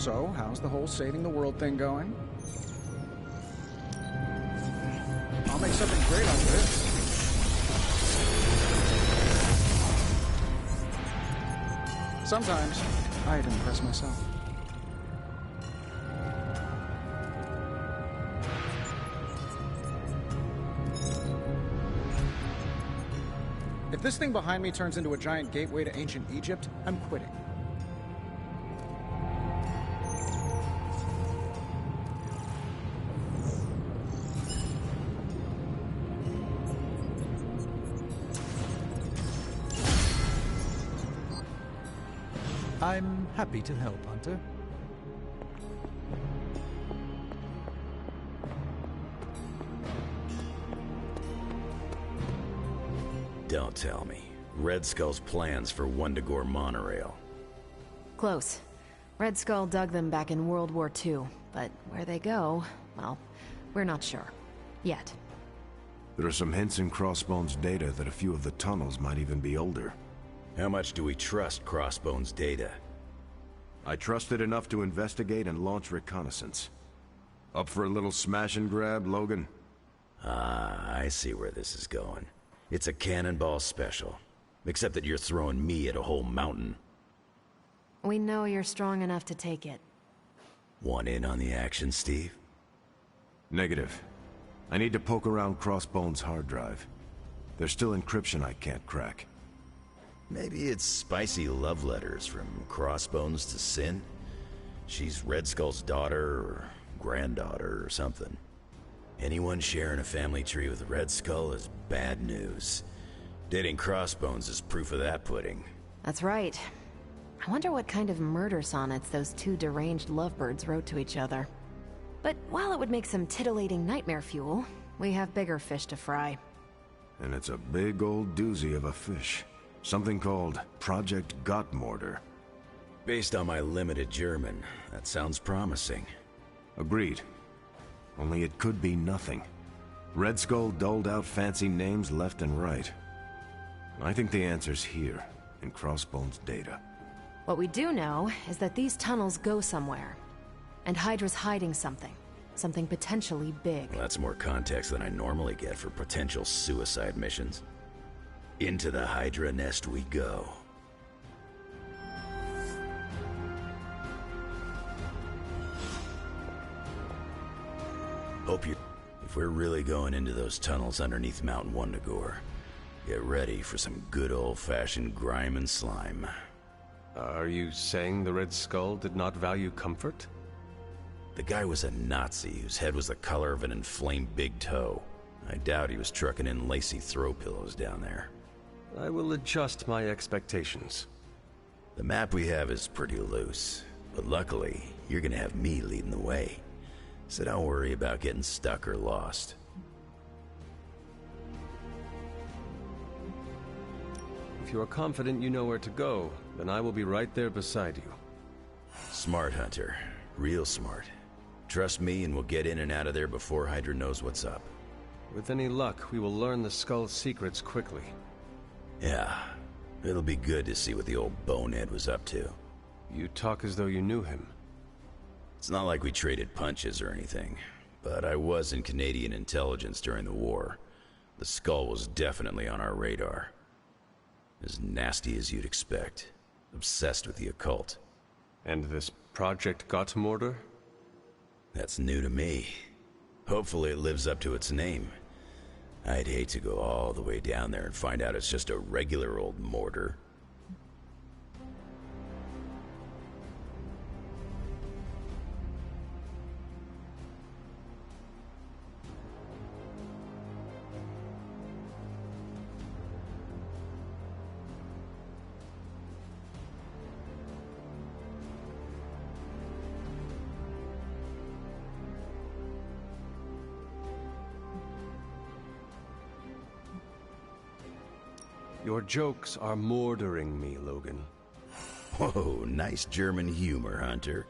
So, how's the whole saving the world thing going? I'll make something great out of this. Sometimes, I'd impress myself. If this thing behind me turns into a giant gateway to ancient Egypt, I'm quitting. I'm happy to help, Hunter. Don't tell me. Red Skull's plans for Wundagore monorail. Close. Red Skull dug them back in World War II, but where they go, well, we're not sure. Yet. There are some hints in Crossbone's data that a few of the tunnels might even be older. How much do we trust Crossbone's data? I trust it enough to investigate and launch reconnaissance. Up for a little smash and grab, Logan? Ah, I see where this is going. It's a cannonball special. Except that you're throwing me at a whole mountain. We know you're strong enough to take it. Want in on the action, Steve? Negative. I need to poke around Crossbone's hard drive. There's still encryption I can't crack. Maybe it's spicy love letters from Crossbones to Sin? She's Red Skull's daughter or granddaughter or something. Anyone sharing a family tree with Red Skull is bad news. Dating Crossbones is proof of that pudding. That's right. I wonder what kind of murder sonnets those two deranged lovebirds wrote to each other. But while it would make some titillating nightmare fuel, we have bigger fish to fry. And it's a big old doozy of a fish. Something called Project Gottmorder. Based on my limited German, that sounds promising. Agreed. Only it could be nothing. Red Skull doled out fancy names left and right. I think the answer's here, in Crossbone's data. What we do know is that these tunnels go somewhere. And Hydra's hiding something. Something potentially big. Well, that's more context than I normally get for potential suicide missions. Into the Hydra nest we go. Hope you... If we're really going into those tunnels underneath Mount Wundagore, get ready for some good old-fashioned grime and slime. Are you saying the Red Skull did not value comfort? The guy was a Nazi whose head was the color of an inflamed big toe. I doubt he was trucking in lacy throw pillows down there. I will adjust my expectations. The map we have is pretty loose, but luckily, you're gonna have me leading the way. So don't worry about getting stuck or lost. If you are confident you know where to go, then I will be right there beside you. Smart, Hunter. Real smart. Trust me and we'll get in and out of there before Hydra knows what's up. With any luck, we will learn the Skull's secrets quickly. Yeah, it'll be good to see what the old bonehead was up to. You talk as though you knew him. It's not like we traded punches or anything, but I was in Canadian intelligence during the war. The Skull was definitely on our radar. As nasty as you'd expect. Obsessed with the occult. And this Project Gottmorder? That's new to me. Hopefully it lives up to its name. I'd hate to go all the way down there and find out it's just a regular old mortar. Your jokes are mordering me, Logan. Whoa, nice German humor, Hunter.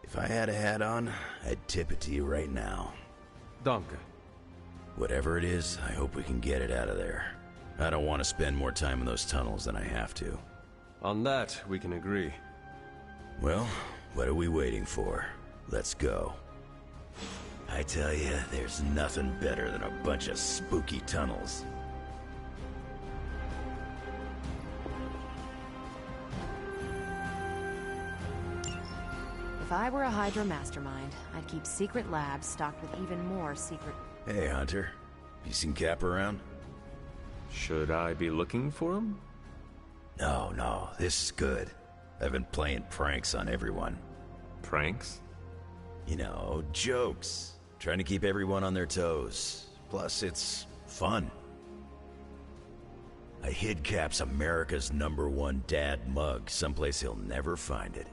If I had a hat on, I'd tip it to you right now. Danke. Whatever it is, I hope we can get it out of there. I don't want to spend more time in those tunnels than I have to. On that, we can agree. Well, What are we waiting for? Let's go. I tell you, there's nothing better than a bunch of spooky tunnels. If I were a Hydra mastermind, I'd keep secret labs stocked with even more secret... Hey, Hunter. You seen Cap around? Should I be looking for him? No, this is good. I've been playing pranks on everyone. Pranks? You know, jokes. Trying to keep everyone on their toes. Plus, it's fun. I hid Cap's America's #1 dad mug someplace he'll never find it.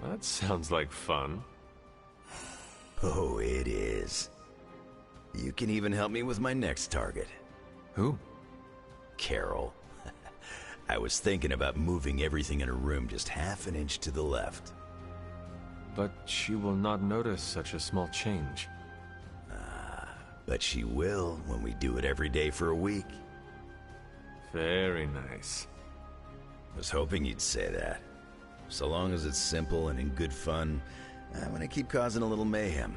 That sounds like fun. Oh, it is. You can even help me with my next target. Who? Carol. I was thinking about moving everything in her room just half an inch to the left. But she will not notice such a small change. But she will when we do it every day for a week. Very nice. Was hoping you'd say that. So long as it's simple and in good fun, I'm gonna keep causing a little mayhem.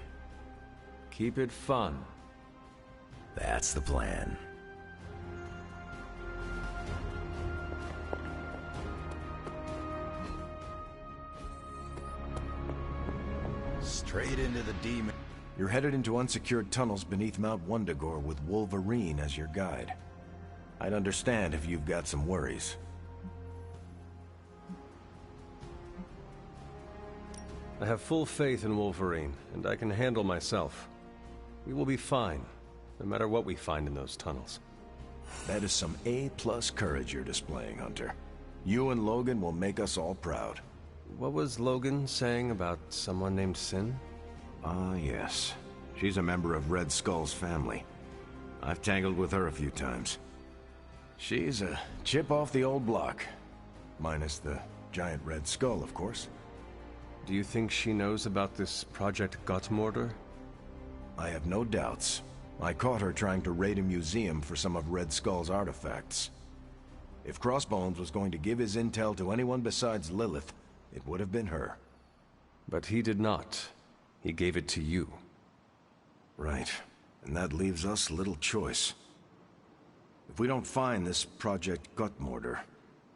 Keep it fun. That's the plan. Straight into the demon. You're headed into unsecured tunnels beneath Mount Wundagore with Wolverine as your guide. I'd understand if you've got some worries. I have full faith in Wolverine, and I can handle myself. We will be fine, no matter what we find in those tunnels. That is some A+ courage you're displaying, Hunter. You and Logan will make us all proud. What was Logan saying about someone named Sin? Ah, yes. She's a member of Red Skull's family. I've tangled with her a few times. She's a chip off the old block. Minus the giant Red Skull, of course. Do you think she knows about this Project Gottmorder? I have no doubts. I caught her trying to raid a museum for some of Red Skull's artifacts. If Crossbones was going to give his intel to anyone besides Lilith, it would have been her. But he did not. He gave it to you. Right. And that leaves us little choice. If we don't find this Project Gottmorder,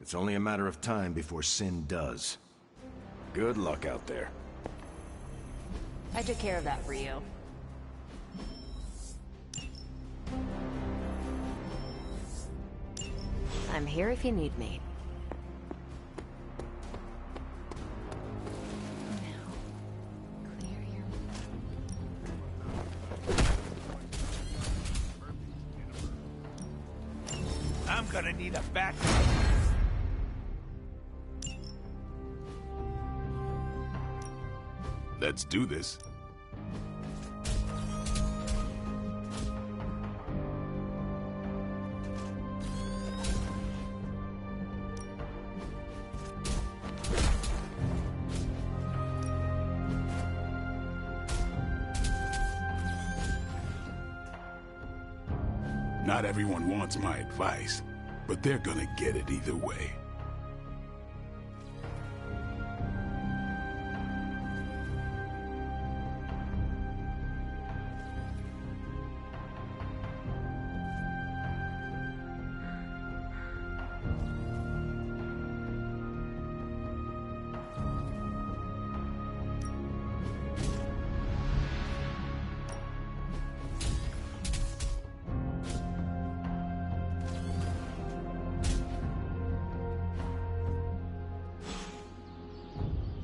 it's only a matter of time before Sin does. Good luck out there. I took care of that for you. I'm here if you need me. Now, clear your... I'm gonna need a back. Let's do this. Not everyone wants my advice, but they're gonna get it either way.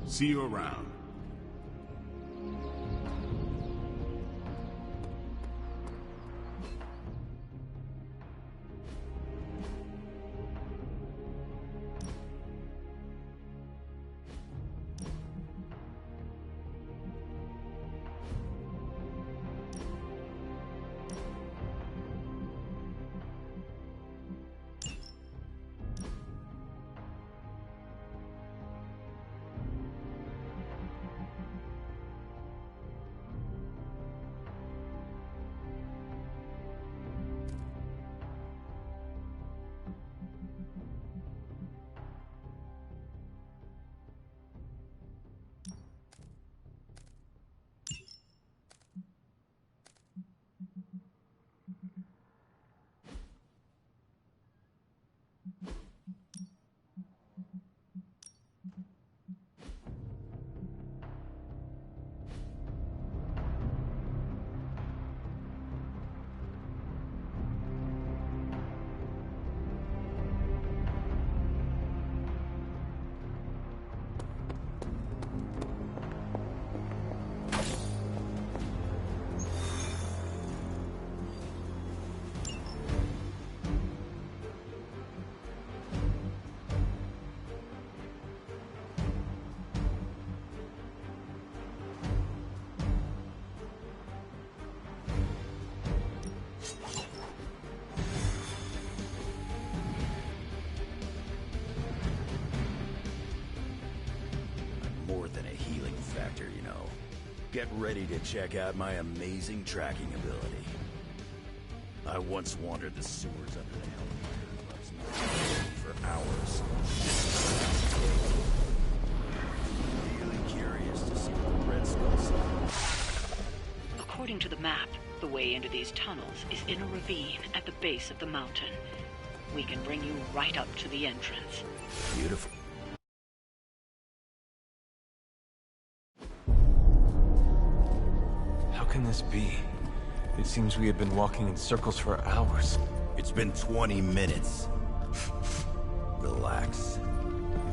See you around. Get ready to check out my amazing tracking ability. I once wandered the sewers under the Hellfire for hours. Really curious to see what the Red Skull saw. According to the map, the way into these tunnels is in a ravine at the base of the mountain. We can bring you right up to the entrance. Beautiful. How can this be? It seems we have been walking in circles for hours. It's been 20 minutes. Relax.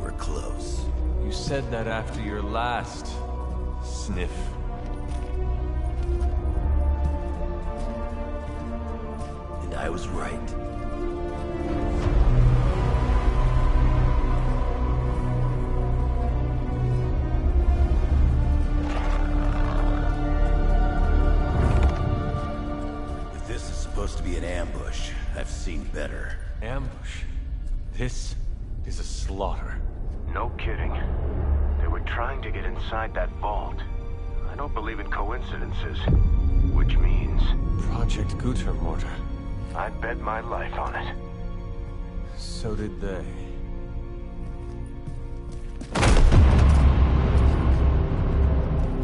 We're close. You said that after your last sniff. And I was right. Supposed to be an ambush. I've seen better. Ambush? This is a slaughter. No kidding. They were trying to get inside that vault. I don't believe in coincidences. Which means... Project Gutermortar. I'd bet my life on it. So did they.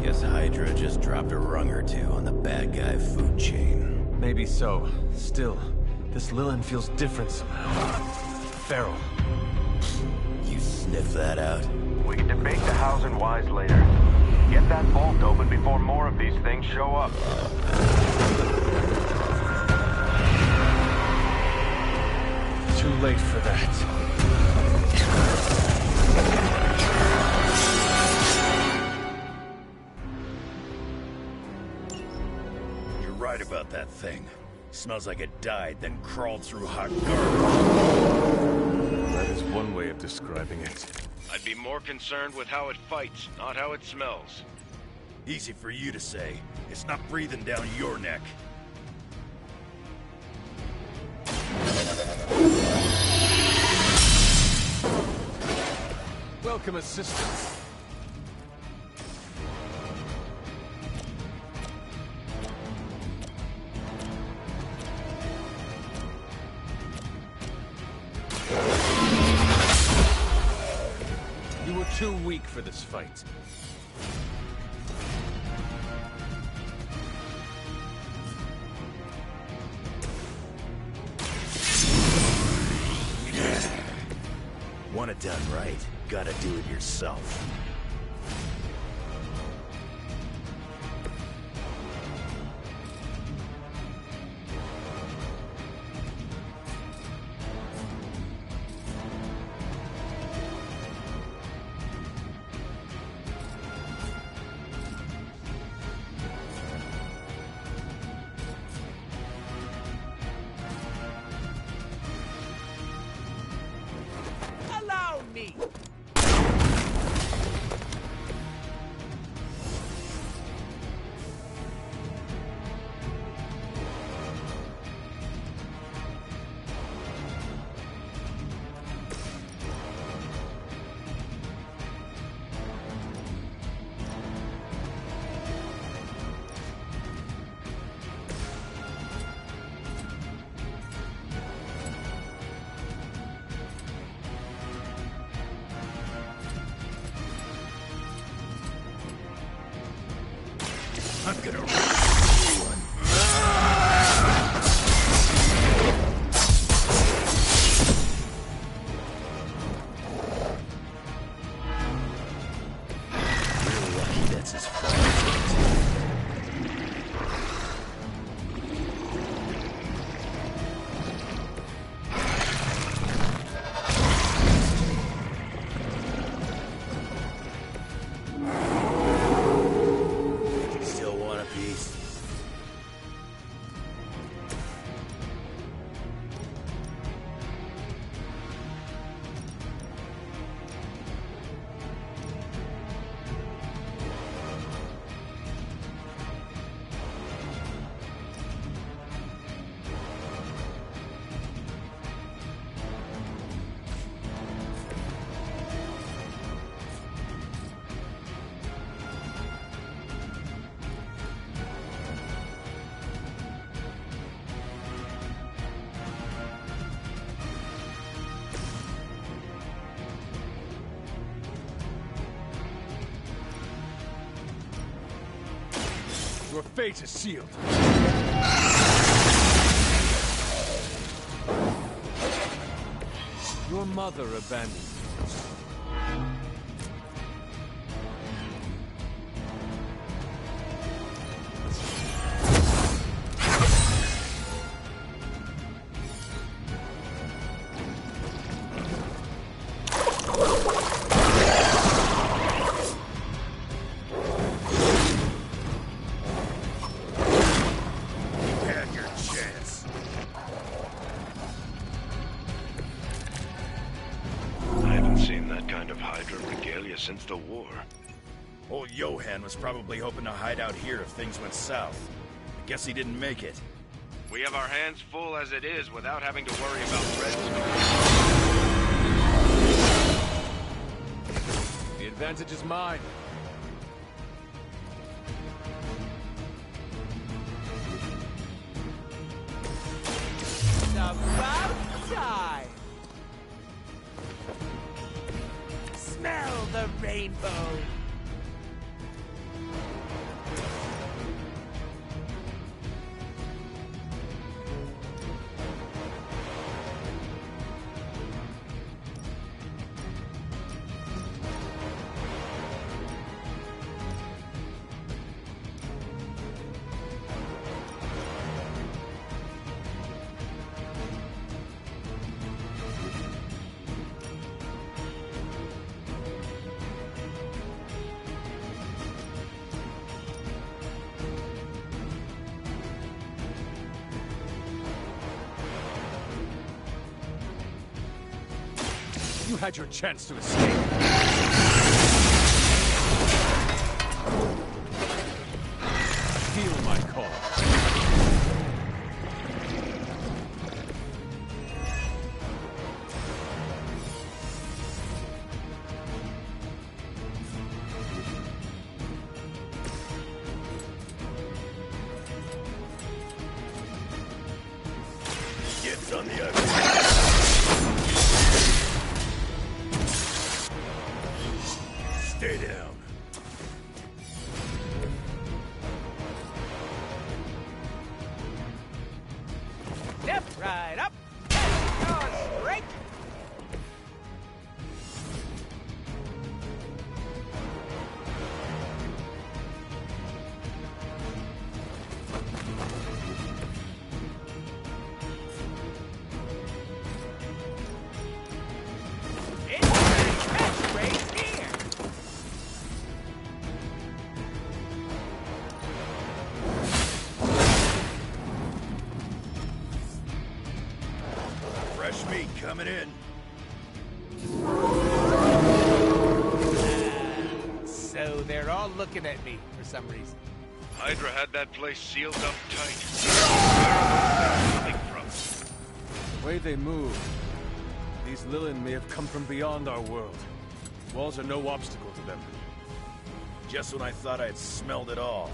Guess Hydra just dropped a rung or two on the bad guy food chain. Maybe so. Still, this Lilin feels different somehow. Feral. You sniff that out? We can debate the hows and whys later. Get that vault open before more of these things show up. Too late for that. Right about that thing. Smells like it died, then crawled through hot garbage. That is one way of describing it. I'd be more concerned with how it fights, not how it smells. Easy for you to say. It's not breathing down your neck. Welcome assistance. too weak for this fight. Want it done right, gotta do it yourself. Allow me! I'm gonna rip you one. Real lucky that's as far as it. Still want a piece? Your fate is sealed. Your mother abandoned you. You had your chance. I haven't seen that kind of Hydra regalia since the war. Old Johan was probably hoping to hide out here if things went south. I guess he didn't make it. We have our hands full as it is without having to worry about Red Skull. The advantage is mine. About time! Smell the rainbow! You had your chance to escape. Feel my call. Dibs on the other. Step right up. Go straight. It's catch race here. Fresh meat coming in. So they're all looking at me for some reason. Hydra had that place sealed up tight. Where are those things coming from? The way they move. These Lilin may have come from beyond our world. Walls are no obstacle to them. Just when I thought I had smelled it all.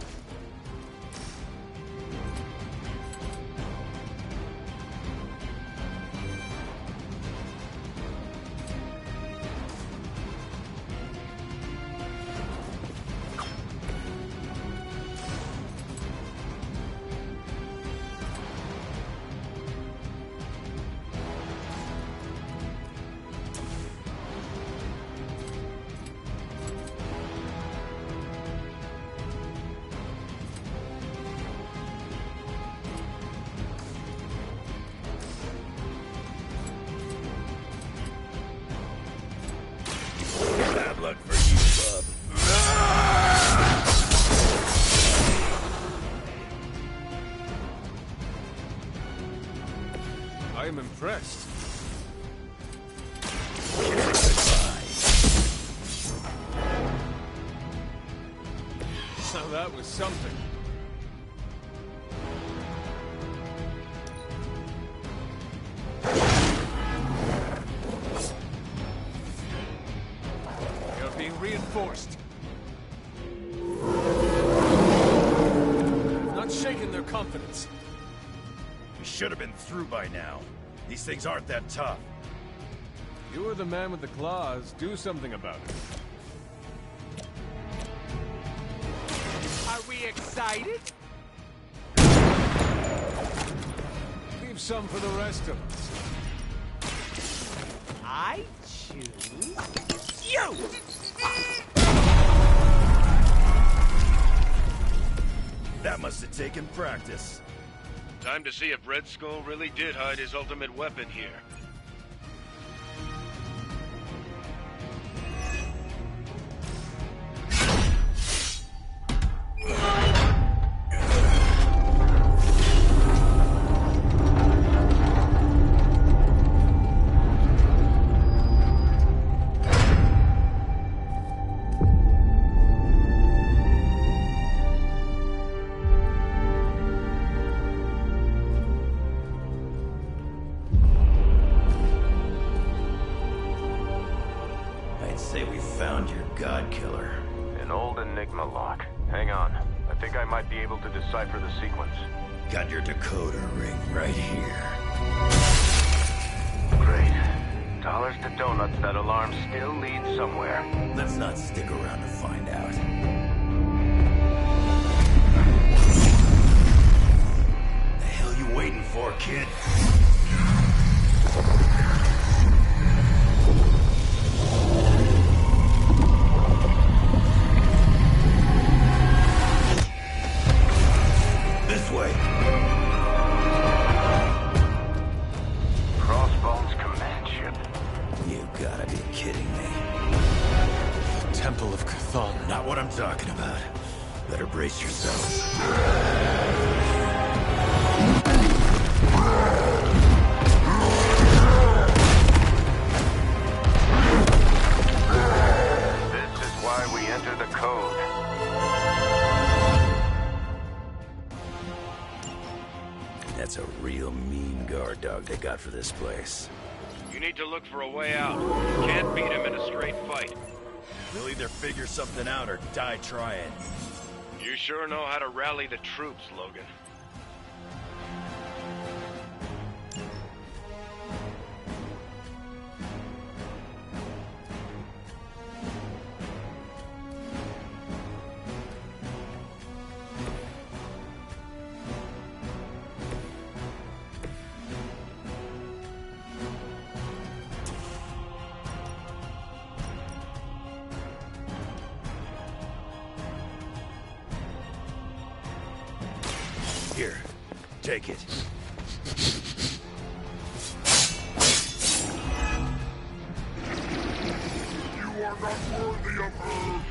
Bad luck for you, bub. I am impressed. So that was something. We are being reinforced. Not shaken their confidence. We should have been through by now. These things aren't that tough. You are the man with the claws. Do something about it. Are we excited? Leave some for the rest of us. I choose you! That must have taken practice. Time to see if Red Skull really did hide his ultimate weapon here. Say we found your god killer. An old Enigma lock. Hang on. I think I might be able to decipher the sequence. Got your decoder ring right here. Great. Dollars to donuts, that alarm still leads somewhere. Let's not stick around to find out. The hell you waiting for, kid? This way. Crossbones command ship. You gotta be kidding me. Temple of Cthulhu. Not what I'm talking about. Better brace yourselves. This is why we enter the code. That's a real mean guard dog they got for this place. You need to look for a way out. Can't beat him in a straight fight. We'll either figure something out or die trying. You sure know how to rally the troops, Logan. Take it. You are not worthy of her!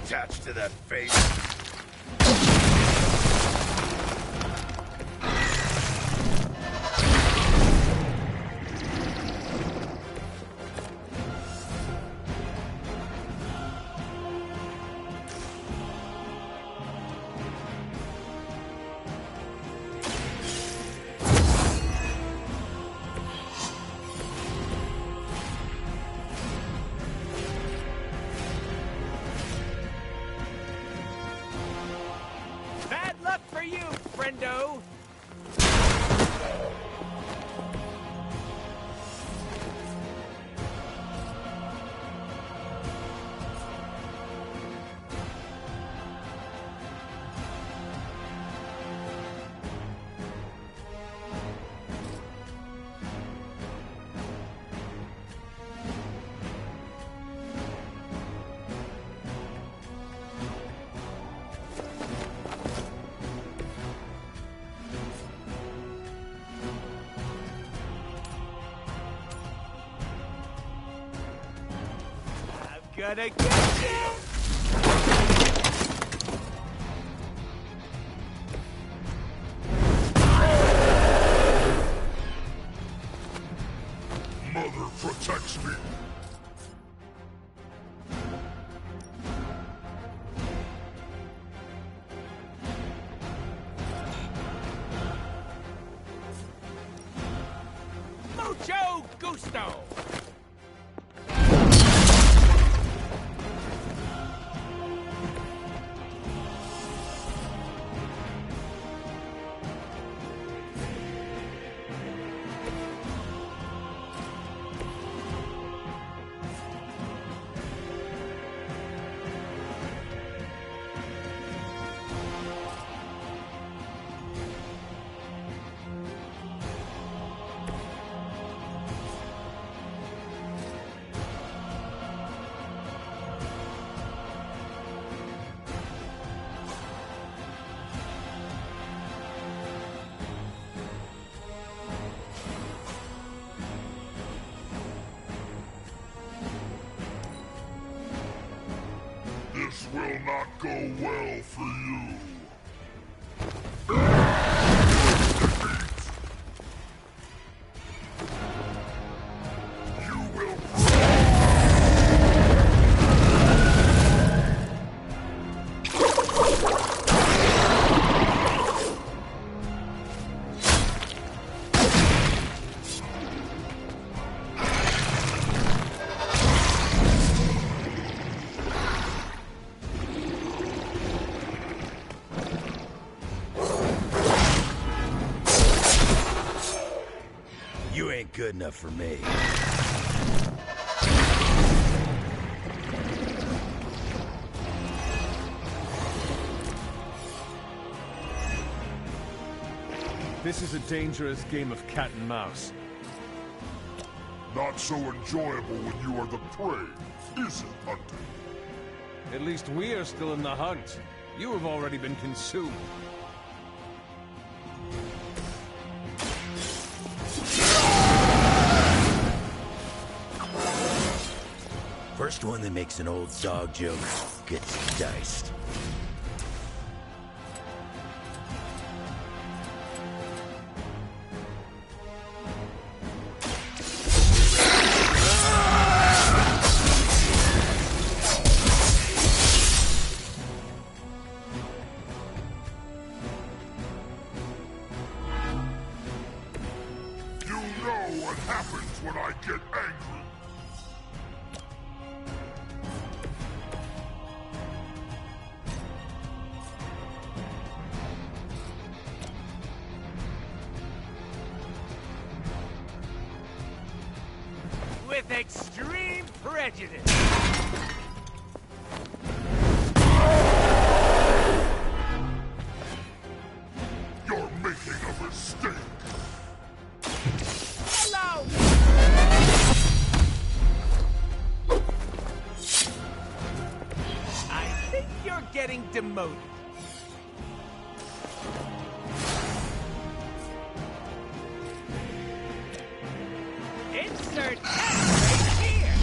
Attached to that face. friendo! Gonna get you! Mother protects me. Mucho gusto! This will not go well for you. You ain't good enough for me. This is a dangerous game of cat and mouse. Not so enjoyable when you are the prey, is it, Hunter? At least we are still in the hunt. You have already been consumed. First one that makes an old dog joke gets diced. You know what happens when I get angry. With extreme prejudice. You're making a mistake. Hello! I think you're getting demoted. Insert right here!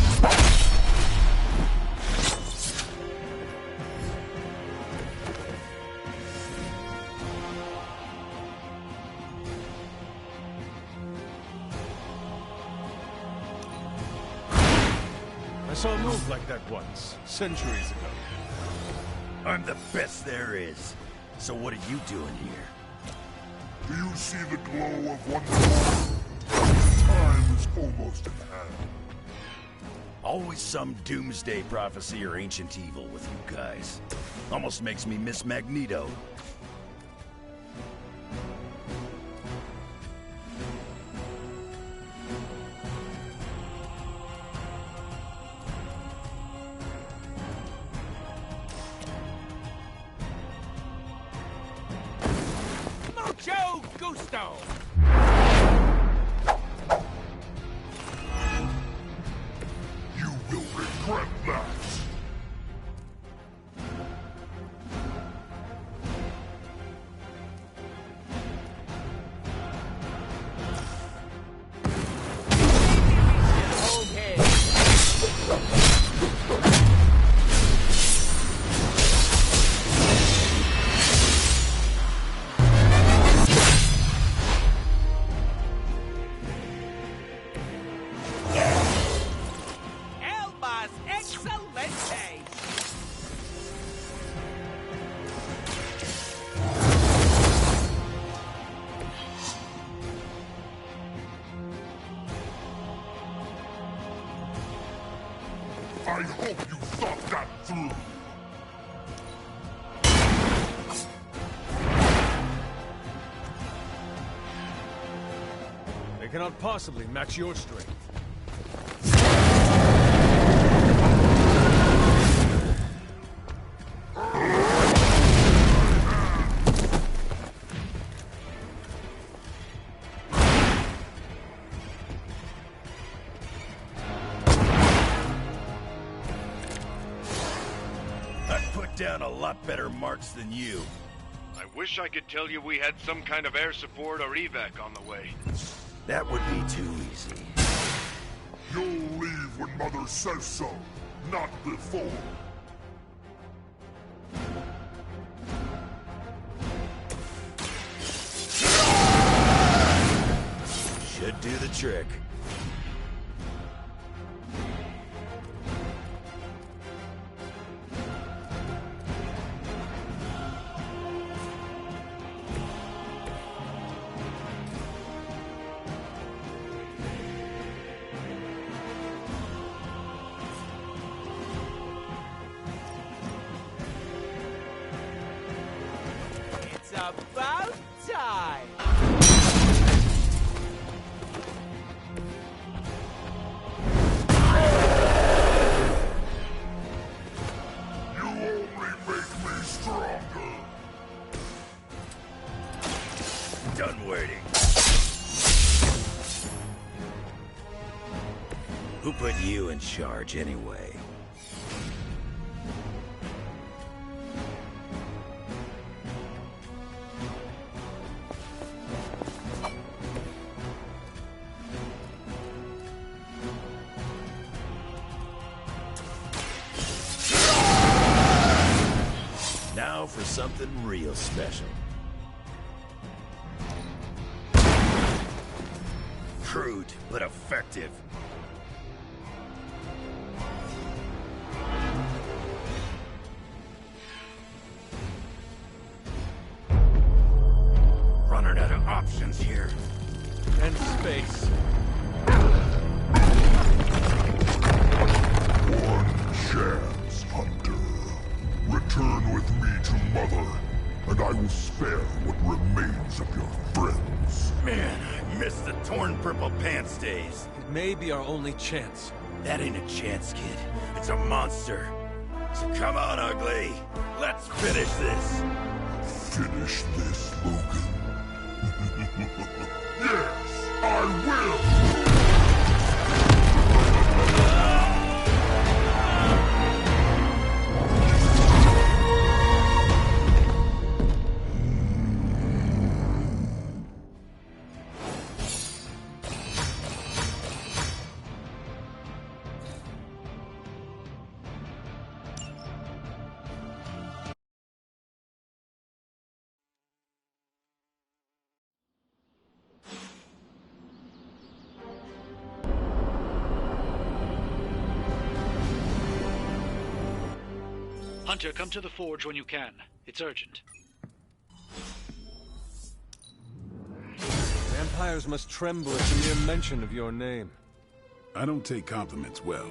I saw a move like that once, centuries ago. I'm the best there is. So what are you doing here? Do you see the glow of wonder? Time is almost at hand. Always some doomsday prophecy or ancient evil with you guys. Almost makes me miss Magneto. Mucho gusto! You will regret that. Elmas excelente! I hope you thought that through. They cannot possibly match your strength. I've put down a lot better marks than you. I wish I could tell you we had some kind of air support or evac on the way. That would be too easy. You'll leave when Mother says so, not before. Should do the trick. It's about time! You only make me stronger. done waiting. Who put you in charge, anyway? Now for something real special. Crude, but effective. Running out of options here. And space. One chance, Hunter. Return with me to Mother, and I will spare what remains of your friends. Man, I miss the torn purple pants days. It may be our only chance. That ain't a chance, kid. It's a monster. So come on, ugly. Let's finish this. Finish this, Logan. Yes, I will! Hunter, come to the forge when you can. It's urgent. Vampires must tremble at the mere mention of your name. I don't take compliments well,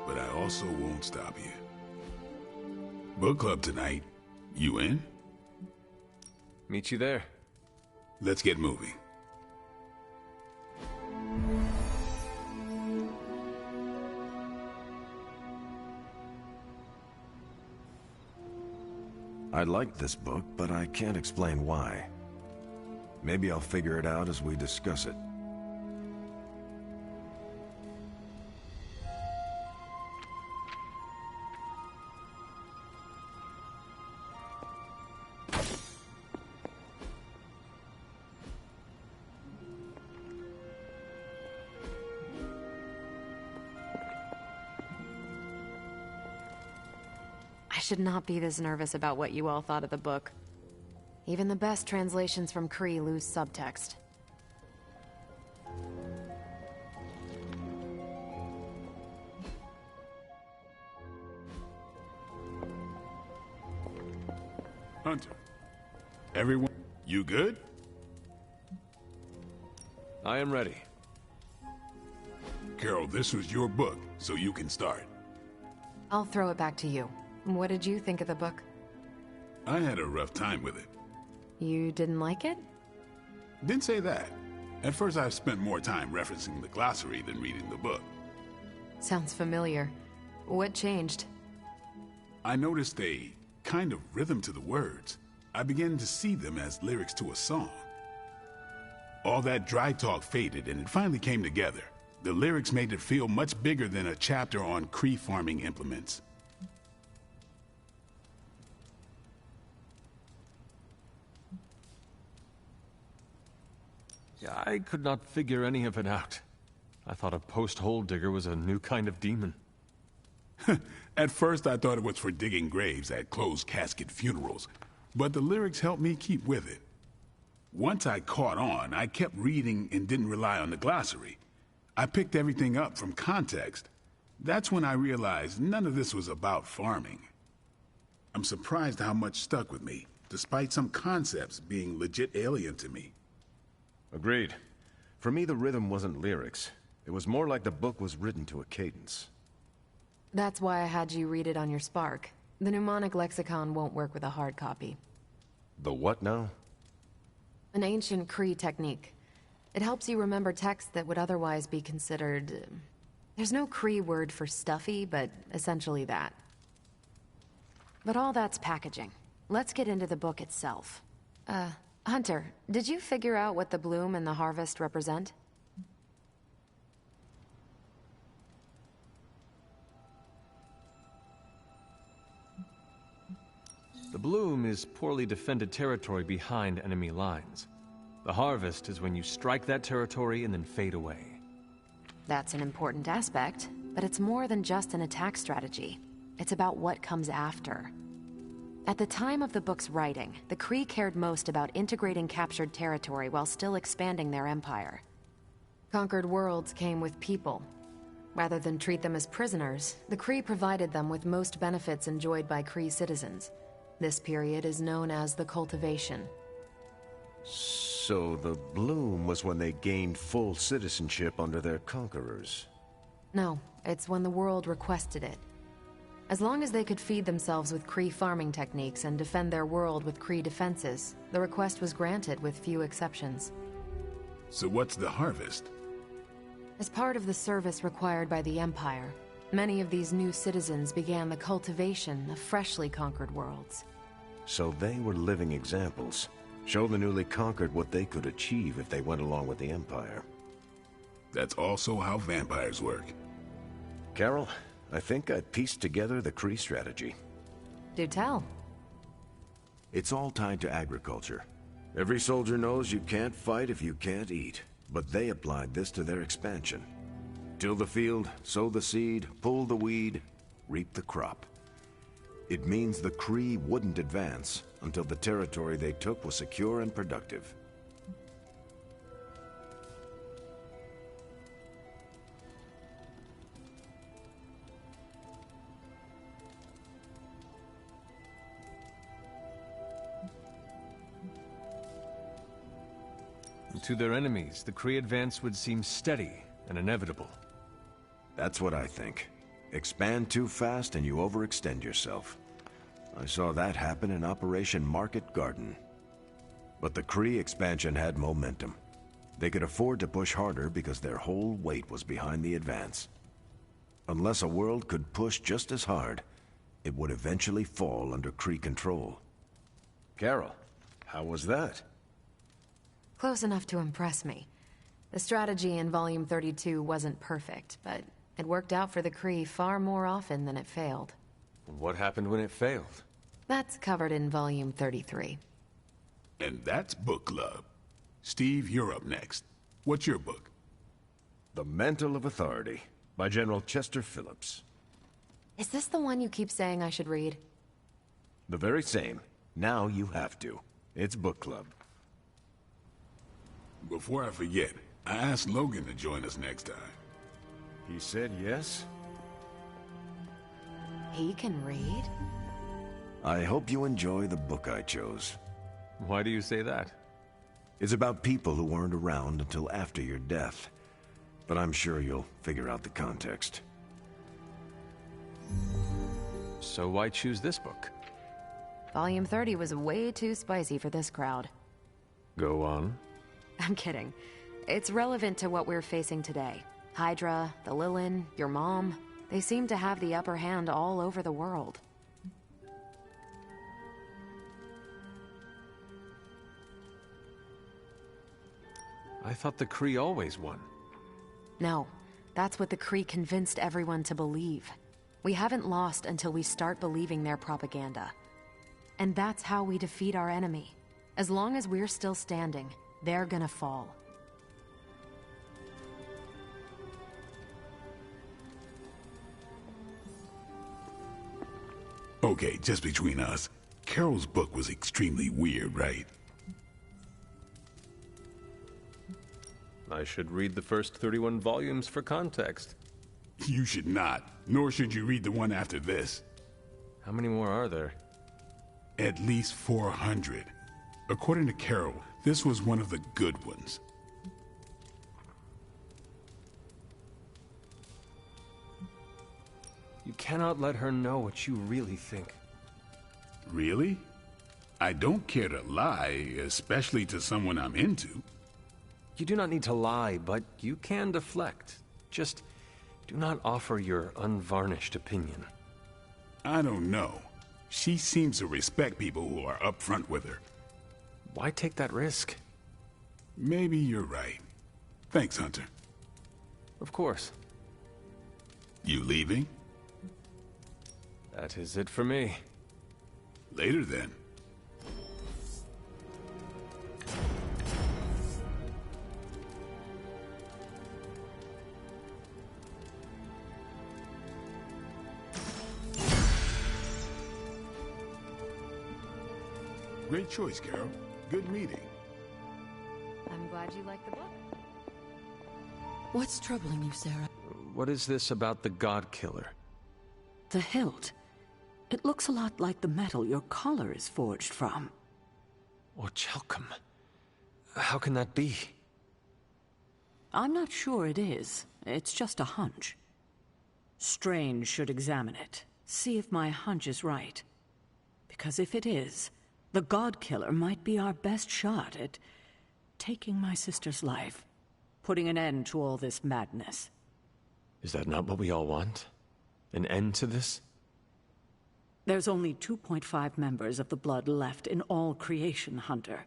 but I also won't stop you. Book club tonight. You in? Meet you there. Let's get moving. I like this book, but I can't explain why. Maybe I'll figure it out as we discuss it. I should not be this nervous about what you all thought of the book. Even the best translations from Kree lose subtext. Hunter. Everyone, you good? I am ready. Carol, this was your book, so you can start. I'll throw it back to you. What did you think of the book? I had a rough time with it. You didn't like it? Didn't say that. At first I spent more time referencing the glossary than reading the book. Sounds familiar. What changed? I noticed a kind of rhythm to the words. I began to see them as lyrics to a song. All that dry talk faded and it finally came together. The lyrics made it feel much bigger than a chapter on Kree farming implements. I could not figure any of it out. I thought a post-hole digger was a new kind of demon. At first I thought it was for digging graves at closed casket funerals, but the lyrics helped me keep with it. Once I caught on, I kept reading and didn't rely on the glossary. I picked everything up from context. That's when I realized none of this was about farming. I'm surprised how much stuck with me, despite some concepts being legit alien to me. Agreed. For me, the rhythm wasn't lyrics. It was more like the book was written to a cadence. That's why I had you read it on your Spark. The mnemonic lexicon won't work with a hard copy. The what now? An ancient Kree technique. It helps you remember texts that would otherwise be considered... There's no Kree word for stuffy, but essentially that. But all that's packaging. Let's get into the book itself. Hunter, did you figure out what the bloom and the harvest represent? The bloom is poorly defended territory behind enemy lines. The harvest is when you strike that territory and then fade away. That's an important aspect, but it's more than just an attack strategy. It's about what comes after. At the time of the book's writing, the Kree cared most about integrating captured territory while still expanding their empire. Conquered worlds came with people. Rather than treat them as prisoners, the Kree provided them with most benefits enjoyed by Kree citizens. This period is known as the Cultivation. So the bloom was when they gained full citizenship under their conquerors. No, it's when the world requested it. As long as they could feed themselves with Kree farming techniques and defend their world with Kree defenses, the request was granted with few exceptions. So what's the harvest? As part of the service required by the Empire, many of these new citizens began the cultivation of freshly conquered worlds. So they were living examples. Show the newly conquered what they could achieve if they went along with the Empire. That's also how vampires work. Carol, I think I pieced together the Kree strategy. Do tell. It's all tied to agriculture. Every soldier knows you can't fight if you can't eat, but they applied this to their expansion. Till the field, sow the seed, pull the weed, reap the crop. It means the Kree wouldn't advance until the territory they took was secure and productive. To their enemies, the Kree advance would seem steady and inevitable. That's what I think. Expand too fast and you overextend yourself. I saw that happen in Operation Market Garden. But the Kree expansion had momentum. They could afford to push harder because their whole weight was behind the advance. Unless a world could push just as hard, it would eventually fall under Kree control. Carol, how was that? Close enough to impress me. The strategy in Volume 32 wasn't perfect, but it worked out for the Kree far more often than it failed. What happened when it failed? That's covered in Volume 33. And that's Book Club. Steve, you're up next. What's your book? The Mantle of Authority, by General Chester Phillips. Is this the one you keep saying I should read? The very same. Now you have to. It's Book Club. Before I forget, I asked Logan to join us next time. He said yes? He can read? I hope you enjoy the book I chose. Why do you say that? It's about people who weren't around until after your death. But I'm sure you'll figure out the context. So why choose this book? Volume 30 was way too spicy for this crowd. Go on. I'm kidding. It's relevant to what we're facing today. Hydra, the Lilin, your mom, they seem to have the upper hand all over the world. I thought the Kree always won. No, that's what the Kree convinced everyone to believe. We haven't lost until we start believing their propaganda. And that's how we defeat our enemy. As long as we're still standing, they're gonna fall. Okay, just between us. Carol's book was extremely weird, right? I should read the first 31 volumes for context. You should not, nor should you read the one after this. How many more are there? At least 400. According to Carol, this was one of the good ones. You cannot let her know what you really think. Really? I don't care to lie, especially to someone I'm into. You do not need to lie, but you can deflect. Just do not offer your unvarnished opinion. I don't know. She seems to respect people who are upfront with her. Why take that risk? Maybe you're right. Thanks, Hunter. Of course. You leaving? That is it for me. Later, then. Great choice, Carol. Good meeting. I'm glad you like the book. What's troubling you, Sarah? What is this about the God Killer? The hilt. It looks a lot like the metal your collar is forged from. Orichalcum. How can that be? I'm not sure it is. It's just a hunch. Strange should examine it. See if my hunch is right. Because if it is, the God Killer might be our best shot at taking my sister's life, putting an end to all this madness. Is that not what we all want? An end to this? There's only 2.5 members of the Blood left in all creation, Hunter.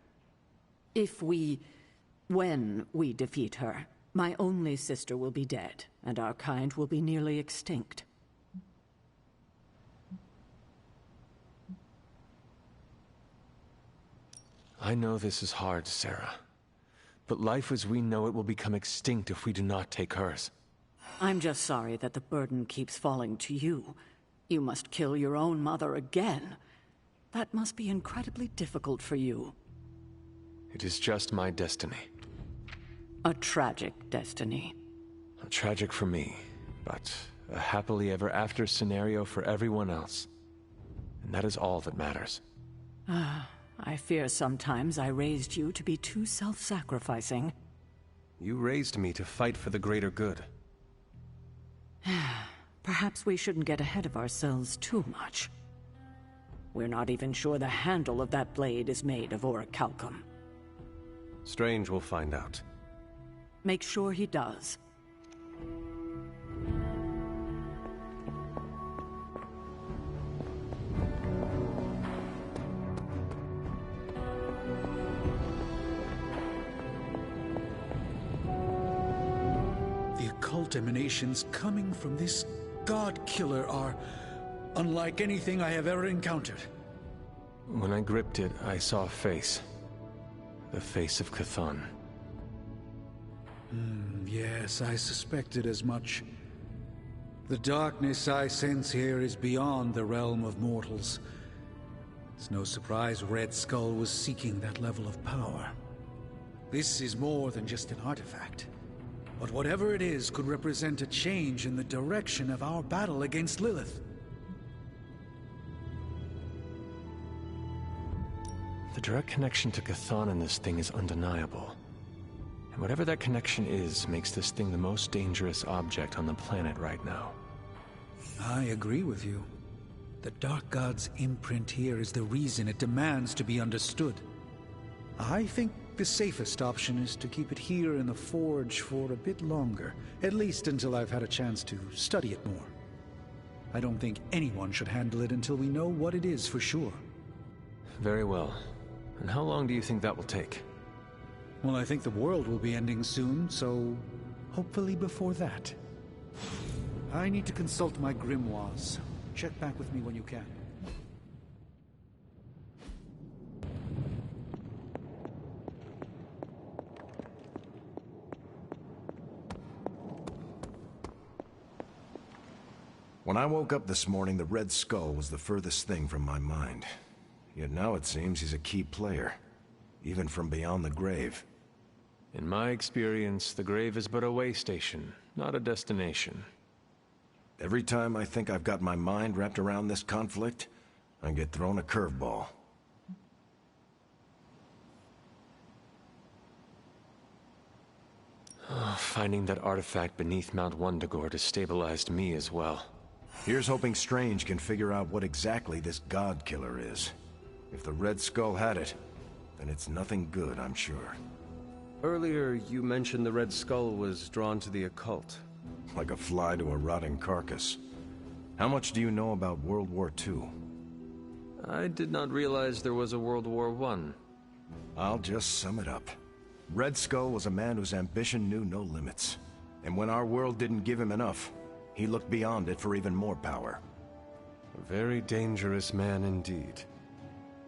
When we defeat her, my only sister will be dead, and our kind will be nearly extinct. I know this is hard, Sarah. But life as we know it will become extinct if we do not take hers. I'm just sorry that the burden keeps falling to you. You must kill your own mother again. That must be incredibly difficult for you. It is just my destiny. A tragic destiny. Tragic for me, but a happily ever after scenario for everyone else. And that is all that matters. I fear sometimes I raised you to be too self-sacrificing. You raised me to fight for the greater good. Perhaps we shouldn't get ahead of ourselves too much. We're not even sure the handle of that blade is made of orichalcum. Strange will find out. Make sure he does. The occult emanations coming from this God Killer are unlike anything I have ever encountered. When I gripped it, I saw a face. The face of Chthon. Yes, I suspected as much. The darkness I sense here is beyond the realm of mortals. It's no surprise Red Skull was seeking that level of power. This is more than just an artifact. But whatever it is could represent a change in the direction of our battle against Lilith. The direct connection to Chthon in this thing is undeniable. And whatever that connection is, makes this thing the most dangerous object on the planet right now. I agree with you. The Dark God's imprint here is the reason it demands to be understood. I think the safest option is to keep it here in the Forge for a bit longer, at least until I've had a chance to study it more. I don't think anyone should handle it until we know what it is for sure. Very well. And how long do you think that will take? Well, I think the world will be ending soon, so hopefully before that. I need to consult my grimoires. Check back with me when you can. When I woke up this morning, the Red Skull was the furthest thing from my mind. Yet now it seems he's a key player, even from beyond the grave. In my experience, the grave is but a way station, not a destination. Every time I think I've got my mind wrapped around this conflict, I get thrown a curveball. Finding that artifact beneath Mount Wundagore destabilized me as well. Here's hoping Strange can figure out what exactly this God Killer is. If the Red Skull had it, then it's nothing good, I'm sure. Earlier, you mentioned the Red Skull was drawn to the occult. Like a fly to a rotting carcass. How much do you know about World War II? I did not realize there was a World War I. I'll just sum it up. Red Skull was a man whose ambition knew no limits. And when our world didn't give him enough, he looked beyond it for even more power. A very dangerous man indeed.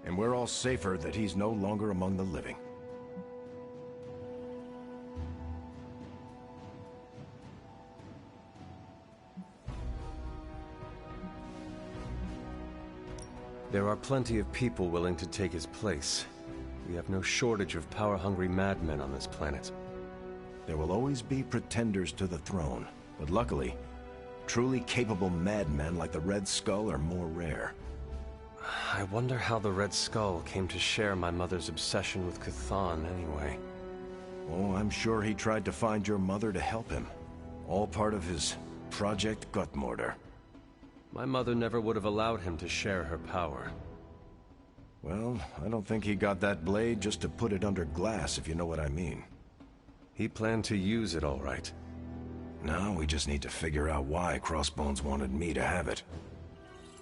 And we're all safer that he's no longer among the living. There are plenty of people willing to take his place. We have no shortage of power-hungry madmen on this planet. There will always be pretenders to the throne, but luckily, truly capable madmen like the Red Skull are more rare. I wonder how the Red Skull came to share my mother's obsession with Chthon anyway. Oh, I'm sure he tried to find your mother to help him. All part of his Project Gutmortar. My mother never would have allowed him to share her power. Well, I don't think he got that blade just to put it under glass, if you know what I mean. He planned to use it all right. Now we just need to figure out why Crossbones wanted me to have it.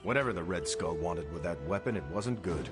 Whatever the Red Skull wanted with that weapon, it wasn't good.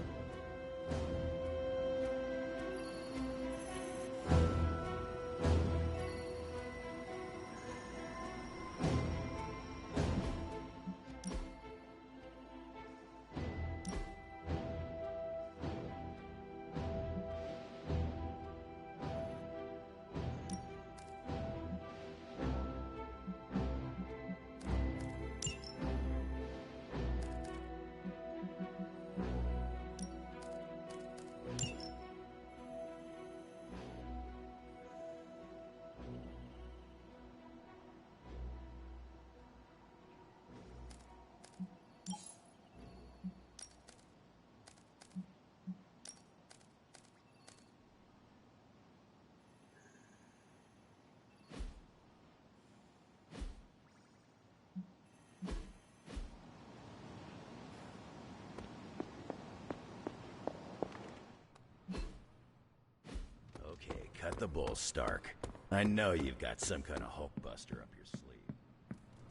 Cut the bull, Stark. I know you've got some kind of Hulkbuster up your sleeve.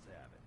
Let's have it.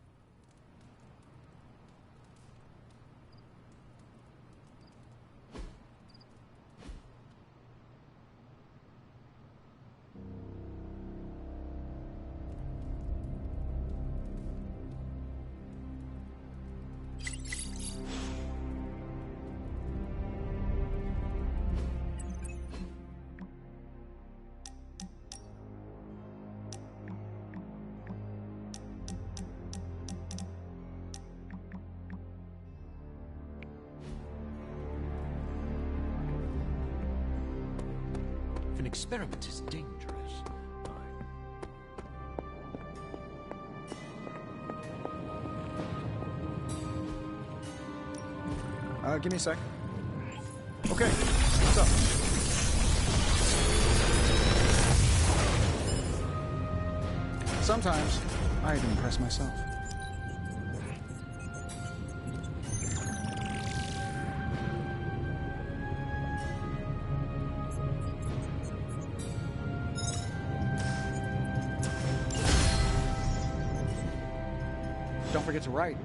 If an experiment is dangerous, give me a sec. Okay, what's up? Sometimes, I even impress myself. Don't forget to write.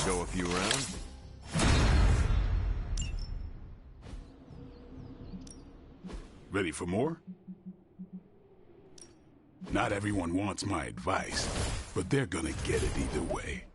Go a few rounds. Ready for more? Not everyone wants my advice, but they're gonna get it either way.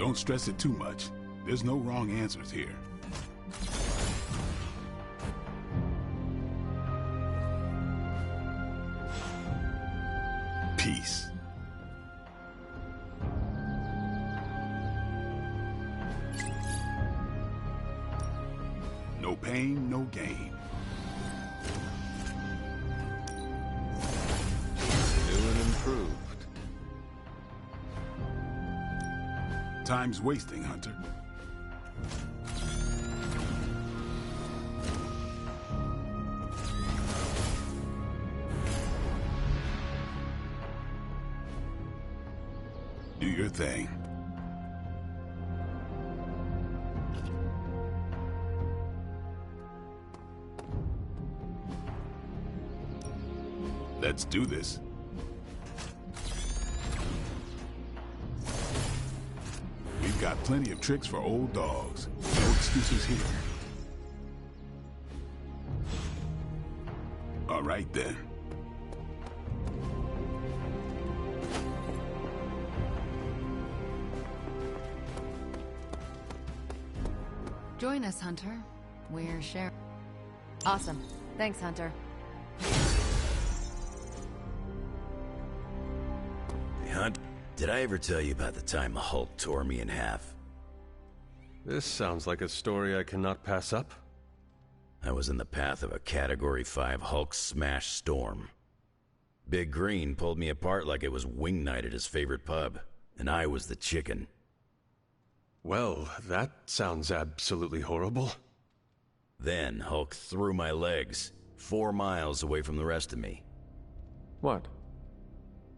Don't stress it too much. There's no wrong answers here. Peace. No pain, no gain. New and improved. Time's wasting, Hunter. Do your thing. Let's do this. We've got plenty of tricks for old dogs. No excuses here. All right, then. Join us, Hunter. We're sharing. Awesome. Thanks, Hunter. Hey, Hunt, did I ever tell you about the time the Hulk tore me in half? This sounds like a story I cannot pass up. I was in the path of a Category 5 Hulk smash storm. Big Green pulled me apart like it was wing night at his favorite pub, and I was the chicken. Well, that sounds absolutely horrible. Then Hulk threw my legs 4 miles away from the rest of me. What?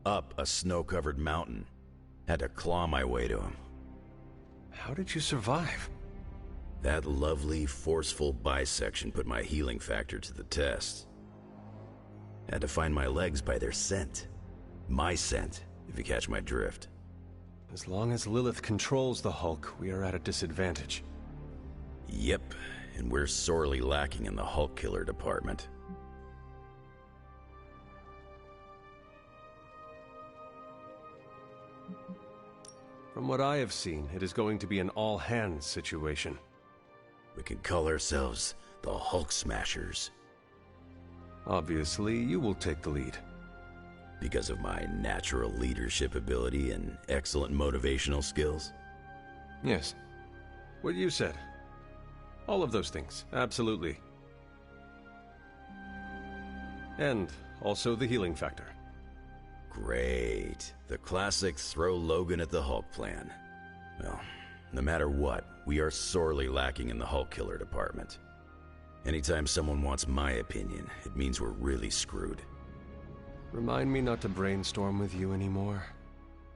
Up a snow-covered mountain. Had to claw my way to him. How did you survive? That lovely, forceful bisection put my healing factor to the test. Had to find my legs by their scent. My scent, if you catch my drift. As long as Lilith controls the Hulk, we are at a disadvantage. Yep, and we're sorely lacking in the Hulk killer department. From what I have seen, it is going to be an all-hands situation. We can call ourselves the Hulk Smashers. Obviously, you will take the lead. Because of my natural leadership ability and excellent motivational skills? Yes. What you said. All of those things, absolutely. And also the healing factor. Great. The classic throw Logan at the Hulk plan. Well, no matter what, we are sorely lacking in the Hulk killer department. Anytime someone wants my opinion, it means we're really screwed. Remind me not to brainstorm with you anymore.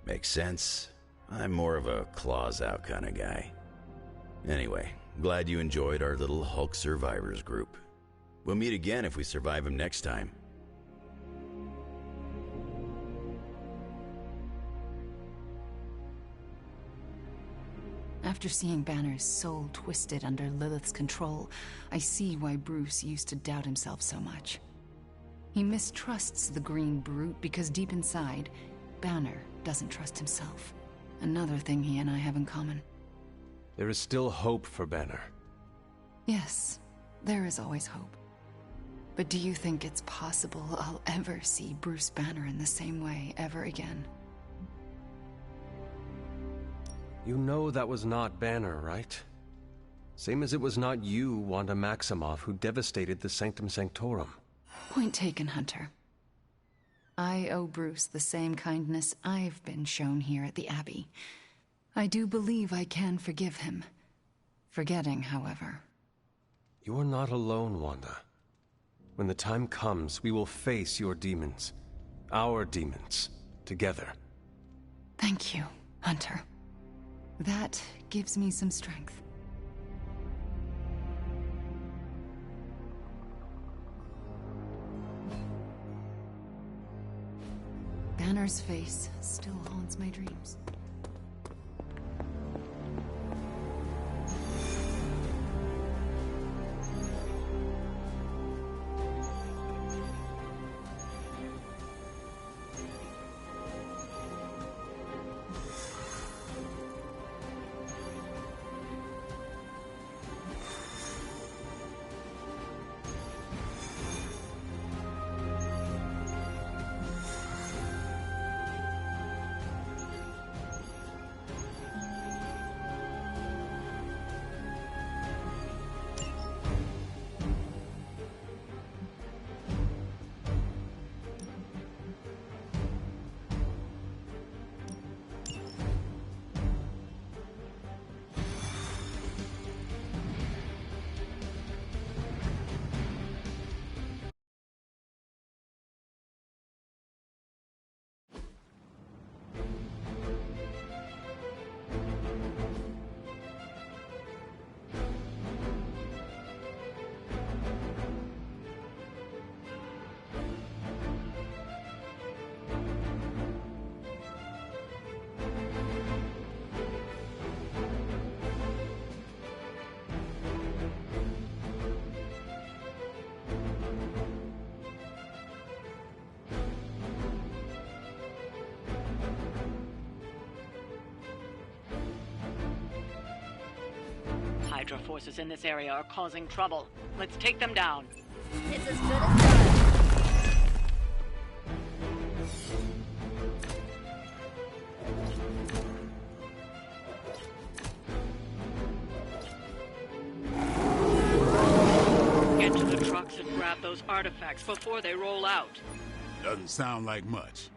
Makes sense. I'm more of a claws out kind of guy. Anyway, glad you enjoyed our little Hulk survivors group. We'll meet again if we survive him next time. After seeing Banner's soul twisted under Lilith's control, I see why Bruce used to doubt himself so much. He mistrusts the green brute because deep inside, Banner doesn't trust himself. Another thing he and I have in common. There is still hope for Banner. Yes, there is always hope. But do you think it's possible I'll ever see Bruce Banner in the same way ever again? You know that was not Banner, right? Same as it was not you, Wanda Maximoff, who devastated the Sanctum Sanctorum. Point taken, Hunter. I owe Bruce the same kindness I've been shown here at the Abbey. I do believe I can forgive him. Forgetting, however. You are not alone, Wanda. When the time comes, we will face your demons. Our demons. Together. Thank you, Hunter. That gives me some strength. Banner's face still haunts my dreams. Hydra forces in this area are causing trouble. Let's take them down. It's as good as done. Get to the trucks and grab those artifacts before they roll out. Doesn't sound like much.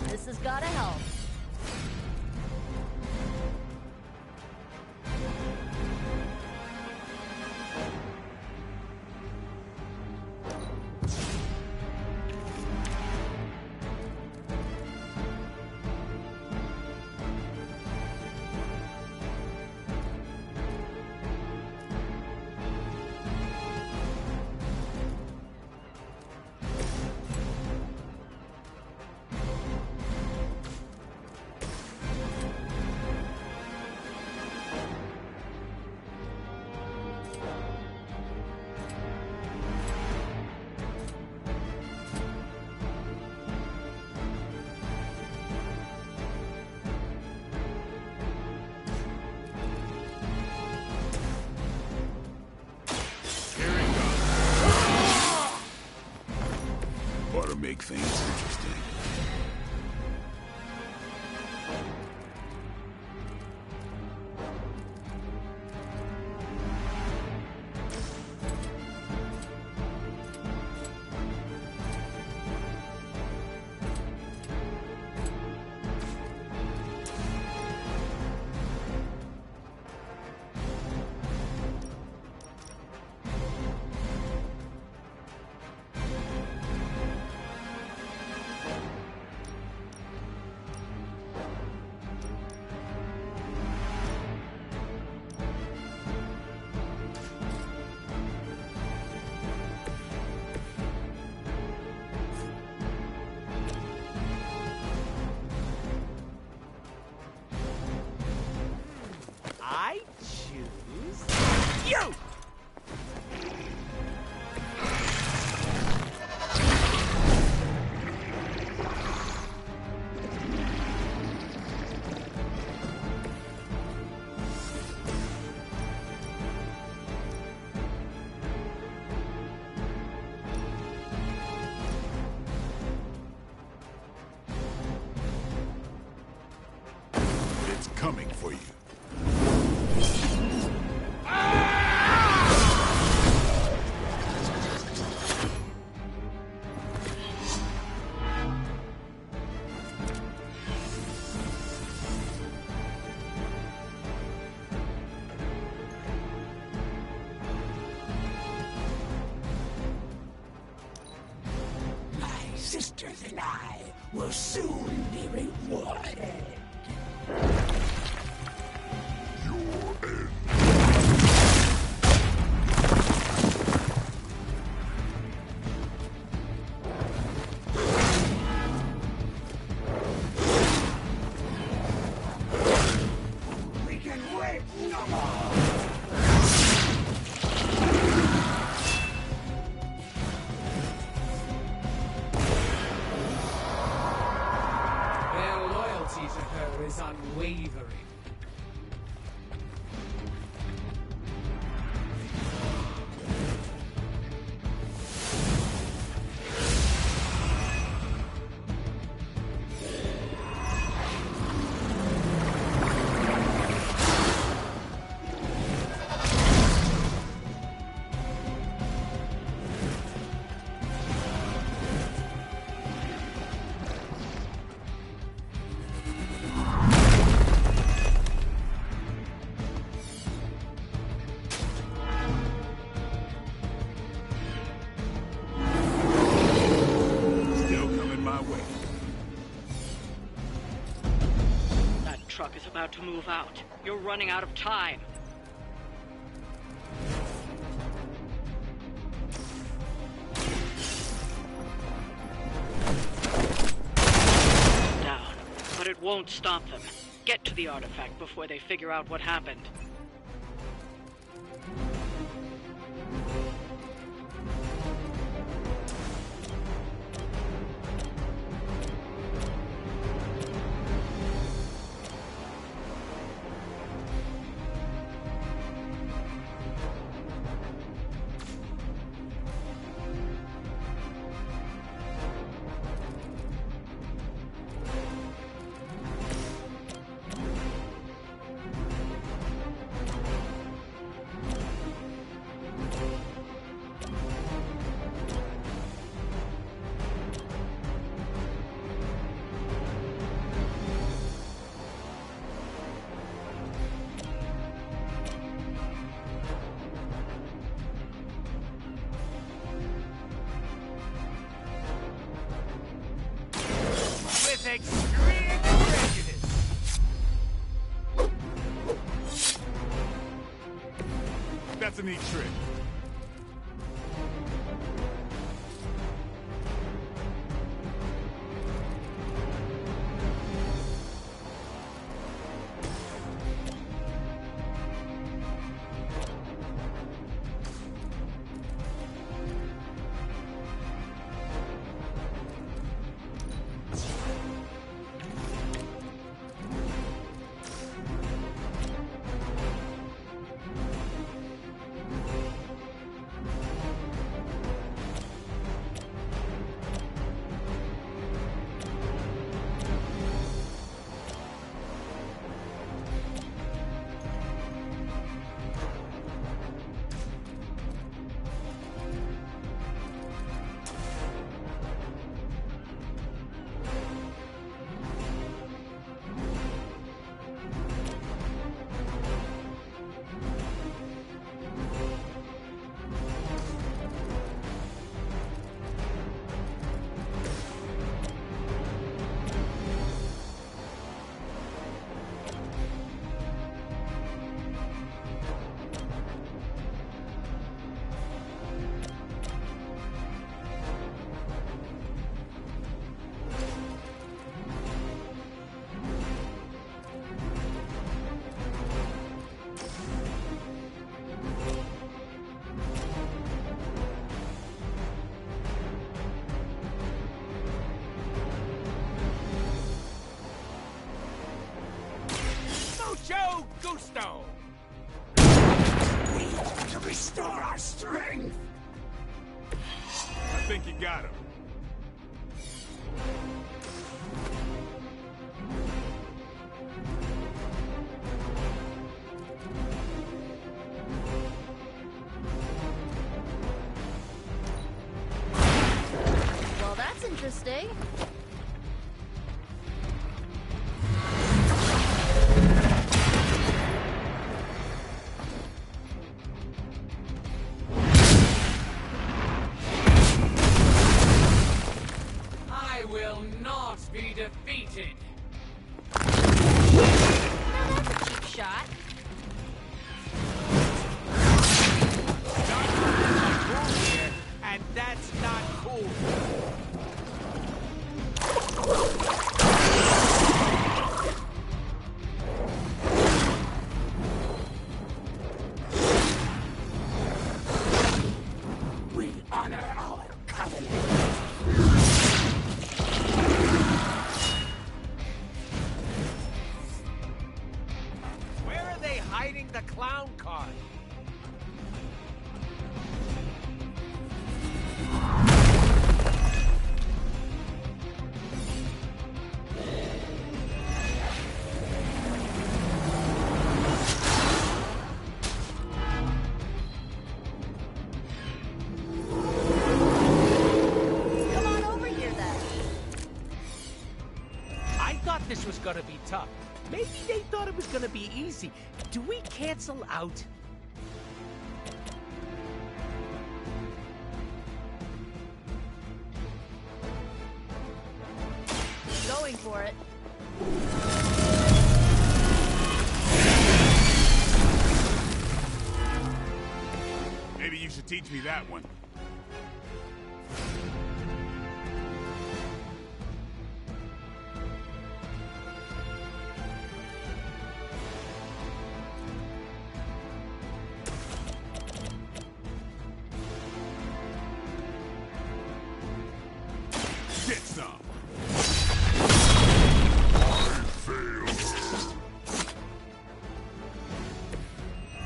This has gotta help. Ought to make things interesting. I choose you! It's coming for you. My sisters and I will soon be rewarded. We can wait no more. Their loyalty to her is unwavering. about to move out. You're running out of time. Down. But it won't stop them. Get to the artifact before they figure out what happened. Extreme prejudice. That's a neat trick. Mucho gusto! We need to restore our strength! I think you got him. Well, that's interesting. I will not be defeated. Now that's a cheap shot. And that's not cool. We honor our covenant. Where are they hiding the clown card? Come on over here then. I thought this was gonna be tough. Maybe they thought it was gonna be easy. Do we cancel out? Going for it. teach me that one. Get some.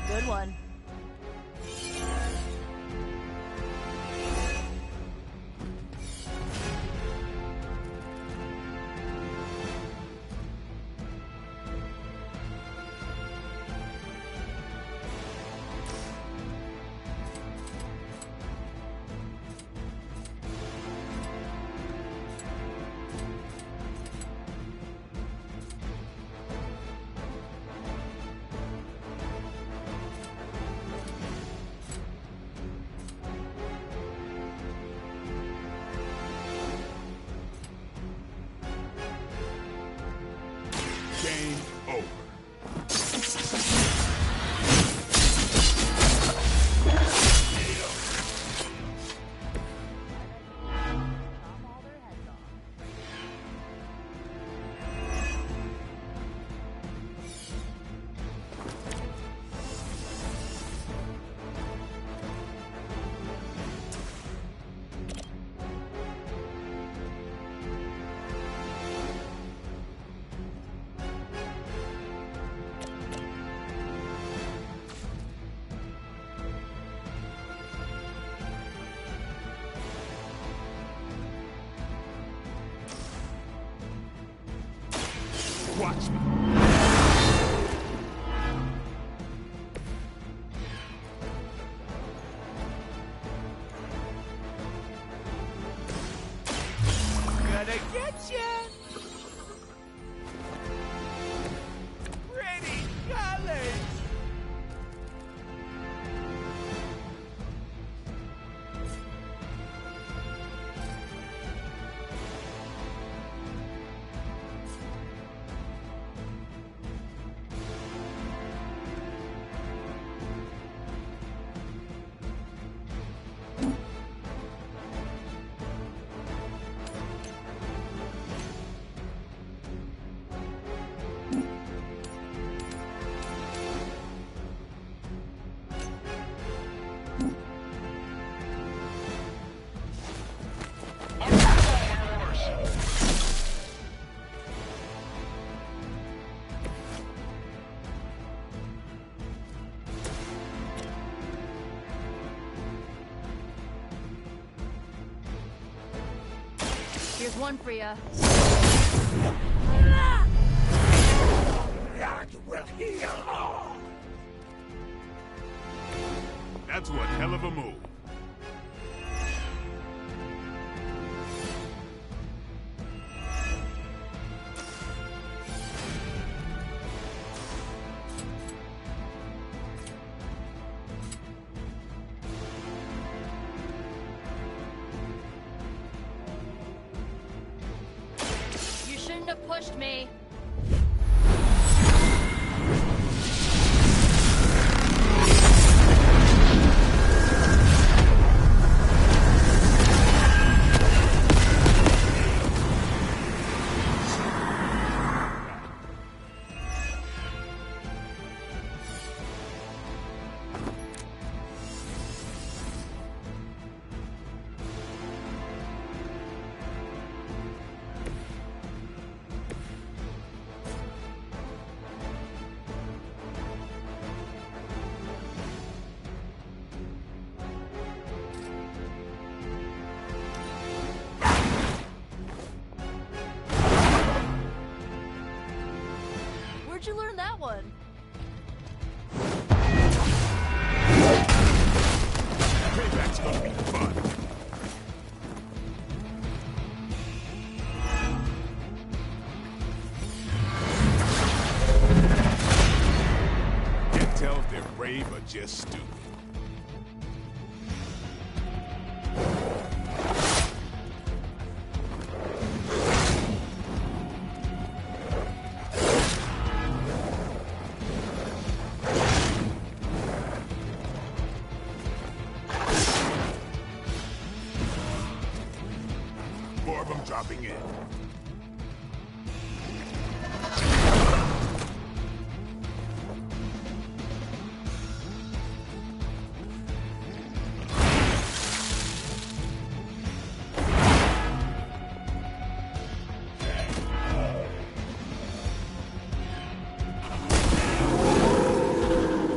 Good one. Game over. Watch me. Gonna get ya! Pretty colors! Here's one for ya. That will heal all. That's one hell of a move. You shouldn't have pushed me. Where'd you learn that one? Payback's gonna be fun. Can't tell if they're brave or just stupid. more of them dropping in.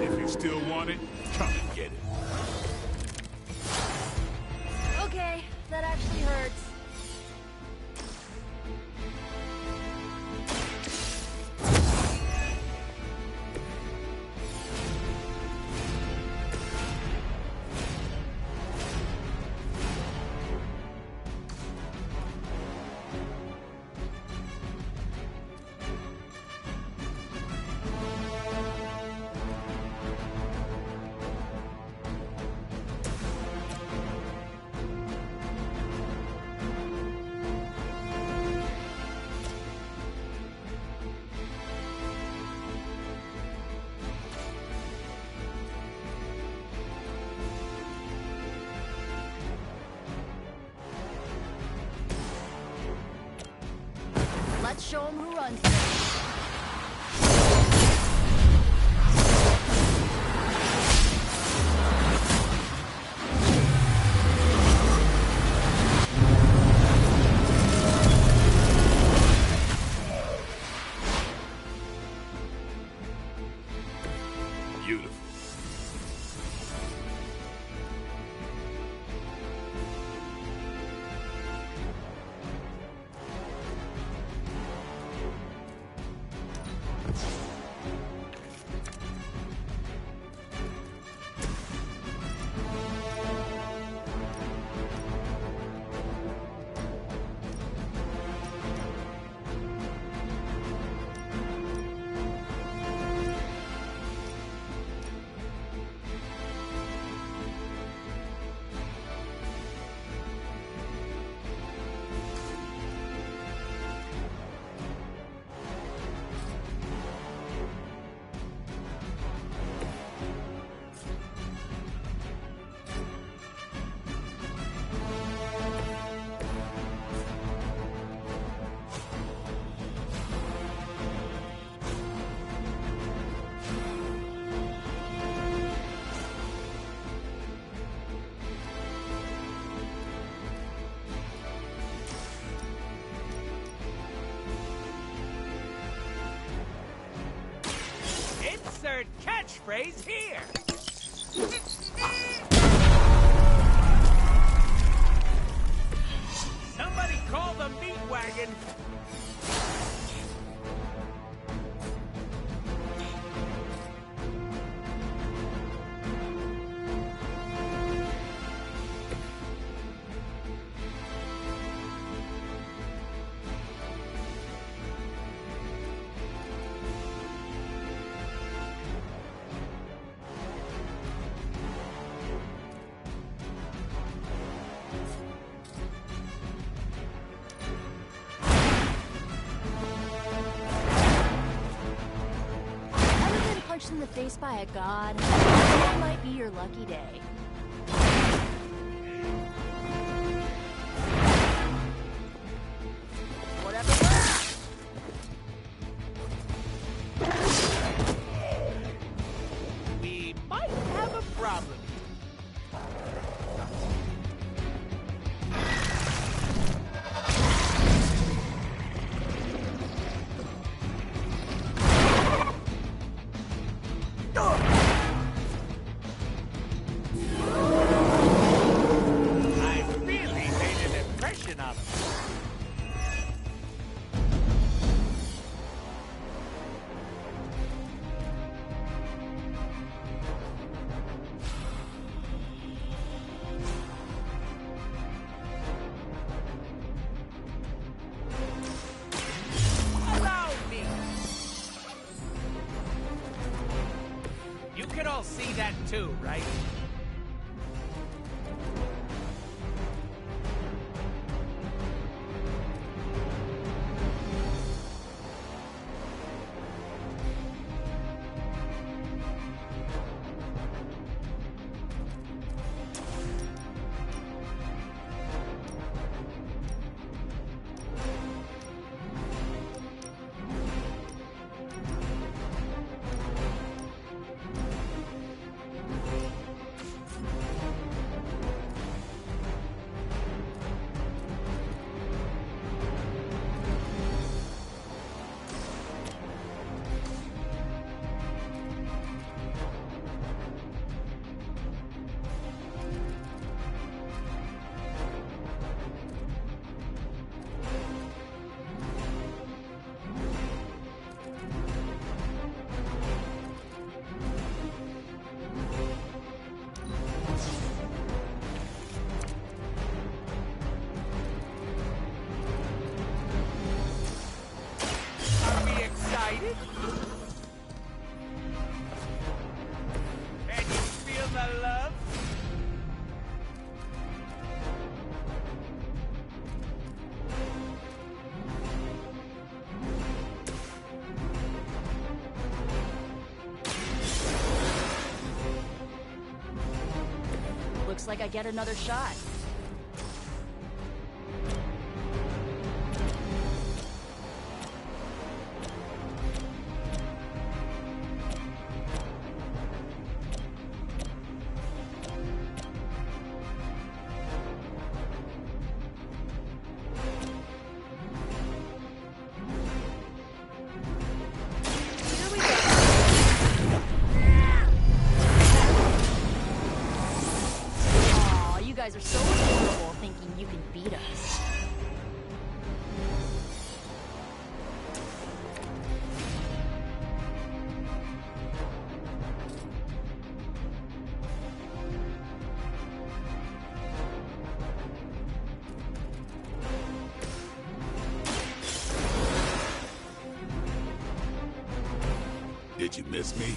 If you still want it, come and get it. Okay, that actually hurts. Let's show him who runs this. Beautiful. Insert catchphrase here. Somebody call the meat wagon. Punched in the face by a god, that might be your lucky day. Whatever works. We might have a problem. I really made an impression on him. Allow me. You can all see that too, right? excited? Can you feel the love? Looks like I get another shot. You guys are so adorable thinking you can beat us. Did you miss me?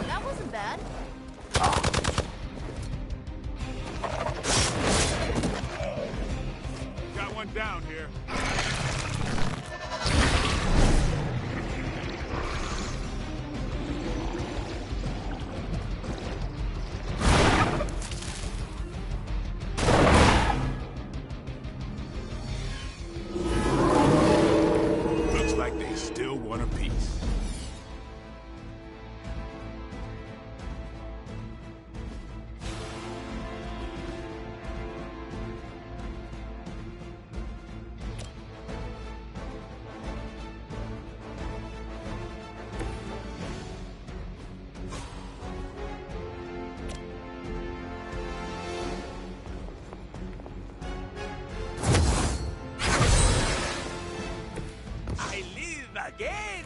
That wasn't bad. Got one down here. Looks like they still want a piece. I live again!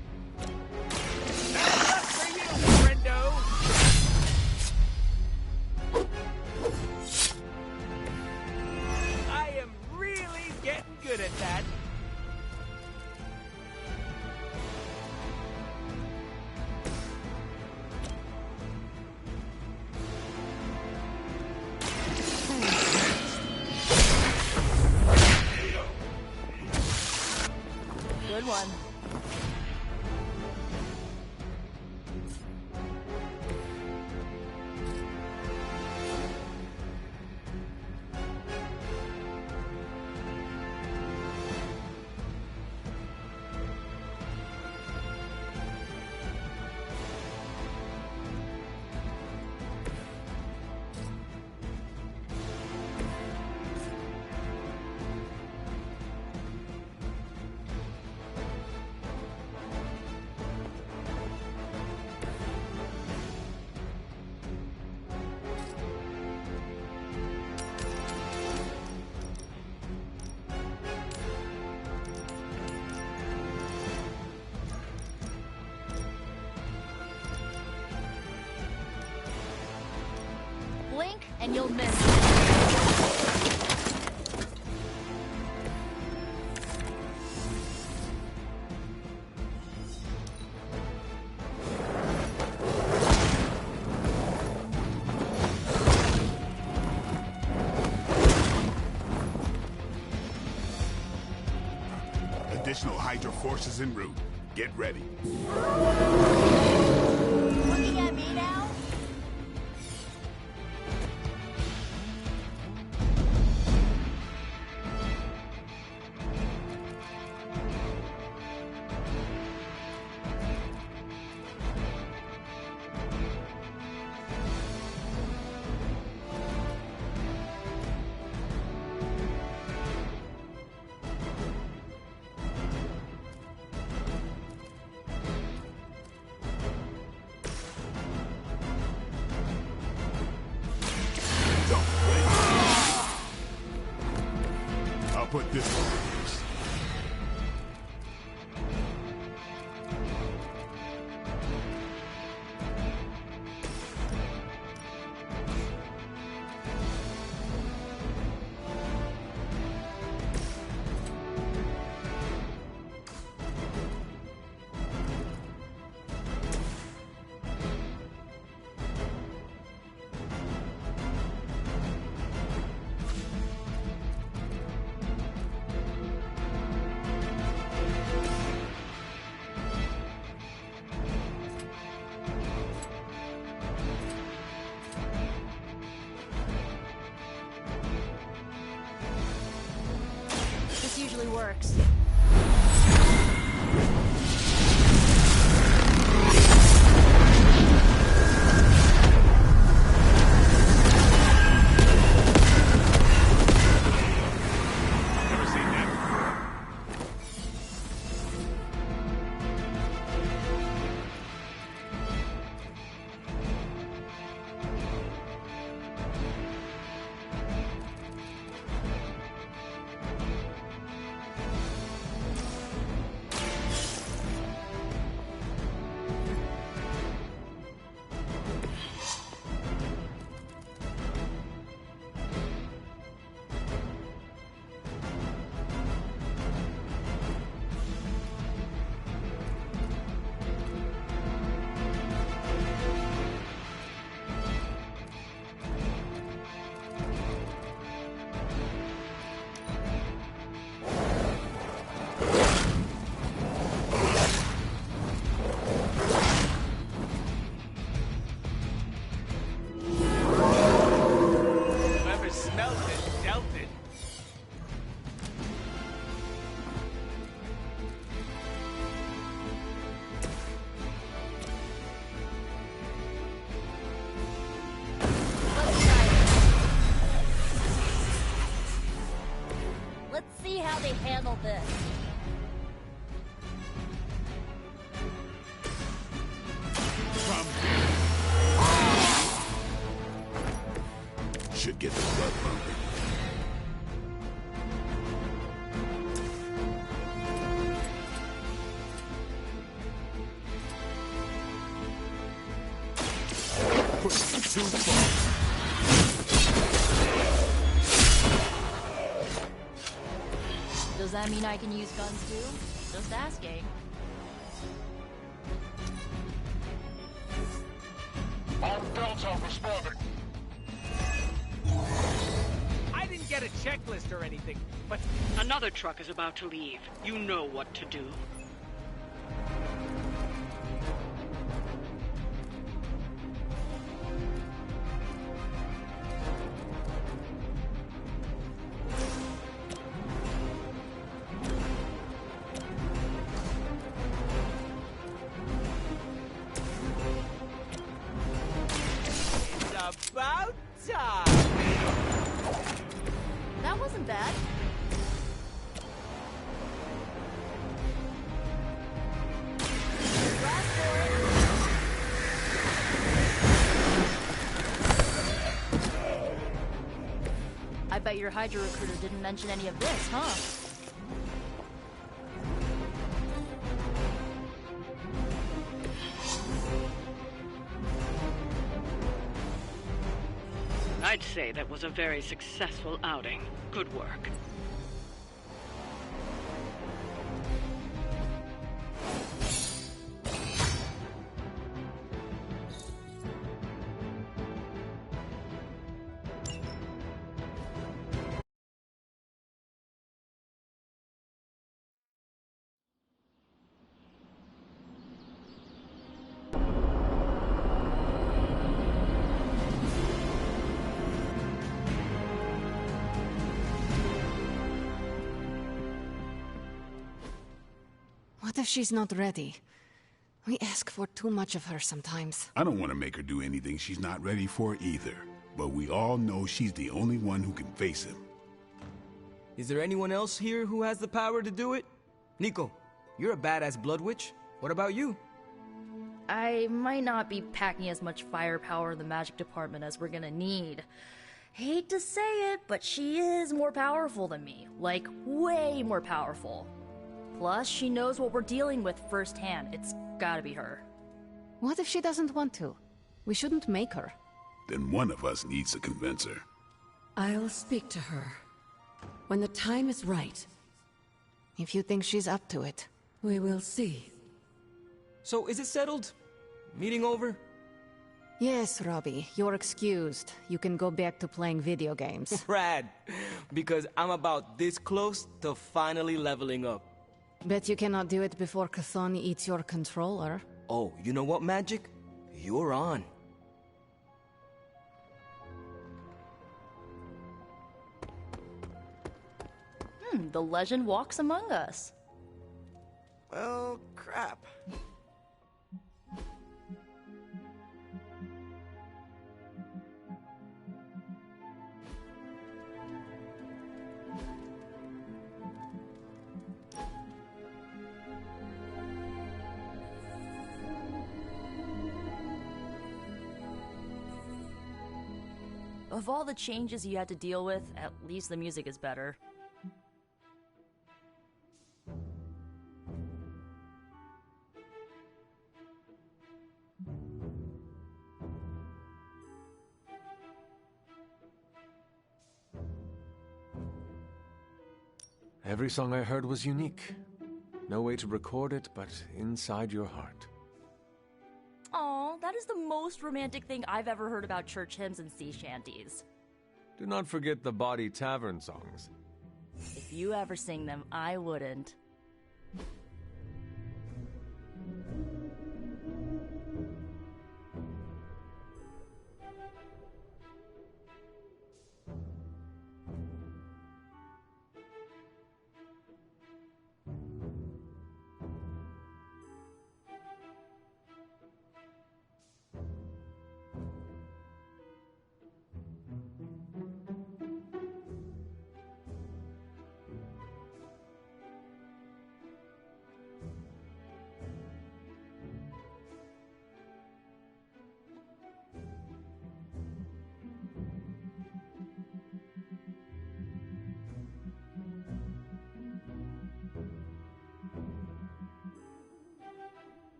Luck for you, friendo! I am really getting good at that. Good one. Blink and you'll miss. additional Hydra forces en route. Get ready. Looking at me now? I'll put this one first. This usually works. Never seen that before. Whoever smelled it, dealt it. Let's see how they handle this. Should get the blood pumping. Push too far. Does that mean I can use guns too? Just asking. All belts are responding. I didn't get a checklist or anything, but Another truck is about to leave. You know what to do. it's about time. That wasn't bad. Blast for it. I bet your Hydra recruiter didn't mention any of this, huh? I'd say that was a very successful outing. Good work. What if she's not ready? We ask for too much of her sometimes. I don't want to make her do anything she's not ready for either. But we all know she's the only one who can face him. Is there anyone else here who has the power to do it? Nico, you're a badass blood witch. What about you? I might not be packing as much firepower in the magic department as we're gonna need. Hate to say it, but she is more powerful than me. Like, way more powerful. Plus, she knows what we're dealing with firsthand. It's gotta be her. What if she doesn't want to? We shouldn't make her. Then one of us needs to convince her. I'll speak to her. When the time is right. If you think she's up to it. We will see. So, is it settled? Meeting over? Yes, Robbie, you're excused. You can go back to playing video games. Rad! Because I'm about this close to finally leveling up. Bet you cannot do it before Chthon eats your controller. Oh, you know what, Magic? You're on. The legend walks among us. Well, crap. Of all the changes you had to deal with, at least the music is better. Every song I heard was unique. No way to record it, but inside your heart. Aw, that is the most romantic thing I've ever heard about church hymns and sea shanties. Do not forget the Body Tavern songs. If you ever sing them, I wouldn't.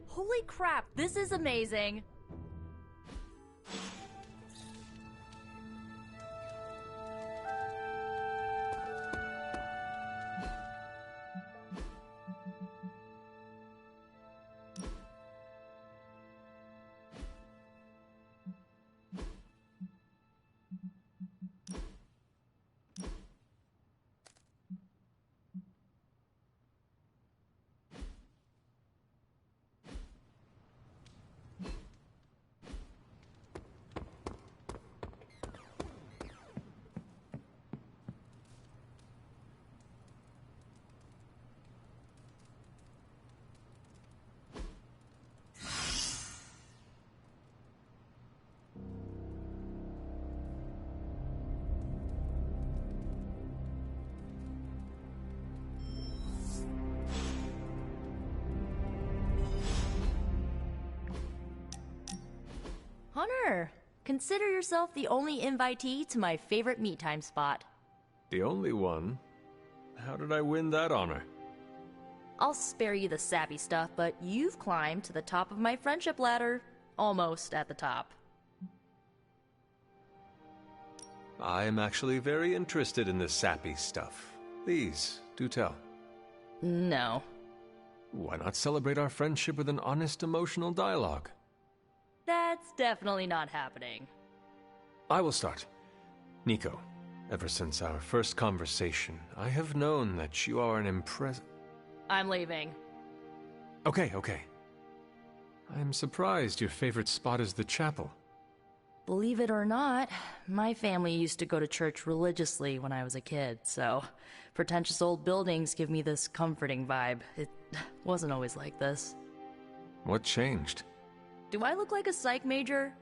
Holy crap, this is amazing! Hunter, consider yourself the only invitee to my favorite meat time spot. The only one? How did I win that honor? I'll spare you the sappy stuff, but you've climbed to the top of my friendship ladder. Almost at the top. I am actually very interested in this sappy stuff. Please, do tell. No. Why not celebrate our friendship with an honest emotional dialogue? That's definitely not happening. I will start. Nico, ever since our first conversation, I have known that you are an I'm leaving. Okay. I'm surprised your favorite spot is the chapel. Believe it or not, my family used to go to church religiously when I was a kid, so pretentious old buildings give me this comforting vibe. It wasn't always like this. What changed? Do I look like a psych major?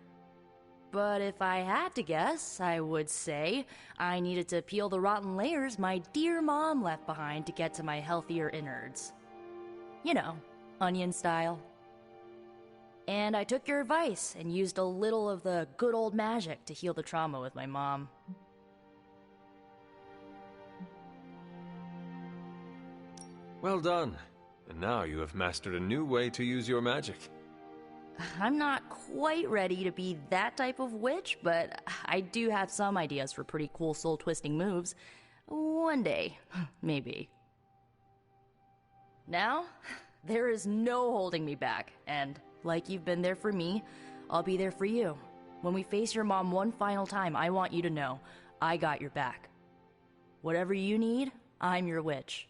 But if I had to guess, I would say I needed to peel the rotten layers my dear mom left behind to get to my healthier innards. You know, onion style. And I took your advice and used a little of the good old magic to heal the trauma with my mom. Well done. And now you have mastered a new way to use your magic. I'm not quite ready to be that type of witch, but I do have some ideas for pretty cool soul-twisting moves. One day, maybe. Now, there is no holding me back, and like you've been there for me, I'll be there for you. When we face your mom one final time, I want you to know, I got your back. Whatever you need, I'm your witch.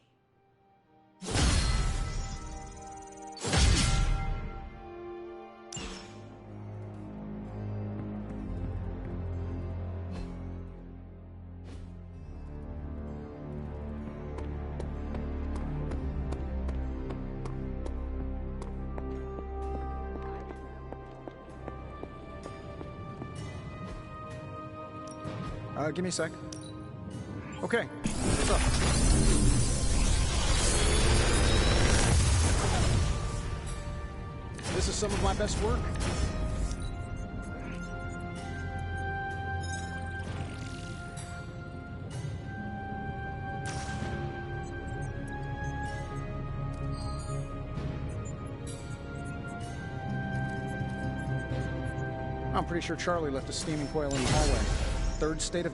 Give me a sec. Okay, what's up? This is some of my best work. I'm pretty sure Charlie left a steaming coil in the hallway. Third state of...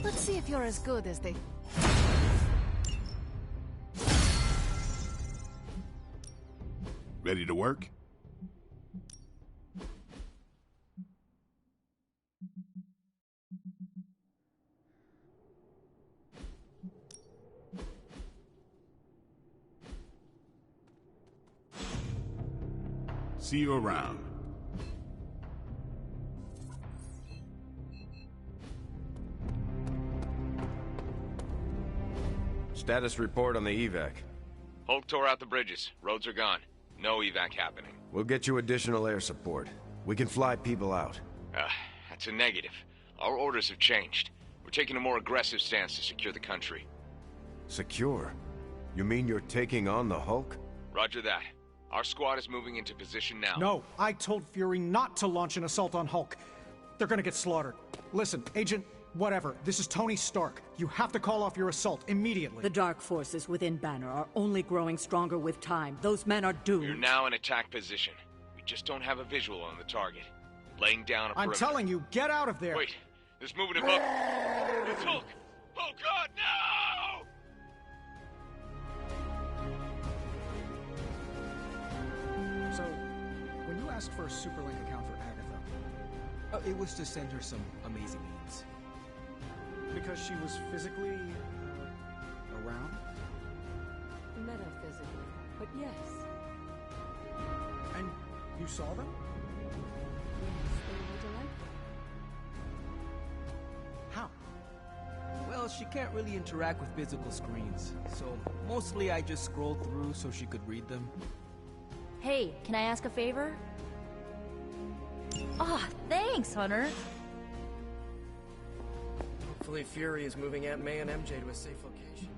Let's see if you're as good as they... Ready to work? See you around. Status report on the evac. Hulk tore out the bridges. Roads are gone. No evac happening. We'll get you additional air support. We can fly people out. That's a negative. Our orders have changed. We're taking a more aggressive stance to secure the country. Secure? You mean you're taking on the Hulk? Roger that. Our squad is moving into position now. No, I told Fury not to launch an assault on Hulk. They're gonna get slaughtered. Listen, Agent, whatever, this is Tony Stark. You have to call off your assault immediately. The dark forces within Banner are only growing stronger with time. Those men are doomed. We're now in attack position. We just don't have a visual on the target. Laying down a perimeter. I'm telling you, get out of there! Wait, there's movement above. It's Hulk! Oh God, no! So, when you asked for a Superlink account for Agatha... it was to send her some amazing memes. Because she was physically... around? Metaphysically, but yes. And you saw them? Yes, they were delightful. How? Well, she can't really interact with physical screens, so mostly I just scrolled through so she could read them. Hey, can I ask a favor? Ah, thanks, Hunter. Hopefully Fury is moving Aunt May and MJ to a safe location.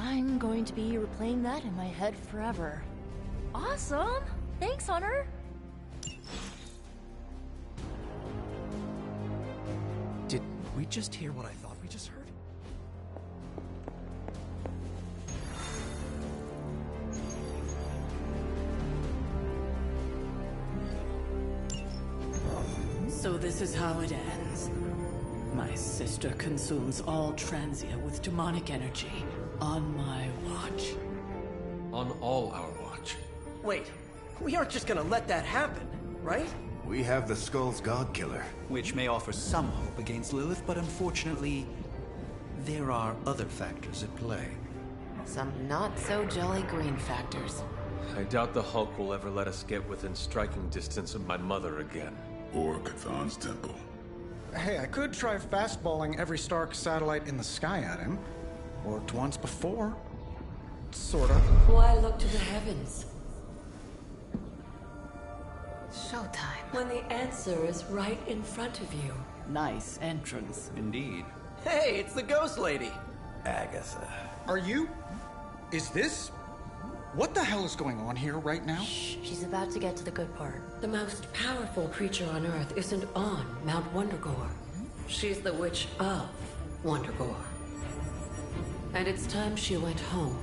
I'm going to be replaying that in my head forever. Awesome! Thanks, Hunter! Did we just hear what I thought we just heard? So this is how it ends. My sister consumes all Transia with demonic energy on my watch. On all our watch. Wait, we aren't just gonna let that happen, right? We have the Skull's God-Killer. Which may offer some hope against Lilith, but unfortunately, there are other factors at play. Some not-so-jolly green factors. I doubt the Hulk will ever let us get within striking distance of my mother again. Or Chthon's temple. Hey, I could try fastballing every Stark satellite in the sky at him. Worked once before. Sorta. Why look to the heavens? Showtime. When the answer is right in front of you. Nice entrance. Indeed. Hey, it's the Ghost Lady! Agatha. Are you? Is this? What the hell is going on here right now? Shh, she's about to get to the good part. The most powerful creature on Earth isn't on Mount Wundagore. She's the witch of Wundagore. And it's time she went home.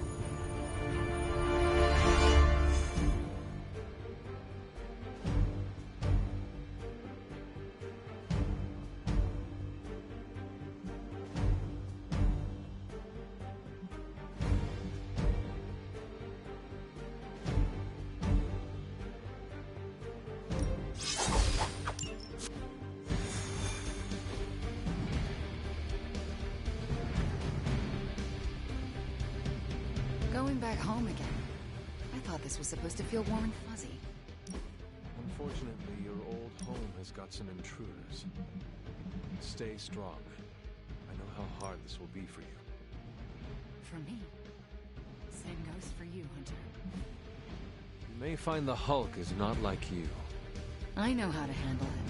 going back home again. I thought this was supposed to feel warm and fuzzy. Unfortunately, your old home has got some intruders. Stay strong. I know how hard this will be for you. For me. Same goes for you, Hunter. You may find the Hulk is not like you. I know how to handle him.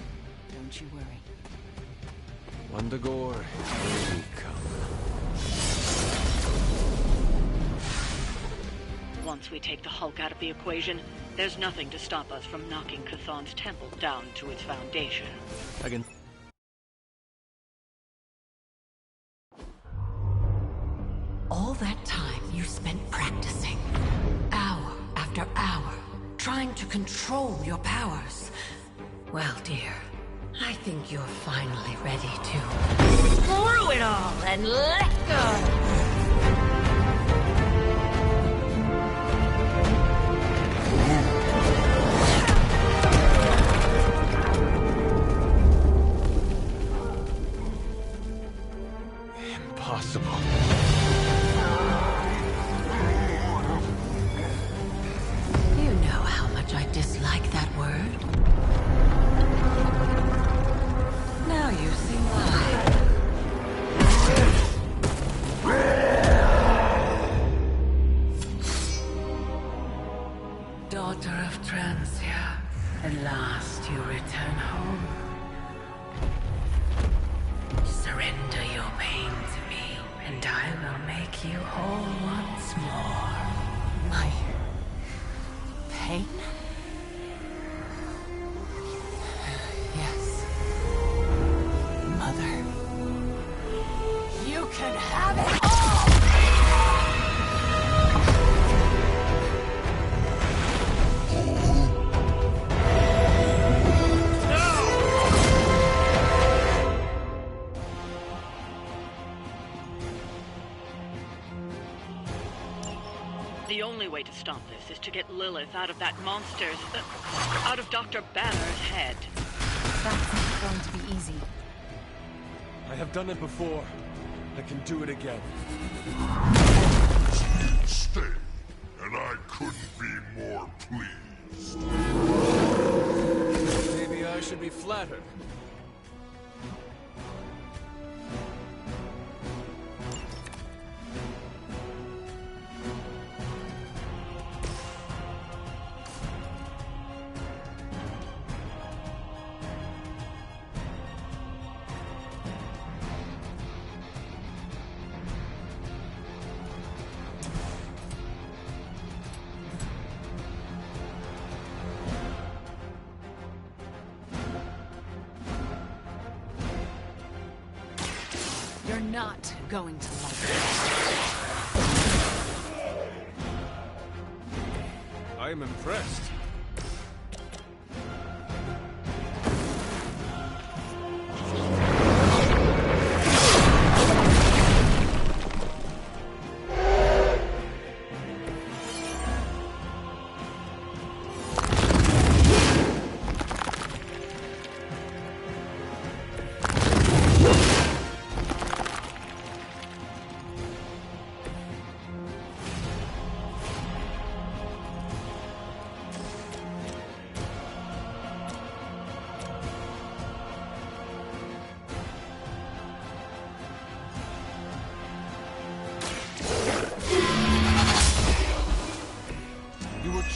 Don't you worry. Wundagore, here we come. Once we take the Hulk out of the equation, there's nothing to stop us from knocking Chthon's temple down to its foundation. Again. All that time you spent practicing, hour after hour, trying to control your powers. Well, dear, I think you're finally ready to screw it all and let go! Impossible. You know how much I dislike that word. Now you see why. Daughter of Transia, at last you return home. Surrender your pain to me, and I will make you whole once more. My... pain? Yes. Mother. You can have it all! The only way to stop this is to get Lilith out of that monster's... out of Dr. Banner's head. That's not going to be easy. I have done it before. I can do it again. Stay, and I couldn't be more pleased. Maybe I should be flattered. You're not going to like it. I am impressed.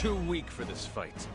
Too weak for this fight.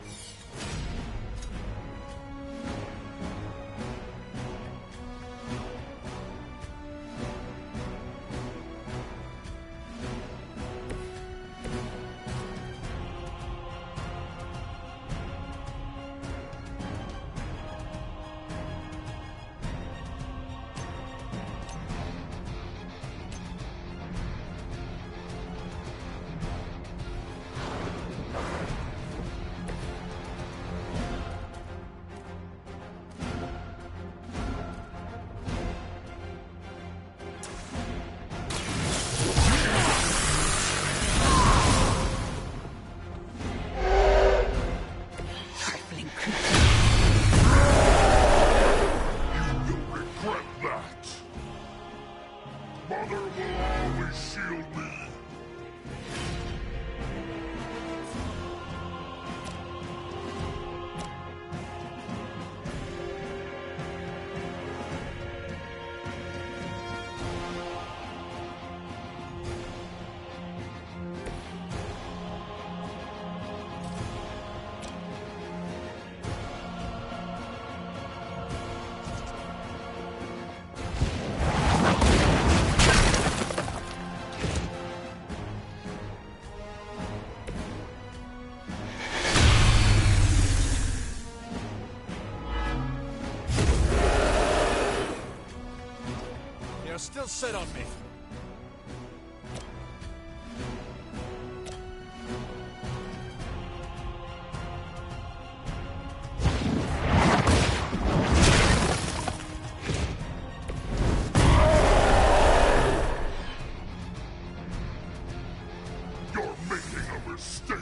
They're still set on me. You're making a mistake.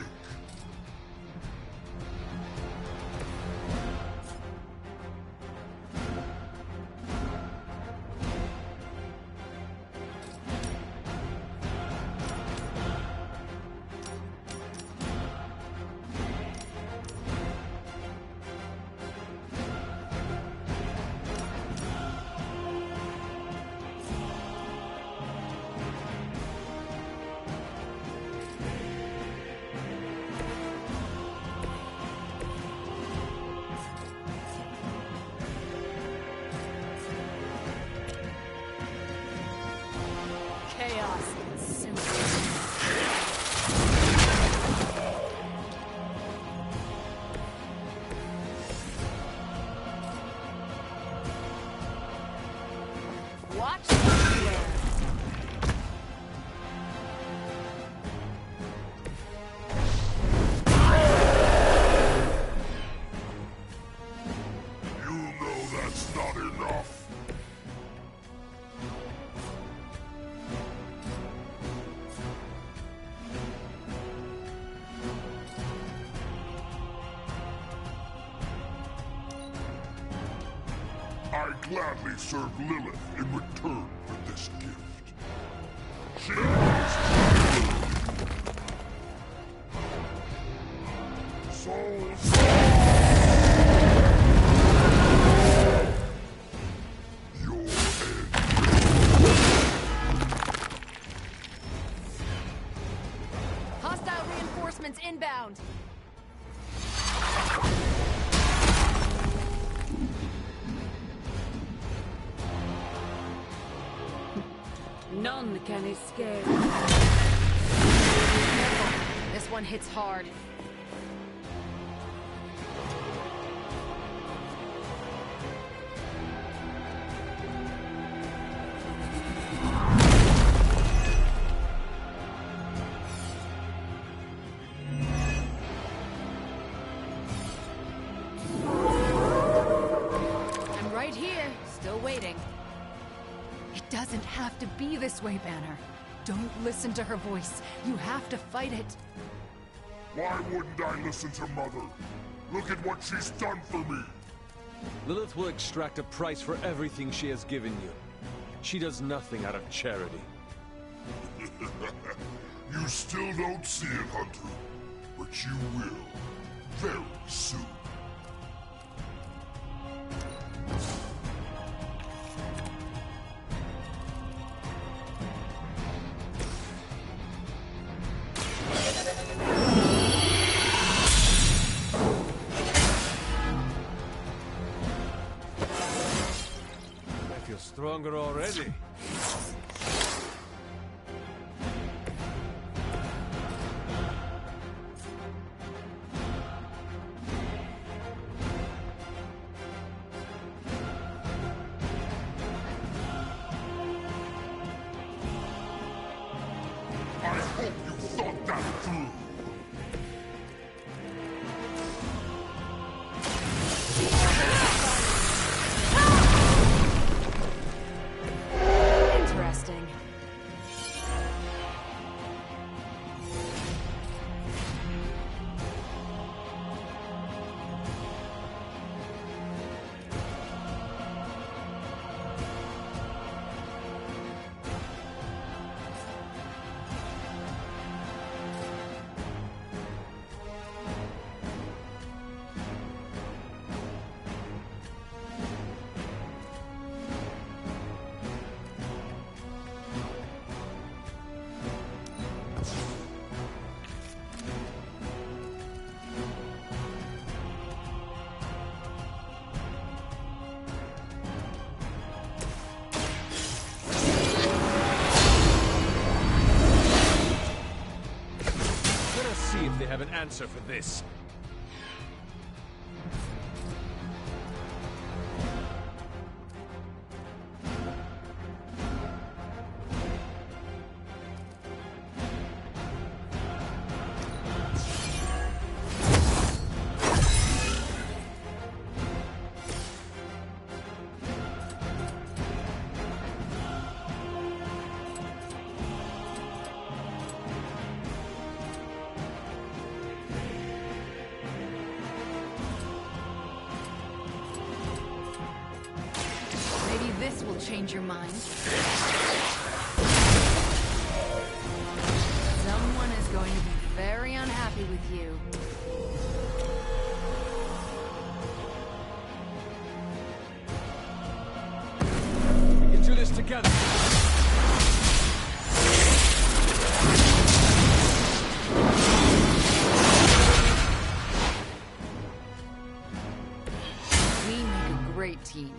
Chaos ensues. Watch everywhere. You know that's not enough. I gladly serve Lilith in return for this gift. She is Soul. Your end. Hostile reinforcements inbound. None can escape. Careful. This one hits hard. I'm right here, still waiting. It doesn't have to be this way, Banner. Don't listen to her voice. You have to fight it. Why wouldn't I listen to Mother? Look at what she's done for me. Lilith will extract a price for everything she has given you. She does nothing out of charity. You still don't see it, Hunter. But you will. Very soon. I feel stronger already. I hope you thought that through. Interesting. Let us see if they have an answer for this. will change your mind. Someone is going to be very unhappy with you. We can do this together. We make a great team.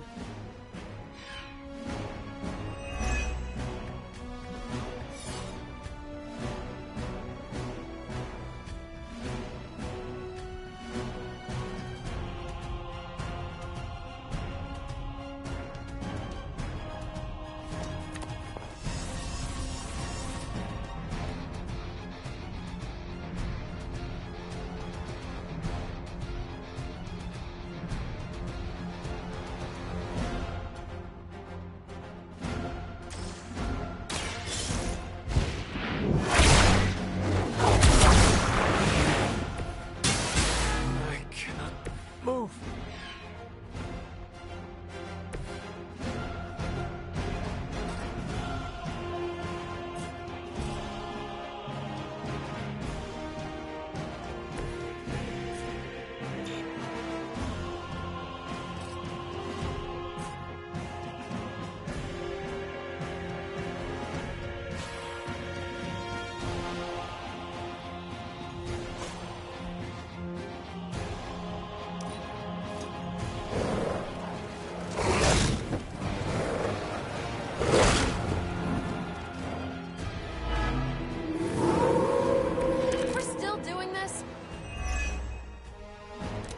Move!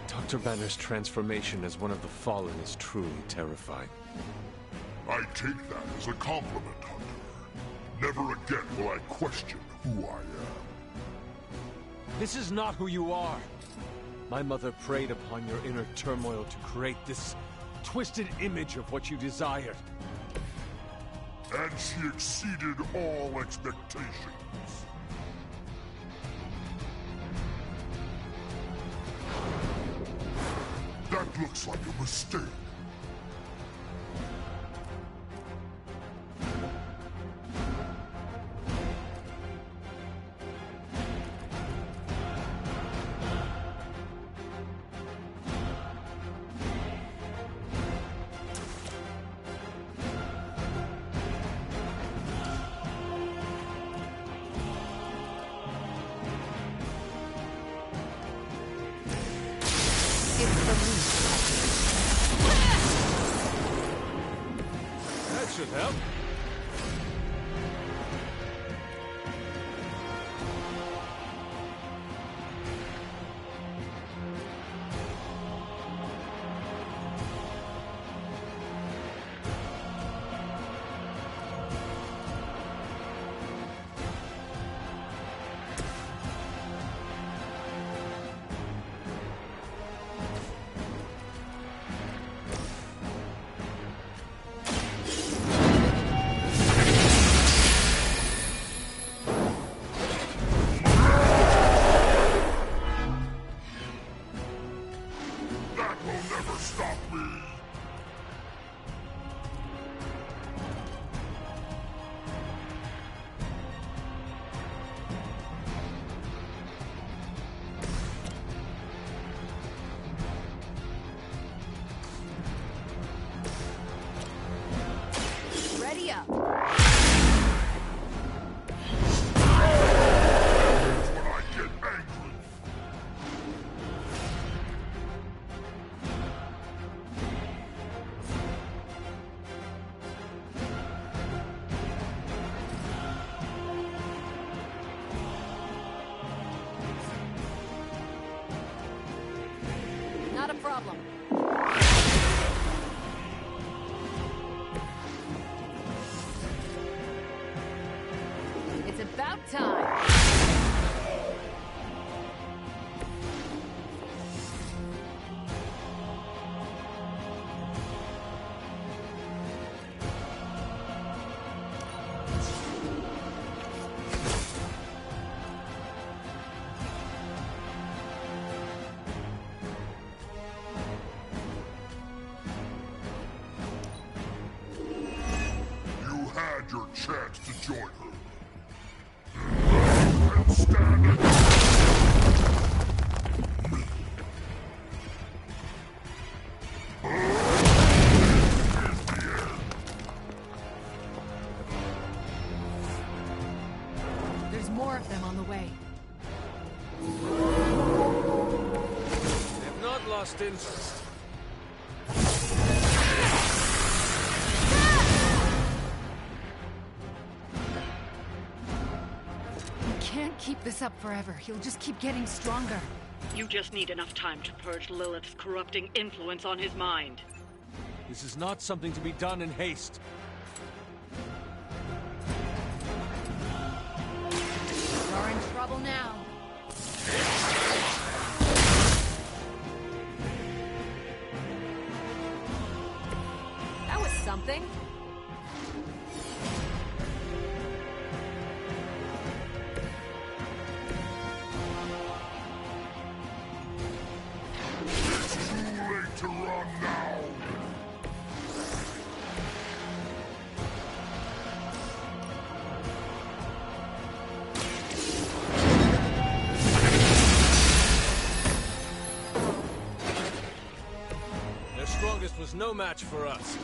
Dr. Banner's transformation as one of the Fallen is truly terrifying. I take that as a compliment, Hunter. Never again will I question who I am. This is not who you are. My mother preyed upon your inner turmoil to create this twisted image of what you desired. And she exceeded all expectations. That looks like a mistake. That should help. Ready up. Not a problem. It's about time. had your chance to join her. And stand against me. There's more of them on the way. They have not lost interest. Can't keep this up forever. He'll just keep getting stronger. You just need enough time to purge Lilith's corrupting influence on his mind. This is not something to be done in haste. You're in trouble now. That was something. To run now! Their strongest was no match for us.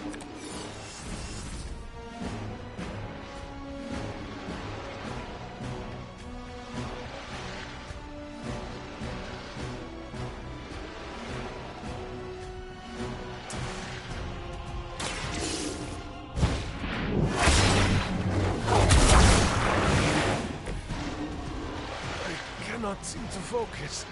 Cannot seem to focus.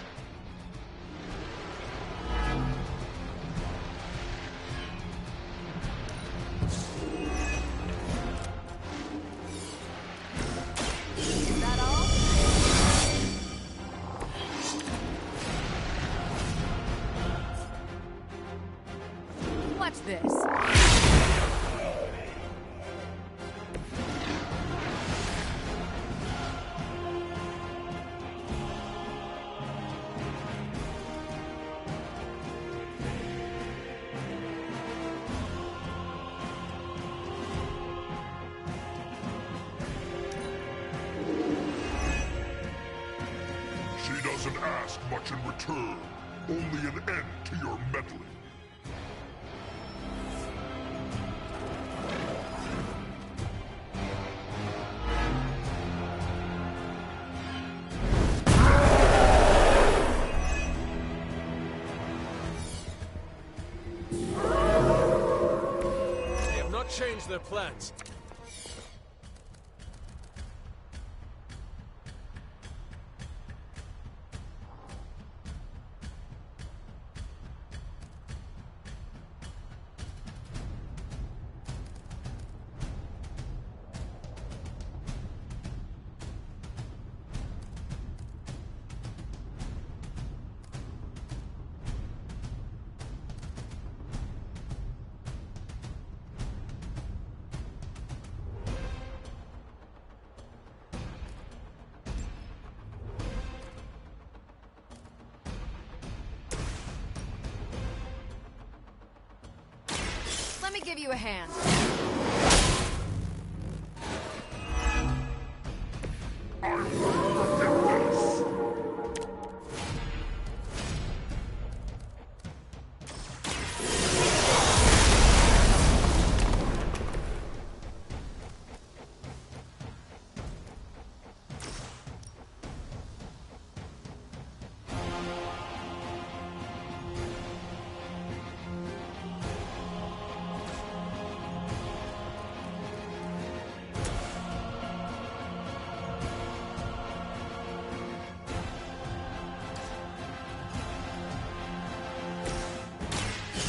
Is that all? Watch this. She doesn't ask much in return, only an end to your meddling. They have not changed their plans. Let me give you a hand.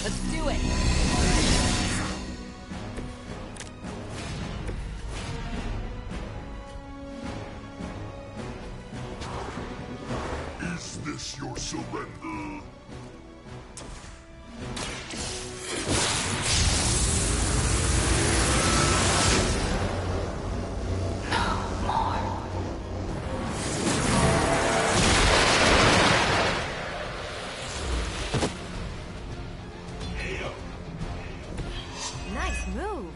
Let's do it! Is this your surrender? Nice move.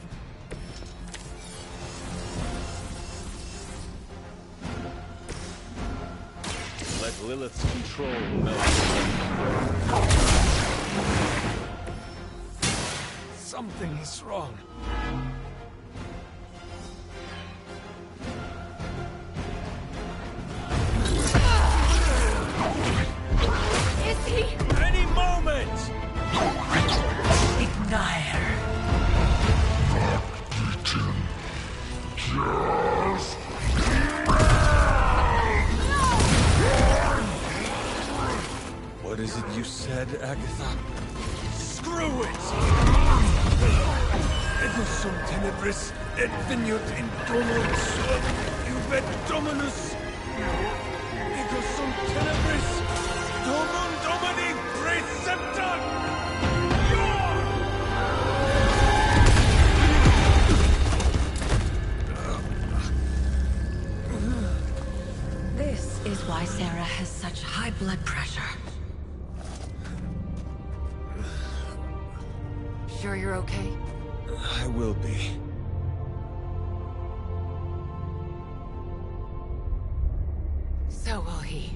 Something is wrong. Is he? Any moment! Ignite her. What is it you said, Agatha? Screw it! Ego sum tenebris et veniut in dominum suum, iubet dominus. Ego sum tenebris, domum domini preceptor! This is why Sarah has such high blood pressure. Sure you're okay? I will be. So will he.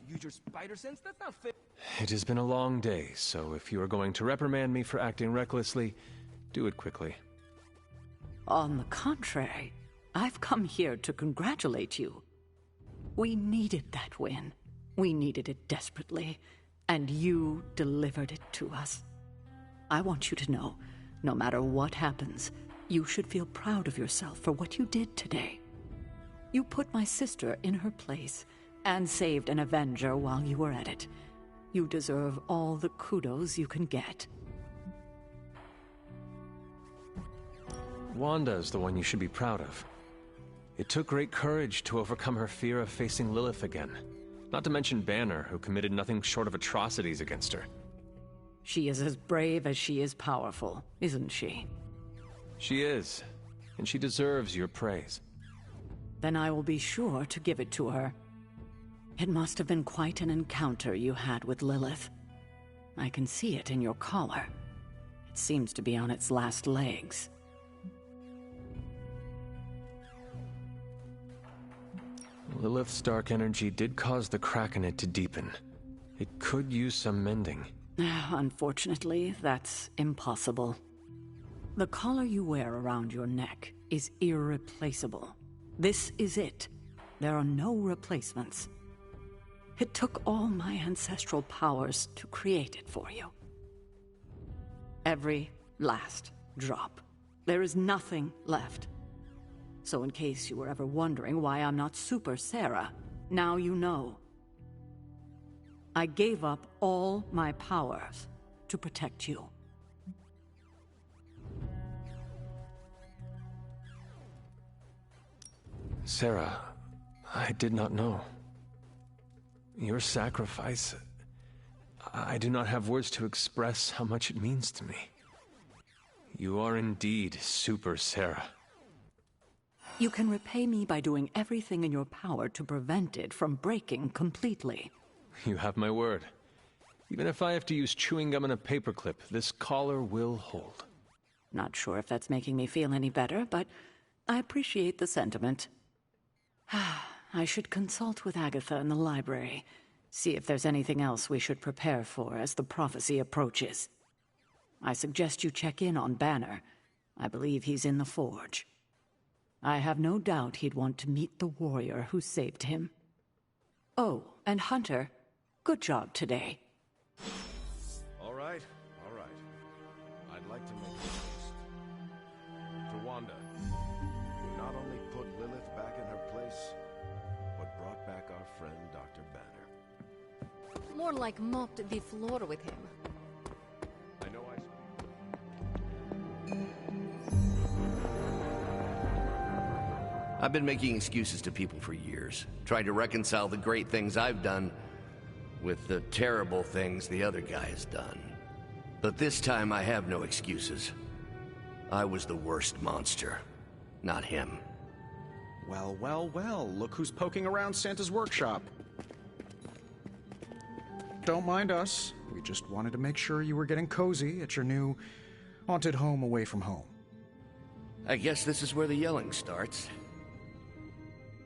Use your spider sense? That's not fair. It has been a long day, so if you are going to reprimand me for acting recklessly, do it quickly. On the contrary, I've come here to congratulate you. We needed that win. We needed it desperately, and you delivered it to us. I want you to know, no matter what happens, you should feel proud of yourself for what you did today. You put my sister in her place, and saved an Avenger while you were at it. You deserve all the kudos you can get. Wanda is the one you should be proud of. It took great courage to overcome her fear of facing Lilith again. Not to mention Banner, who committed nothing short of atrocities against her. She is as brave as she is powerful, isn't she? She is, and she deserves your praise. Then I will be sure to give it to her. It must have been quite an encounter you had with Lilith. I can see it in your collar. It seems to be on its last legs. Lilith's dark energy did cause the crack in it to deepen. It could use some mending. Unfortunately, that's impossible. The collar you wear around your neck is irreplaceable. This is it. There are no replacements. It took all my ancestral powers to create it for you. Every last drop. There is nothing left. So in case you were ever wondering why I'm not Super Sarah, now you know. I gave up all my powers to protect you. Sarah, I did not know. Your sacrifice... I do not have words to express how much it means to me. You are indeed Super Sarah. You can repay me by doing everything in your power to prevent it from breaking completely. You have my word. Even if I have to use chewing gum and a paperclip, this collar will hold. Not sure if that's making me feel any better, but I appreciate the sentiment. I should consult with Agatha in the library, see if there's anything else we should prepare for as the prophecy approaches. I suggest you check in on Banner. I believe he's in the forge. I have no doubt he'd want to meet the warrior who saved him. Oh, and Hunter, good job today. All right. I'd like to make a toast. To Wanda, who not only put Lilith back in her place, but brought back our friend Dr. Banner. More like mopped the floor with him. I know I... I've been making excuses to people for years, trying to reconcile the great things I've done with the terrible things the other guy has done. But this time I have no excuses. I was the worst monster, not him. Well, well, well, look who's poking around Santa's workshop. Don't mind us. We just wanted to make sure you were getting cozy at your new haunted home away from home. I guess this is where the yelling starts.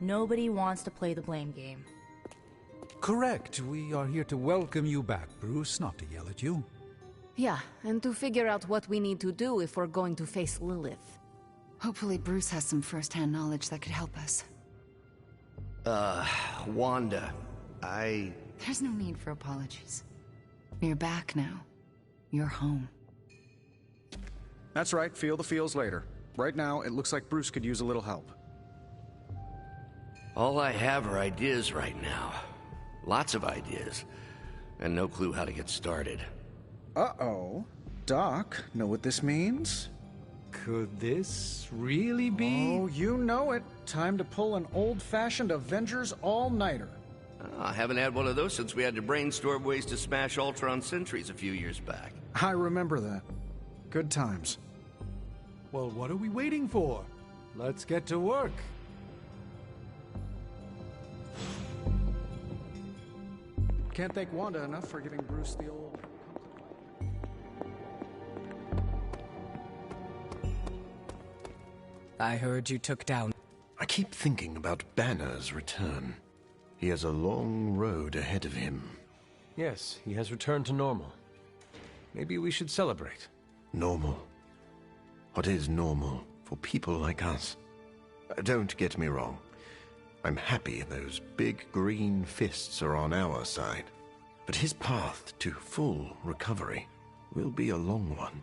Nobody wants to play the blame game. Correct. We are here to welcome you back, Bruce, not to yell at you. Yeah, and to figure out what we need to do if we're going to face Lilith. Hopefully Bruce has some first-hand knowledge that could help us. Wanda, There's no need for apologies. You're back now. You're home. That's right, feel the feels later. Right now, it looks like Bruce could use a little help. All I have are ideas right now. Lots of ideas. And no clue how to get started. Uh-oh. Doc, know what this means? Could this really be? Oh, you know it. Time to pull an old-fashioned Avengers all-nighter. I haven't had one of those since we had to brainstorm ways to smash Ultron sentries a few years back. I remember that. Good times. Well, what are we waiting for? Let's get to work. Can't thank Wanda enough for giving Bruce the old... I heard you took down... I keep thinking about Banner's return. He has a long road ahead of him. Yes, he has returned to normal. Maybe we should celebrate. Normal? What is normal for people like us? Don't get me wrong. I'm happy those big green fists are on our side. But his path to full recovery will be a long one.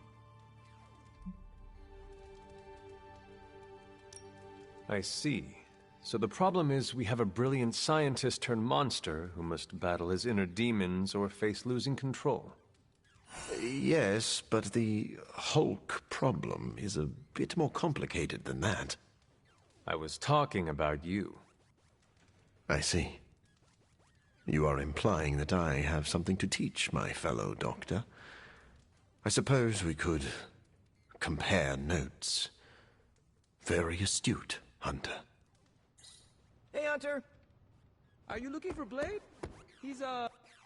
I see. So the problem is we have a brilliant scientist turned monster who must battle his inner demons or face losing control. Yes, but the Hulk problem is a bit more complicated than that. I was talking about you. I see. You are implying that I have something to teach my fellow doctor. I suppose we could compare notes. Very astute, Hunter. Hey, Hunter. Are you looking for Blade? He's,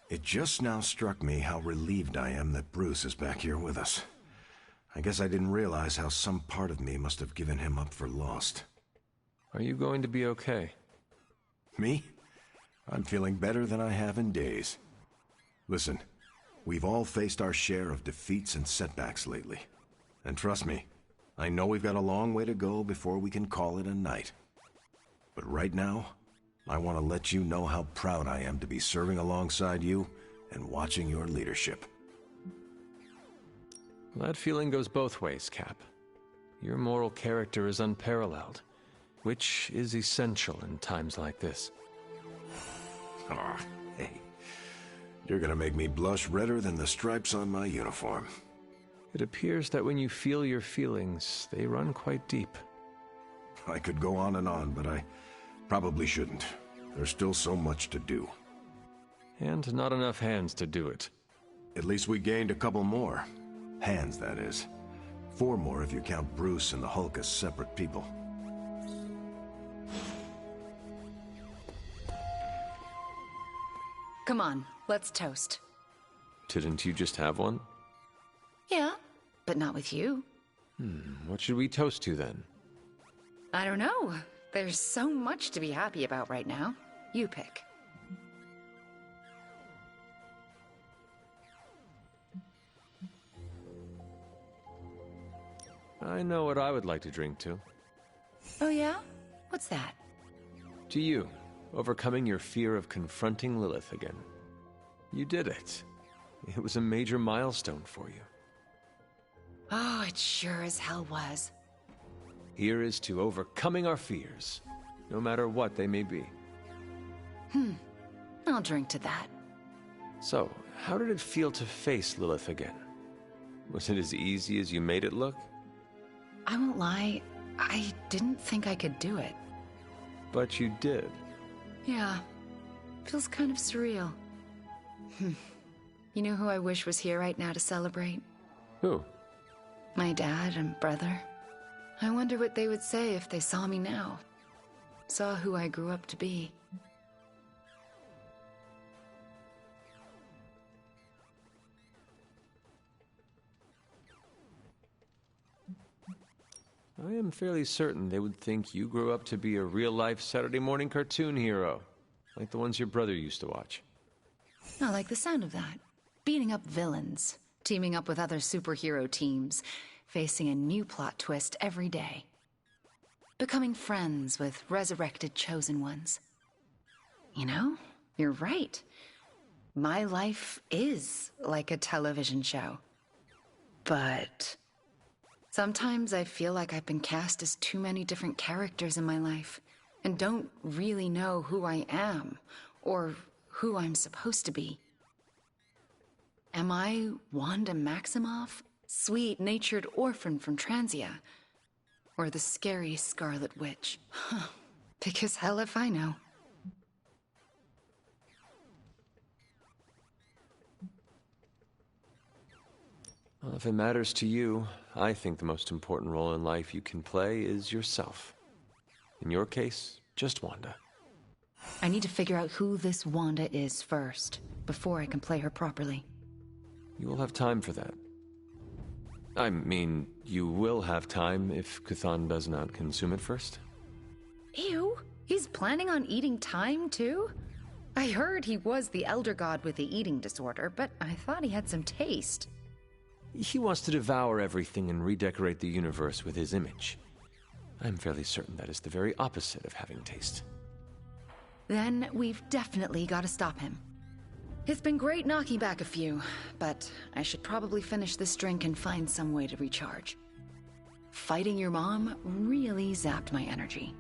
It just now struck me how relieved I am that Bruce is back here with us. I guess I didn't realize how some part of me must have given him up for lost. Are you going to be okay? Me? I'm feeling better than I have in days. Listen, we've all faced our share of defeats and setbacks lately. And trust me, I know we've got a long way to go before we can call it a night. But right now, I want to let you know how proud I am to be serving alongside you and watching your leadership. That feeling goes both ways, Cap. Your moral character is unparalleled, which is essential in times like this. Ah, hey. You're gonna make me blush redder than the stripes on my uniform. It appears that when you feel your feelings, they run quite deep. I could go on, but I probably shouldn't. There's still so much to do. And not enough hands to do it. At least we gained a couple more. Hands, that is. 4 more if you count Bruce and the Hulk as separate people. Come on, let's toast. Didn't you just have one? Yeah, but not with you. What should we toast to then? I don't know. There's so much to be happy about right now. You pick. I know what I would like to drink to. Oh yeah? What's that? To you, overcoming your fear of confronting Lilith again. You did it. It was a major milestone for you. Oh, it sure as hell was. Here is to overcoming our fears, no matter what they may be. I'll drink to that. So, how did it feel to face Lilith again? Was it as easy as you made it look? I won't lie, I didn't think I could do it. But you did. Yeah, feels kind of surreal. You know who I wish was here right now to celebrate? Who? My dad and brother. I wonder what they would say if they saw me now. Saw who I grew up to be. I am fairly certain they would think you grew up to be a real-life Saturday morning cartoon hero, like the ones your brother used to watch. I like the sound of that. Beating up villains, teaming up with other superhero teams, facing a new plot twist every day. Becoming friends with resurrected chosen ones. You know, you're right. My life is like a television show. But sometimes I feel like I've been cast as too many different characters in my life, and don't really know who I am, or who I'm supposed to be. Am I Wanda Maximoff, sweet-natured orphan from Transia? Or the scary Scarlet Witch? Because hell if I know. Well, if it matters to you, I think the most important role in life you can play is yourself. In your case, just Wanda. I need to figure out who this Wanda is first, before I can play her properly. You will have time for that. I mean, you will have time if Cthon does not consume it first. Ew, he's planning on eating time too? I heard he was the Elder God with the eating disorder, but I thought he had some taste. He wants to devour everything and redecorate the universe with his image. I'm fairly certain that is the very opposite of having taste. Then we've definitely got to stop him. It's been great knocking back a few, but I should probably finish this drink and find some way to recharge. Fighting your mom really zapped my energy.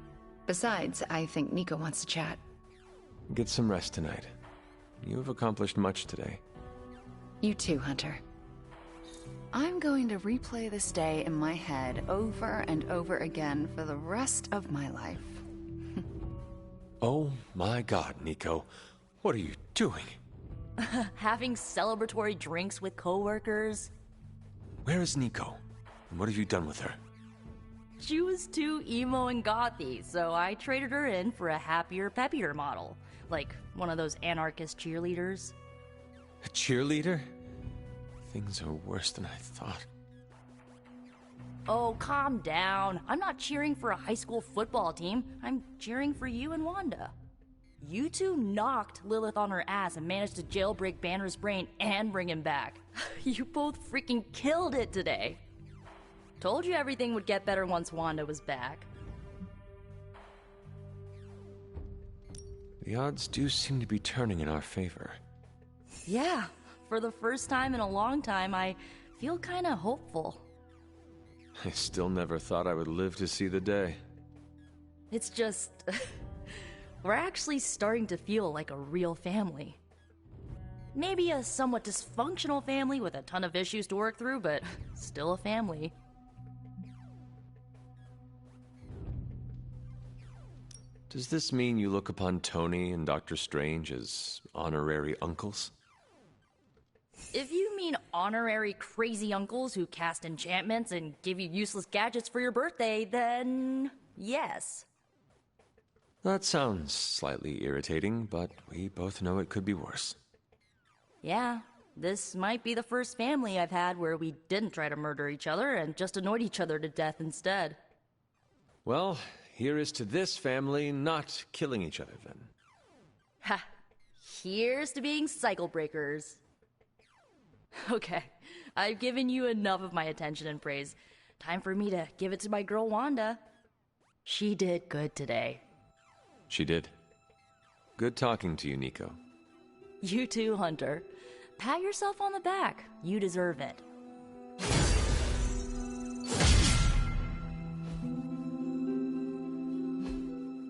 Besides, I think Nico wants to chat. Get some rest tonight. You have accomplished much today. You too, Hunter. I'm going to replay this day in my head over and over again for the rest of my life. Oh my god, Nico. What are you doing? Having celebratory drinks with coworkers. Where is Nico? And what have you done with her? She was too emo and gothy, so I traded her in for a happier, peppier model. Like one of those anarchist cheerleaders. A cheerleader? Things are worse than I thought. Oh, calm down. I'm not cheering for a high school football team. I'm cheering for you and Wanda. You two knocked Lilith on her ass and managed to jailbreak Banner's brain and bring him back. You both freaking killed it today. Told you everything would get better once Wanda was back. The odds do seem to be turning in our favor. Yeah, for the first time in a long time, I feel kinda hopeful. I still never thought I would live to see the day. It's just... we're actually starting to feel like a real family. Maybe a somewhat dysfunctional family with a ton of issues to work through, but still a family. Does this mean you look upon Tony and Doctor Strange as honorary uncles? If you mean honorary crazy uncles who cast enchantments and give you useless gadgets for your birthday, then yes. That sounds slightly irritating, but we both know it could be worse. Yeah, this might be the first family I've had where we didn't try to murder each other and just annoyed each other to death instead. Well, here is to this family not killing each other then. Ha! Here's to being cycle breakers. Okay, I've given you enough of my attention and praise. Time for me to give it to my girl Wanda. She did good today. She did. Good talking to you, Nico. You too, Hunter. Pat yourself on the back. You deserve it.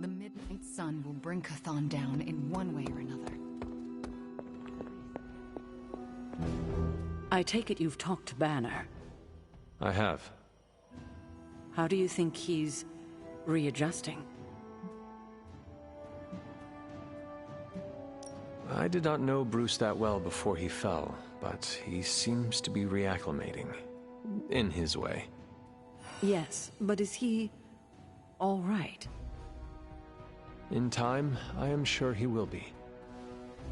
The midnight sun will bring Cthon down in one way or another. I take it you've talked to Banner. I have. How do you think he's readjusting? I did not know Bruce that well before he fell, but he seems to be reacclimating. In his way. Yes, but is he all right? In time, I am sure he will be.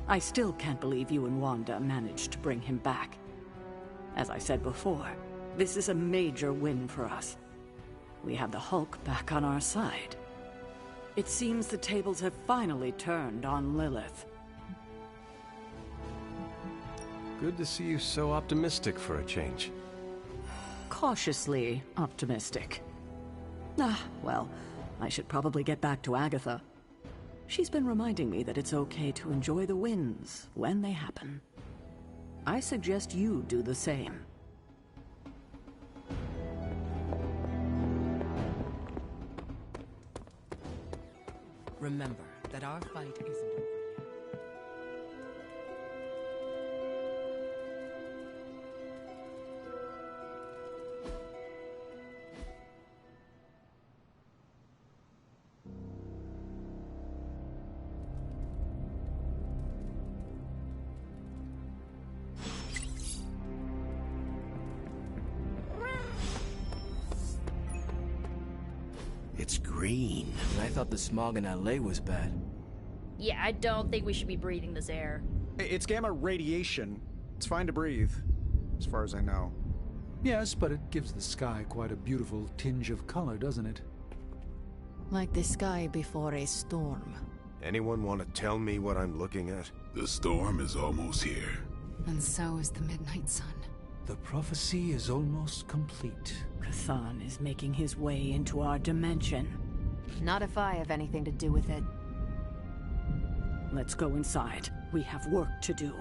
I still can't believe you and Wanda managed to bring him back. As I said before, this is a major win for us. We have the Hulk back on our side. It seems the tables have finally turned on Lilith. Good to see you so optimistic for a change. Cautiously optimistic. Well, I should probably get back to Agatha. She's been reminding me that it's okay to enjoy the wins when they happen. I suggest you do the same. Remember that our fight isn't over. It's green. I thought the smog in LA was bad. Yeah, I don't think we should be breathing this air. It's gamma radiation. It's fine to breathe, as far as I know. Yes, but it gives the sky quite a beautiful tinge of color, doesn't it? Like the sky before a storm. Anyone want to tell me what I'm looking at? The storm is almost here. And so is the midnight sun. The prophecy is almost complete. Chthon is making his way into our dimension. Not if I have anything to do with it. Let's go inside. We have work to do.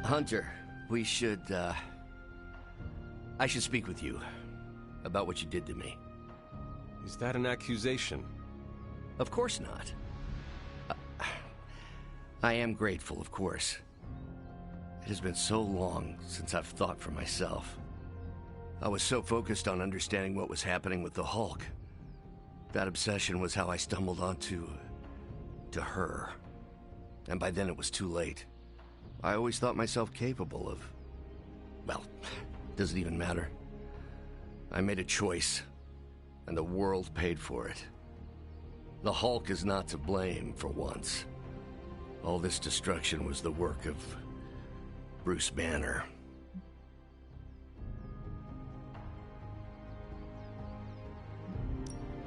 Hunter, we should, I should speak with you about what you did to me. Is that an accusation? Of course not. I am grateful, of course. It has been so long since I've thought for myself. I was so focused on understanding what was happening with the Hulk. That obsession was how I stumbled onto her. And by then it was too late. I always thought myself capable of... well, doesn't even matter. I made a choice, and the world paid for it. The Hulk is not to blame for once. All this destruction was the work of Bruce Banner.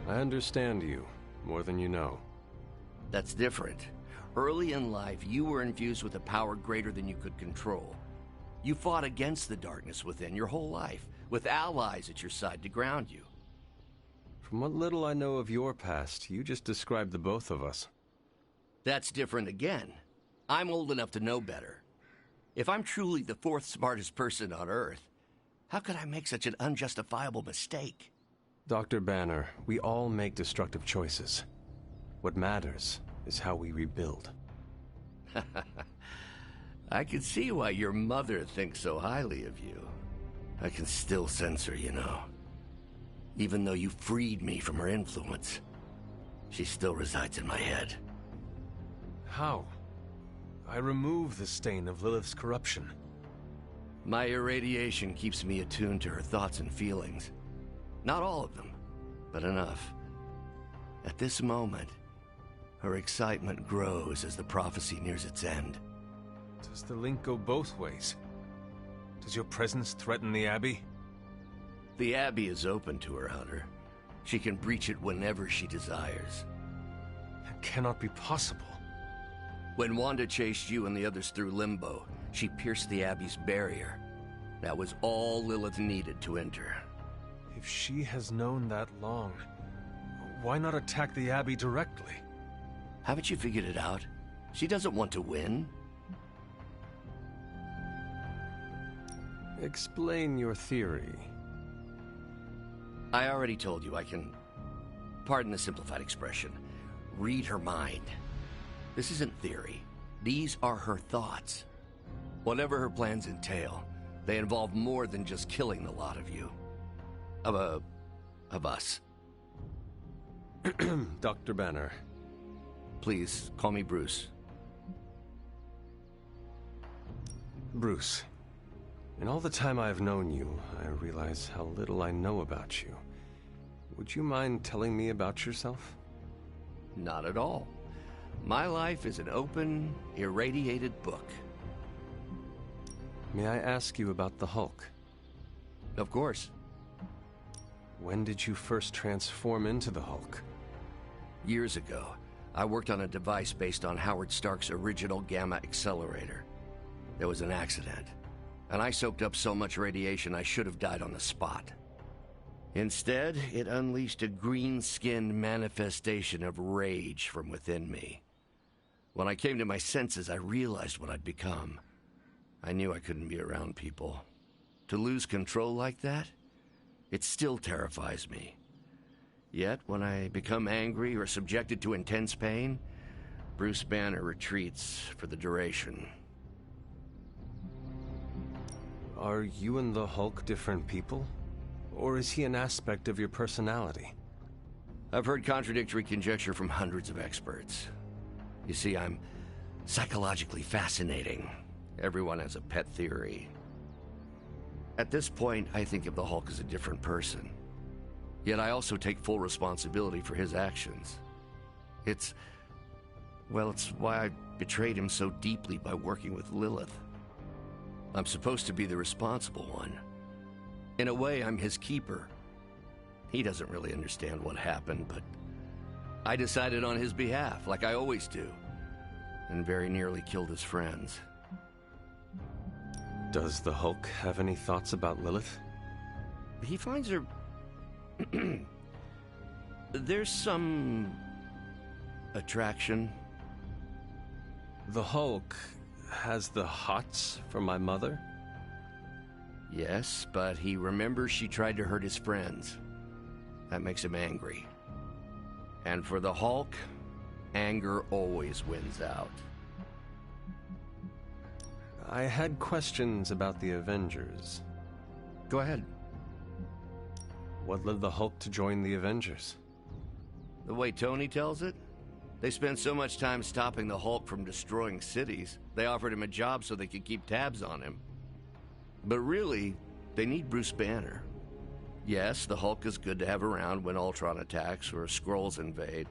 I understand you, more than you know. That's different. Early in life, you were infused with a power greater than you could control. You fought against the darkness within your whole life, with allies at your side to ground you. From what little I know of your past, you just described the both of us. That's different again. I'm old enough to know better. If I'm truly the fourth smartest person on Earth, how could I make such an unjustifiable mistake? Dr. Banner, we all make destructive choices. What matters is how we rebuild. I can see why your mother thinks so highly of you. I can still sense her, you know. Even though you freed me from her influence, she still resides in my head. How? I remove the stain of Lilith's corruption. My irradiation keeps me attuned to her thoughts and feelings. Not all of them, but enough. At this moment, her excitement grows as the prophecy nears its end. Does the link go both ways? Does your presence threaten the Abbey? The Abbey is open to her, Hunter. She can breach it whenever she desires. That cannot be possible. When Wanda chased you and the others through Limbo, she pierced the Abbey's barrier. That was all Lilith needed to enter. If she has known that long, why not attack the Abbey directly? Haven't you figured it out? She doesn't want to win. Explain your theory. I already told you I can, pardon the simplified expression, read her mind. This isn't theory. These are her thoughts. Whatever her plans entail, They involve more than just killing the lot of you. Of us. Dr. Banner. Please, call me Bruce. Bruce, in all the time I've known you, I realize how little I know about you. Would you mind telling me about yourself? Not at all. My life is an open, irradiated book. May I ask you about the Hulk? Of course. When did you first transform into the Hulk? Years ago. I worked on a device based on Howard Stark's original gamma accelerator. There was an accident, and I soaked up so much radiation I should have died on the spot. Instead, it unleashed a green-skinned manifestation of rage from within me. When I came to my senses, I realized what I'd become. I knew I couldn't be around people. To lose control like that, it still terrifies me. Yet, when I become angry or subjected to intense pain, Bruce Banner retreats for the duration. Are you and the Hulk different people? Or is he an aspect of your personality? I've heard contradictory conjecture from hundreds of experts. You see, I'm psychologically fascinating. Everyone has a pet theory. At this point, I think of the Hulk as a different person. Yet I also take full responsibility for his actions. It's why I betrayed him so deeply by working with Lilith. I'm supposed to be the responsible one. In a way, I'm his keeper. He doesn't really understand what happened, but I decided on his behalf, like I always do, and very nearly killed his friends. Does the Hulk have any thoughts about Lilith? He finds her... There's some... attraction. The Hulk has the hots for my mother? Yes, but he remembers she tried to hurt his friends. That makes him angry. And for the Hulk, anger always wins out. I had questions about the Avengers. Go ahead. What led the Hulk to join the Avengers? The way Tony tells it, they spent so much time stopping the Hulk from destroying cities, they offered him a job so they could keep tabs on him. But really, they need Bruce Banner. Yes, the Hulk is good to have around when Ultron attacks or Skrulls invade,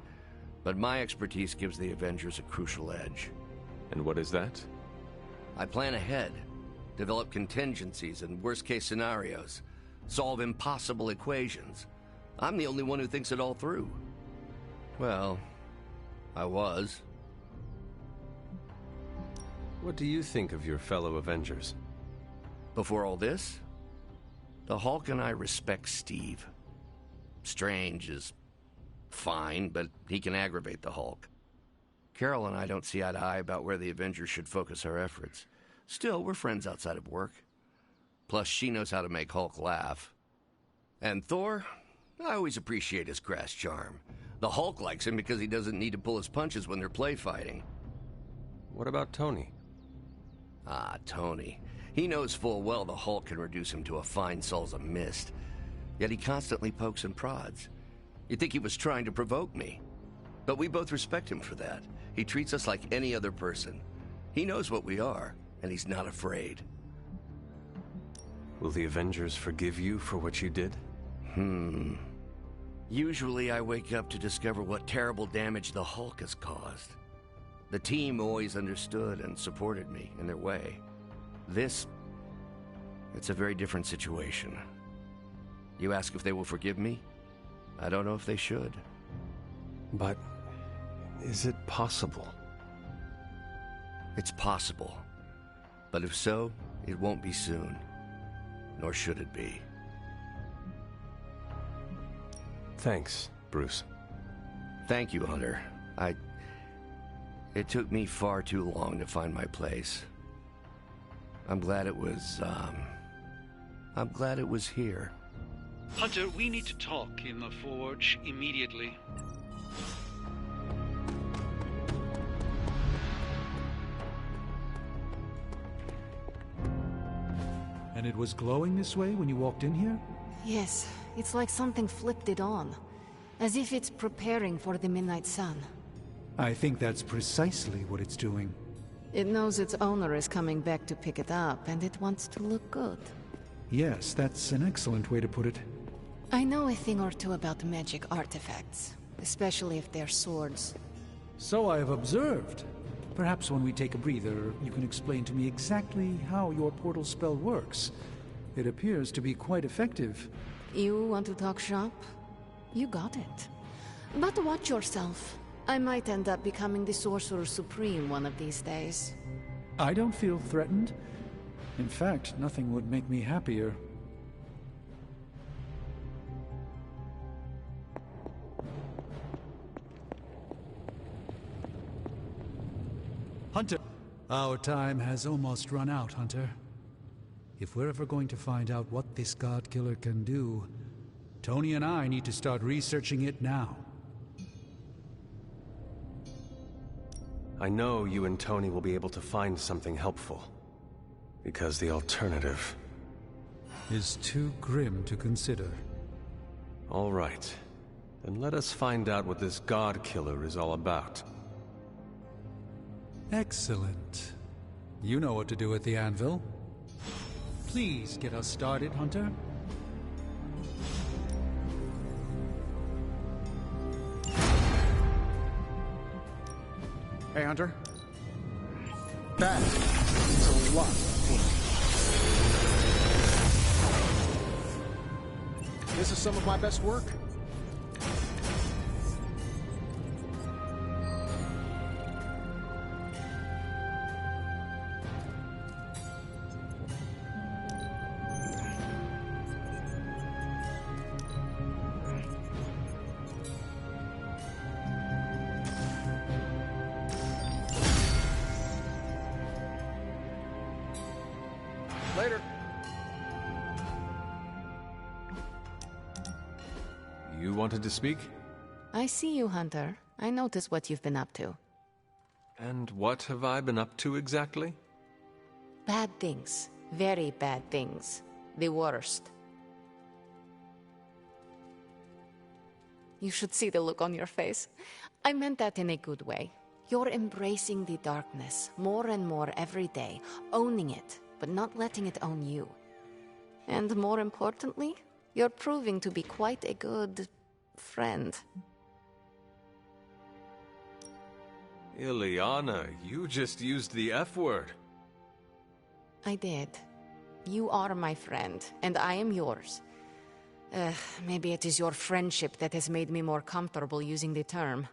but my expertise gives the Avengers a crucial edge. And what is that? I plan ahead, develop contingencies and worst-case scenarios, solve impossible equations. I'm the only one who thinks it all through. Well, I was. What do you think of your fellow Avengers? Before all this, the Hulk and I respect Steve. Strange is fine, but he can aggravate the Hulk. Carol and I don't see eye to eye about where the Avengers should focus our efforts. Still, we're friends outside of work. Plus, she knows how to make Hulk laugh. And Thor? I always appreciate his crass charm. The Hulk likes him because he doesn't need to pull his punches when they're play fighting. What about Tony? Ah, Tony. He knows full well the Hulk can reduce him to a fine Salsa mist. Yet he constantly pokes and prods. You'd think he was trying to provoke me. But we both respect him for that. He treats us like any other person. He knows what we are, and he's not afraid. Will the Avengers forgive you for what you did? Usually I wake up to discover what terrible damage the Hulk has caused. The team always understood and supported me in their way. It's a very different situation. You ask if they will forgive me? I don't know if they should. But is it possible? It's possible. But if so, it won't be soon. Nor should it be. Thanks, Bruce. Thank you, Hunter. It took me far too long to find my place. I'm glad it was here. Hunter, we need to talk in the Forge immediately. And it was glowing this way when you walked in here? Yes, it's like something flipped it on. As if it's preparing for the midnight sun. I think that's precisely what it's doing. It knows its owner is coming back to pick it up, and it wants to look good. Yes, that's an excellent way to put it. I know a thing or two about magic artifacts, especially if they're swords. So I have observed. Perhaps when we take a breather, you can explain to me exactly how your portal spell works. It appears to be quite effective. You want to talk shop? You got it. But watch yourself. I might end up becoming the Sorcerer Supreme one of these days. I don't feel threatened. In fact, nothing would make me happier. Hunter! Our time has almost run out, Hunter. If we're ever going to find out what this God Killer can do, Tony and I need to start researching it now. I know you and Tony will be able to find something helpful. Because the alternative is too grim to consider. All right. Then let us find out what this God Killer is all about. Excellent. You know what to do at the anvil. Please get us started, Hunter. Hey, Hunter. That means a lot for me. This is some of my best work. Later. You wanted to speak? I see you, Hunter. I notice what you've been up to. And what have I been up to exactly? Bad things. Very bad things. The worst. You should see the look on your face. I meant that in a good way. You're embracing the darkness more and more every day, owning it, but not letting it own you. And more importantly, you're proving to be quite a good friend. Ileana, you just used the F word. I did. You are my friend, and I am yours. Maybe it is your friendship that has made me more comfortable using the term.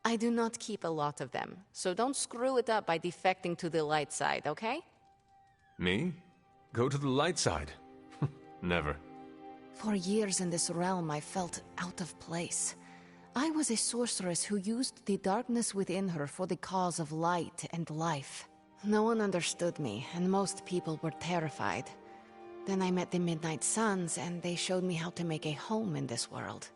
I do not keep a lot of them, so don't screw it up by defecting to the light side, okay? Me? Go to the light side? Never. For years in this realm, I felt out of place. I was a sorceress who used the darkness within her for the cause of light and life. No one understood me, and most people were terrified. Then I met the Midnight Suns, and they showed me how to make a home in this world.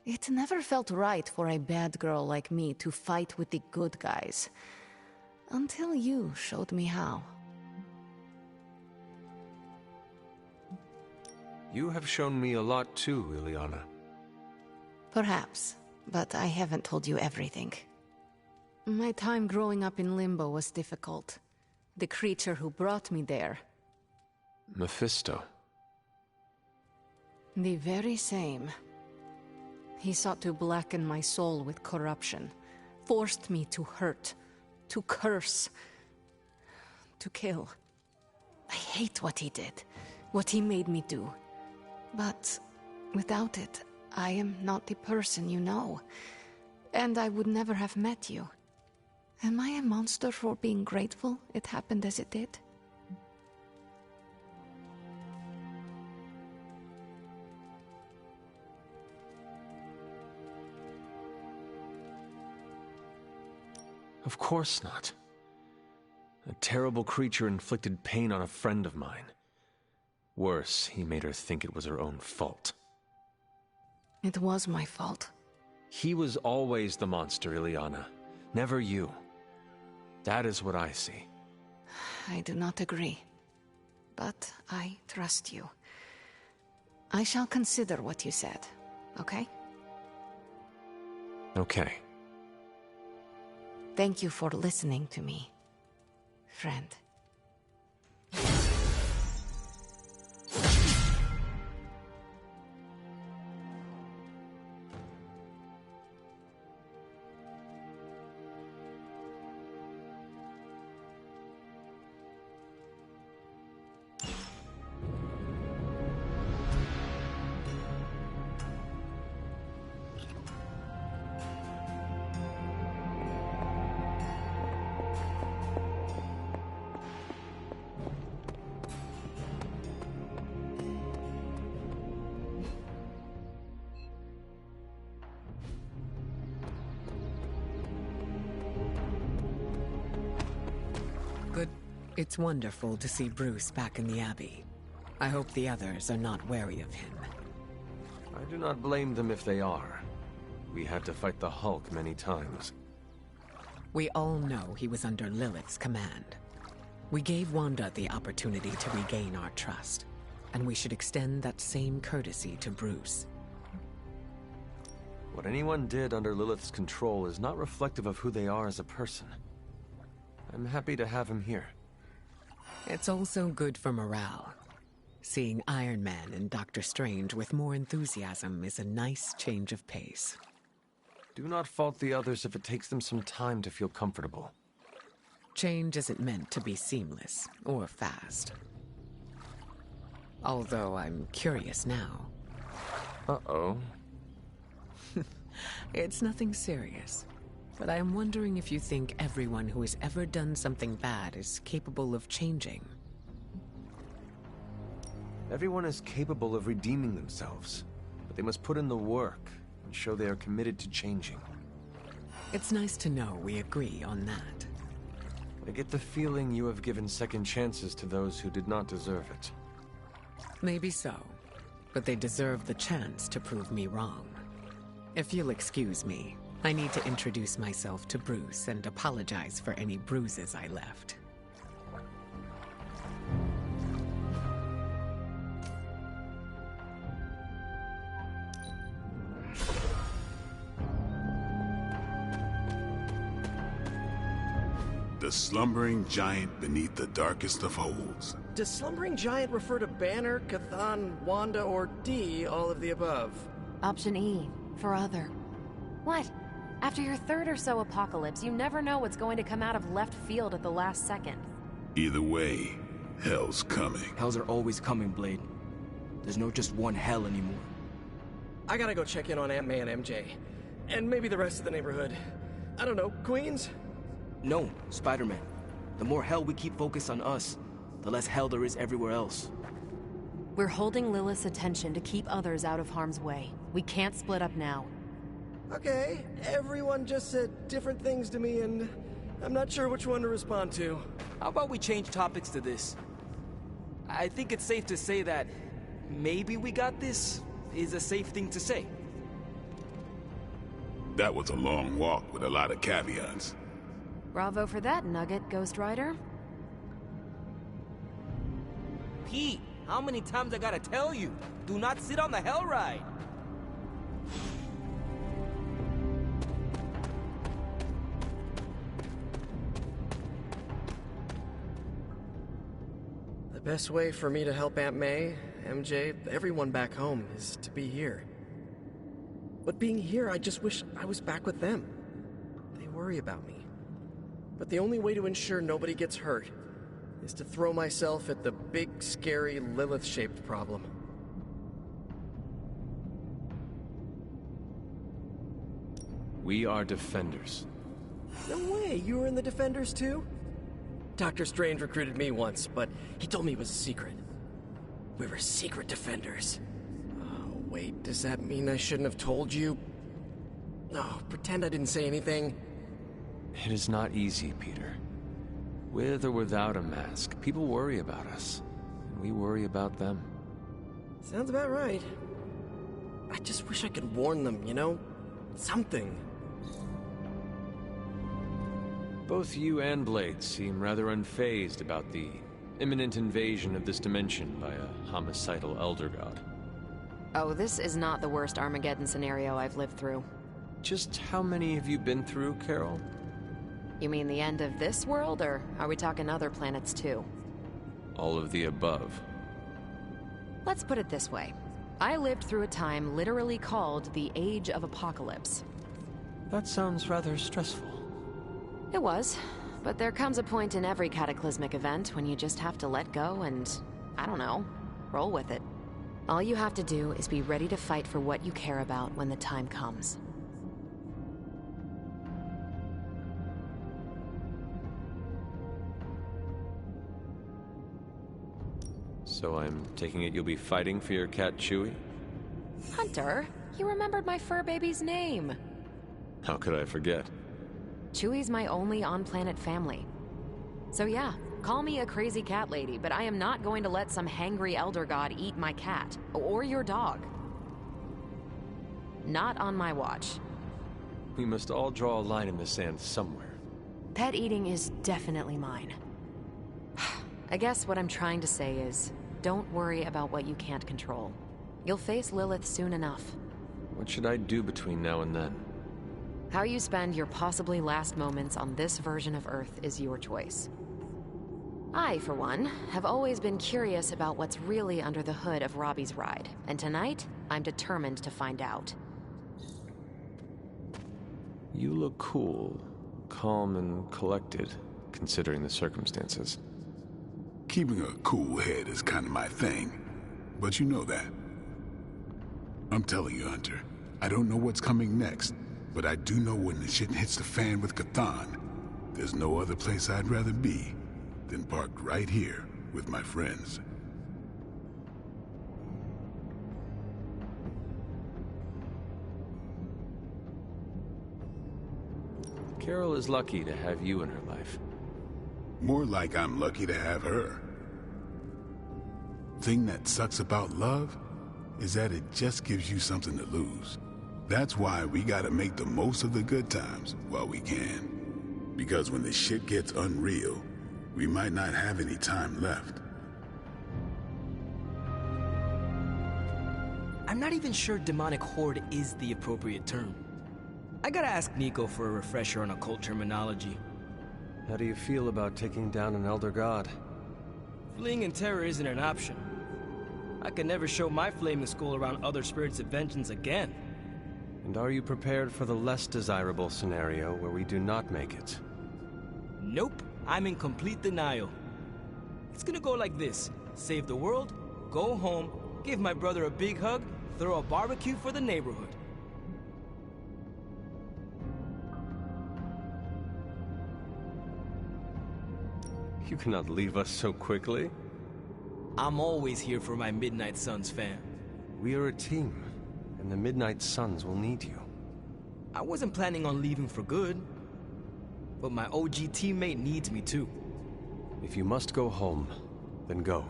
It never felt right for a bad girl like me to fight with the good guys. Until you showed me how. You have shown me a lot too, Ileana. Perhaps, but I haven't told you everything. My time growing up in Limbo was difficult. The creature who brought me there. Mephisto. The very same. He sought to blacken my soul with corruption, forced me to hurt, to curse, to kill. I hate what he did, what he made me do. But without it, I am not the person you know, and I would never have met you. Am I a monster for being grateful it happened as it did? Of course not. A terrible creature inflicted pain on a friend of mine. Worse, he made her think it was her own fault. It was my fault. He was always the monster, Ileana. Never you. That is what I see. I do not agree. but I trust you. I shall consider what you said, okay? Okay. Thank you for listening to me, friend. It's wonderful to see Bruce back in the Abbey. I hope the others are not wary of him. I do not blame them if they are. We had to fight the Hulk many times. We all know he was under Lilith's command. We gave Wanda the opportunity to regain our trust, and we should extend that same courtesy to Bruce. What anyone did under Lilith's control is not reflective of who they are as a person. I'm happy to have him here. It's also good for morale. Seeing Iron Man and Doctor Strange with more enthusiasm is a nice change of pace. Do not fault the others if it takes them some time to feel comfortable. Change isn't meant to be seamless or fast. Although I'm curious now. Uh-oh. It's nothing serious. But I am wondering if you think everyone who has ever done something bad is capable of changing. Everyone is capable of redeeming themselves, but they must put in the work and show they are committed to changing. It's nice to know we agree on that. I get the feeling you have given second chances to those who did not deserve it. Maybe so, but they deserve the chance to prove me wrong. If you'll excuse me, I need to introduce myself to Bruce and apologize for any bruises I left. The slumbering giant beneath the darkest of holds. Does slumbering giant refer to Banner, Chthon, Wanda, or D, all of the above? Option E, for other. What? After your third or so apocalypse, you never know what's going to come out of left field at the last second. Either way, hell's coming. Hells are always coming, Blade. There's no just one hell anymore. I gotta go check in on Aunt May and MJ. And maybe the rest of the neighborhood. I don't know, Queens? No, Spider-Man. The more hell we keep focused on us, the less hell there is everywhere else. We're holding Lilith's attention to keep others out of harm's way. We can't split up now. Okay, everyone just said different things to me, and I'm not sure which one to respond to. How about we change topics to this? I think it's safe to say that maybe we got this is a safe thing to say. That was a long walk with a lot of caveats. Bravo for that nugget, Ghost Rider. Pete, how many times I gotta tell you? Do not sit on the hell ride! The best way for me to help Aunt May, MJ, everyone back home is to be here. But being here, I just wish I was back with them. They worry about me. But the only way to ensure nobody gets hurt is to throw myself at the big, scary, Lilith-shaped problem. We are Defenders. No way, you were in the Defenders too? Doctor Strange recruited me once, but he told me it was a secret. We were secret Defenders. Oh, wait, does that mean I shouldn't have told you? No, pretend I didn't say anything. It is not easy, Peter. With or without a mask, people worry about us, and we worry about them. Sounds about right. I just wish I could warn them, you know? Something. Both you and Blade seem rather unfazed about the Imminent invasion of this dimension by a homicidal Elder God. Oh, this is not the worst Armageddon scenario I've lived through. Just how many have you been through, Carol? You mean the end of this world, or are we talking other planets too? All of the above. Let's put it this way. I lived through a time literally called the Age of Apocalypse. That sounds rather stressful. It was, but there comes a point in every cataclysmic event when you just have to let go and, I don't know, roll with it. All you have to do is be ready to fight for what you care about when the time comes. So I'm taking it you'll be fighting for your cat Chewie? Hunter, you remembered my fur baby's name. How could I forget? Chewie's my only on-planet family. So yeah, call me a crazy cat lady, but I am not going to let some hangry elder god eat my cat, or your dog. Not on my watch. We must all draw a line in the sand somewhere. Pet eating is definitely mine. I guess what I'm trying to say is, don't worry about what you can't control. You'll face Lilith soon enough. What should I do between now and then? How you spend your possibly last moments on this version of Earth is your choice. I, for one, have always been curious about what's really under the hood of Robbie's ride, and tonight, I'm determined to find out. You look cool, calm and collected, considering the circumstances. Keeping a cool head is kind of my thing, but you know that. I'm telling you, Hunter, I don't know what's coming next, but I do know when the shit hits the fan with Cthon, there's no other place I'd rather be than parked right here with my friends. Carol is lucky to have you in her life. More like I'm lucky to have her. Thing that sucks about love is that it just gives you something to lose. That's why we gotta make the most of the good times while we can. Because when the shit gets unreal, we might not have any time left. I'm not even sure demonic horde is the appropriate term. I gotta ask Nico for a refresher on occult terminology. How do you feel about taking down an Elder God? Fleeing in terror isn't an option. I could never show my flaming skull around other spirits of vengeance again. And are you prepared for the less desirable scenario where we do not make it? Nope, I'm in complete denial. It's gonna go like this. Save the world, go home, give my brother a big hug, throw a barbecue for the neighborhood. You cannot leave us so quickly. I'm always here for my Midnight Suns fam. We are a team, and the Midnight Suns will need you. I wasn't planning on leaving for good, but my OG teammate needs me too. If you must go home, then go.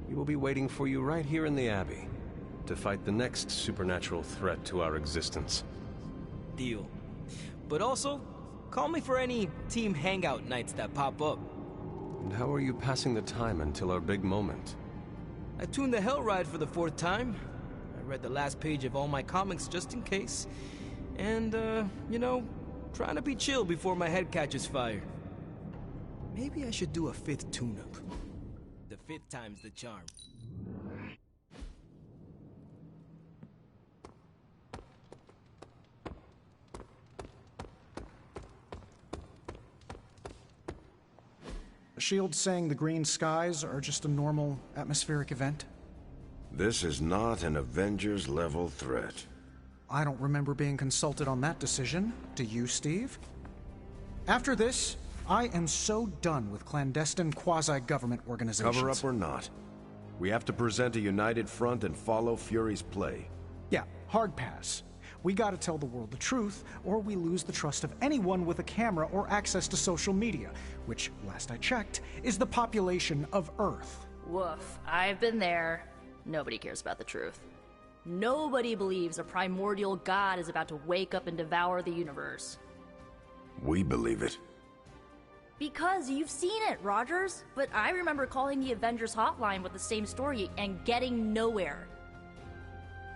We will be waiting for you right here in the Abbey to fight the next supernatural threat to our existence. Deal. But also, call me for any team hangout nights that pop up. And how are you passing the time until our big moment? I tuned the Hell Ride for the 4th time. I read the last page of all my comics just in case. And, you know, trying to be chill before my head catches fire. Maybe I should do a 5th tune-up. The 5th time's the charm. SHIELD saying the green skies are just a normal atmospheric event? This is not an Avengers-level threat. I don't remember being consulted on that decision. Do you, Steve? After this, I am so done with clandestine quasi-government organizations. Cover up or not, we have to present a united front and follow Fury's play. Yeah, hard pass. We gotta tell the world the truth, or we lose the trust of anyone with a camera or access to social media, which, last I checked, is the population of Earth. Woof. I've been there. Nobody cares about the truth. Nobody believes a primordial god is about to wake up and devour the universe. We believe it. Because you've seen it, Rogers. But I remember calling the Avengers hotline with the same story and getting nowhere.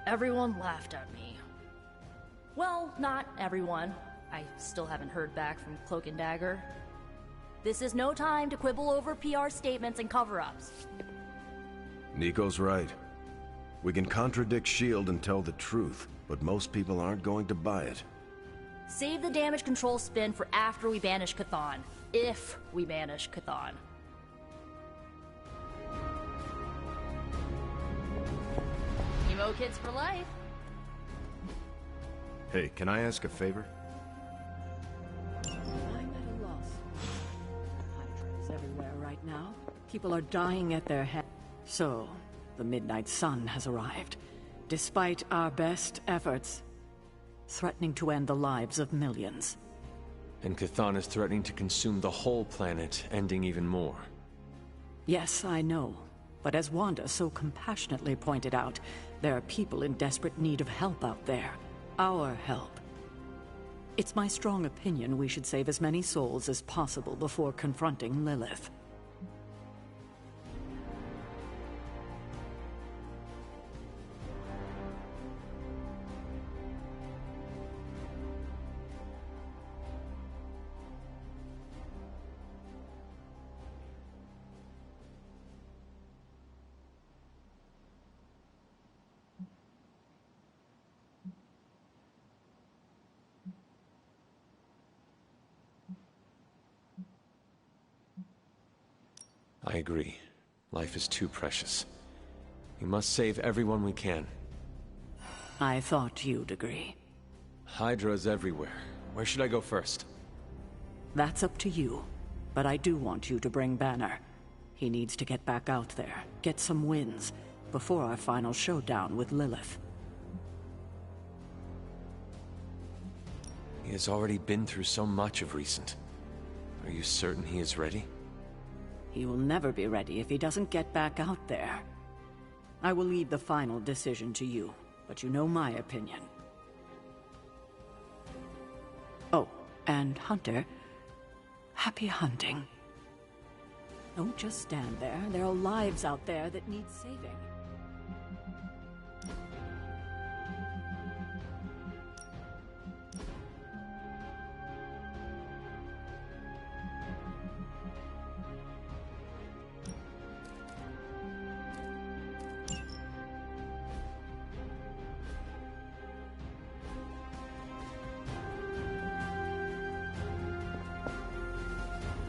Everyone laughed at me. Well, not everyone. I still haven't heard back from Cloak and Dagger. This is no time to quibble over PR statements and cover-ups. Nico's right. We can contradict S.H.I.E.L.D. and tell the truth, but most people aren't going to buy it. Save the damage control spin for after we banish Chthon. If we banish Chthon. Emo kids for life. Hey, can I ask a favor? I'm at a loss. Hydra is everywhere right now. People are dying at their head. So, the Midnight Sun has arrived. Despite our best efforts, threatening to end the lives of millions. And Chthon is threatening to consume the whole planet, ending even more. Yes, I know. But as Wanda so compassionately pointed out, there are people in desperate need of help out there. Our help. It's my strong opinion we should save as many souls as possible before confronting Lilith. I agree. Life is too precious. We must save everyone we can. I thought you'd agree. Hydra's everywhere. Where should I go first? That's up to you. But I do want you to bring Banner. He needs to get back out there, get some wins, before our final showdown with Lilith. He has already been through so much of recent. Are you certain he is ready? He will never be ready if he doesn't get back out there. I will leave the final decision to you, but you know my opinion. Oh, and Hunter, happy hunting. Don't just stand there. There are lives out there that need saving.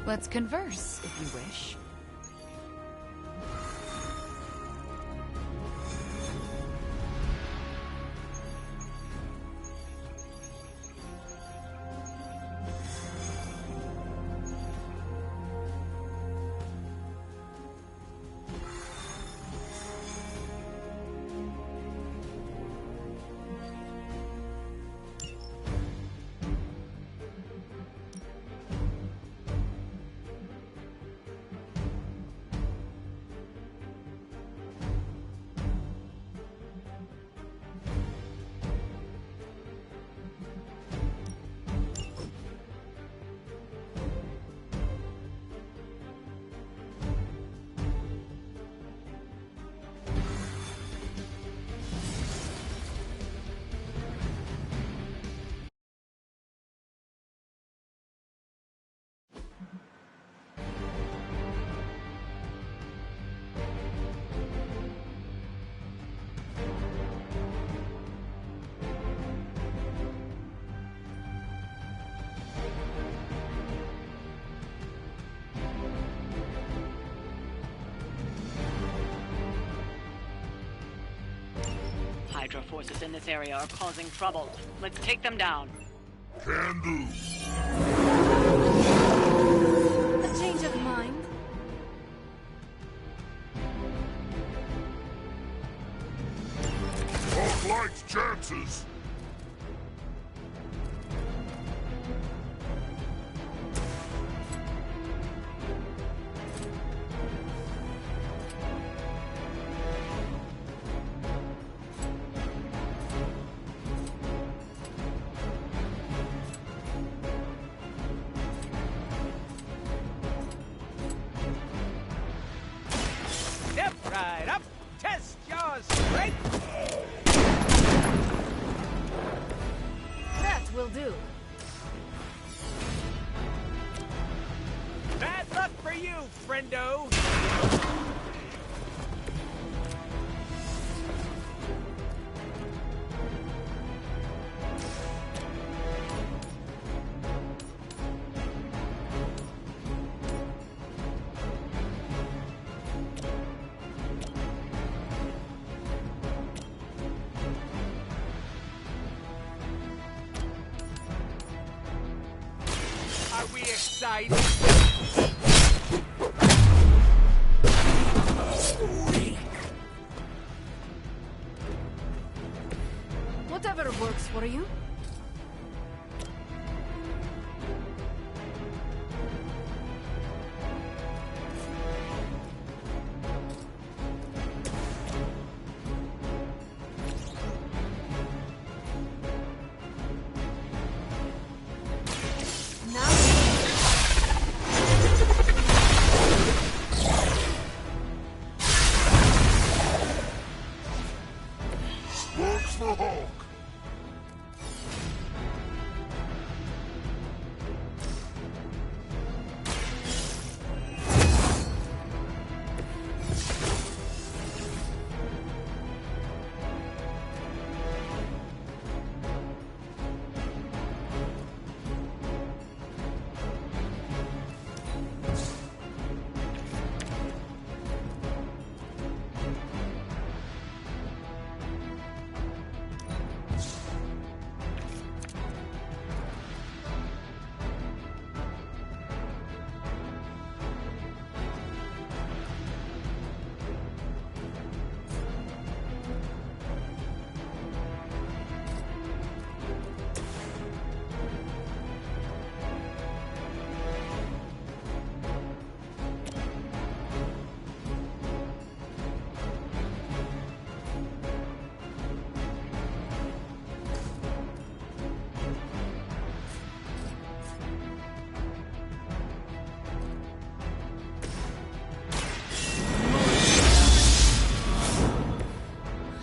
Let's converse, if you wish. Hydra forces in this area are causing trouble. Let's take them down. Can do. A change of mind? Hulk likes chances. friendo! Are we excited? Whatever works for you. Works the Hulk!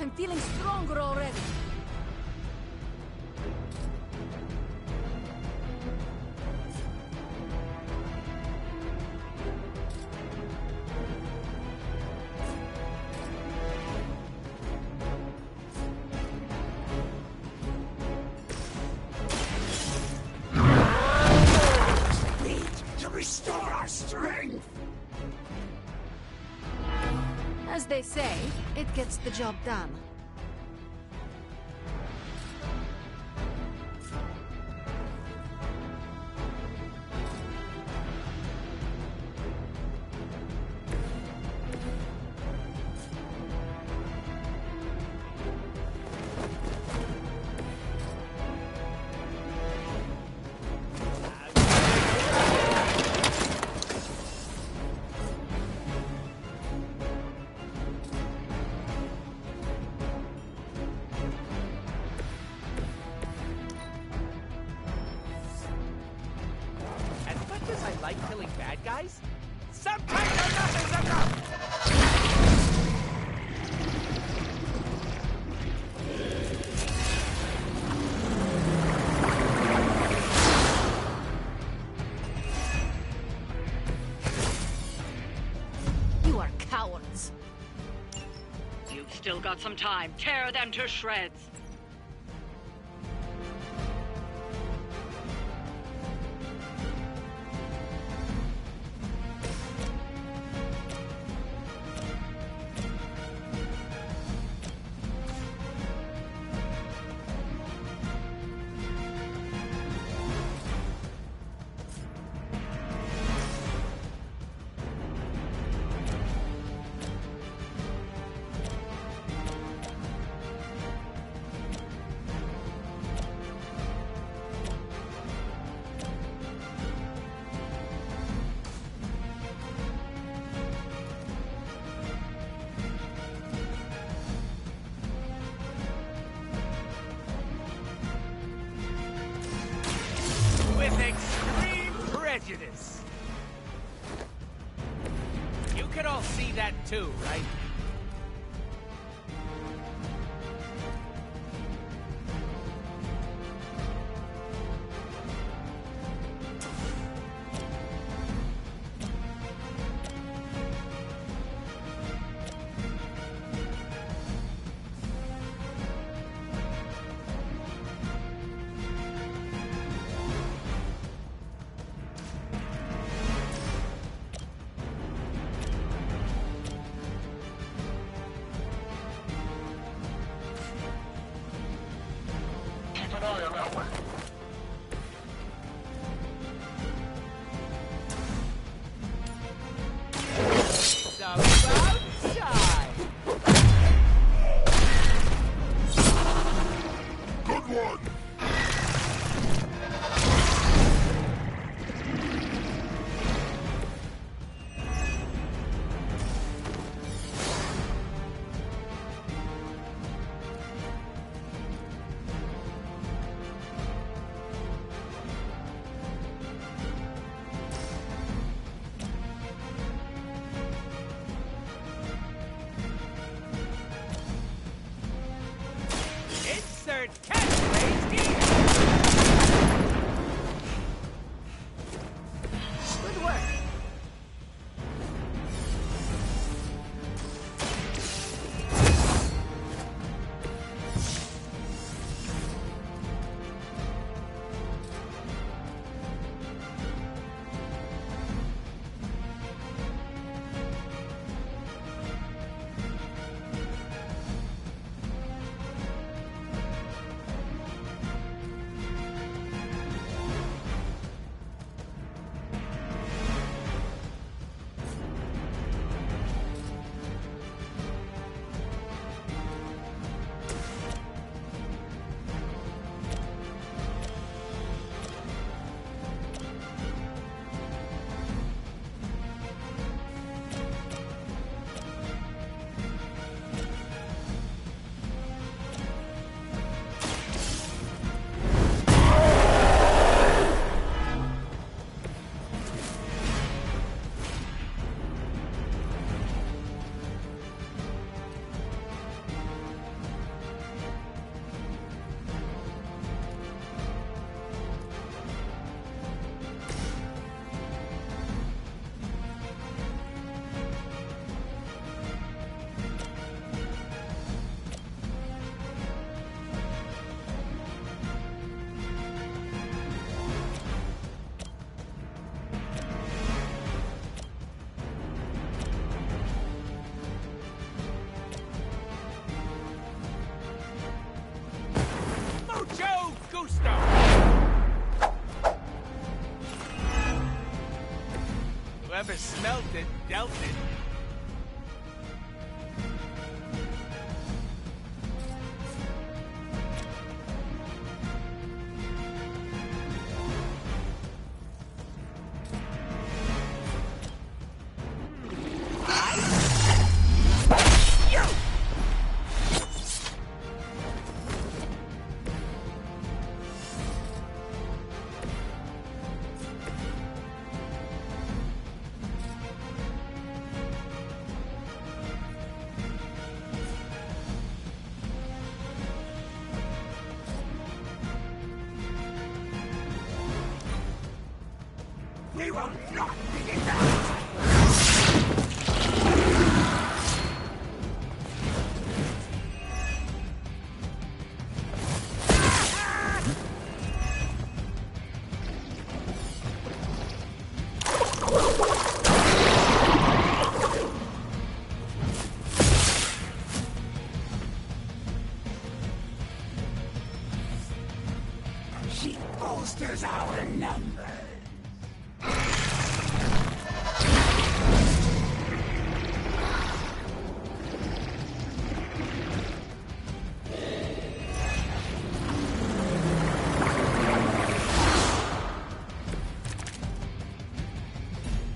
I'm feeling stronger already. To restore our strength! As they say, it gets the job done. As much as I like killing bad guys, sometimes enough is enough! You are cowards. You've still got some time. Tear them to shreds. With extreme prejudice. You can all see that too, right? eye on that way. It's about time. Good one. Insert catchphrase here. Good work. Mucho gusto. Whoever smelt it, dealt it. We will not begin that! She bolsters our numbers.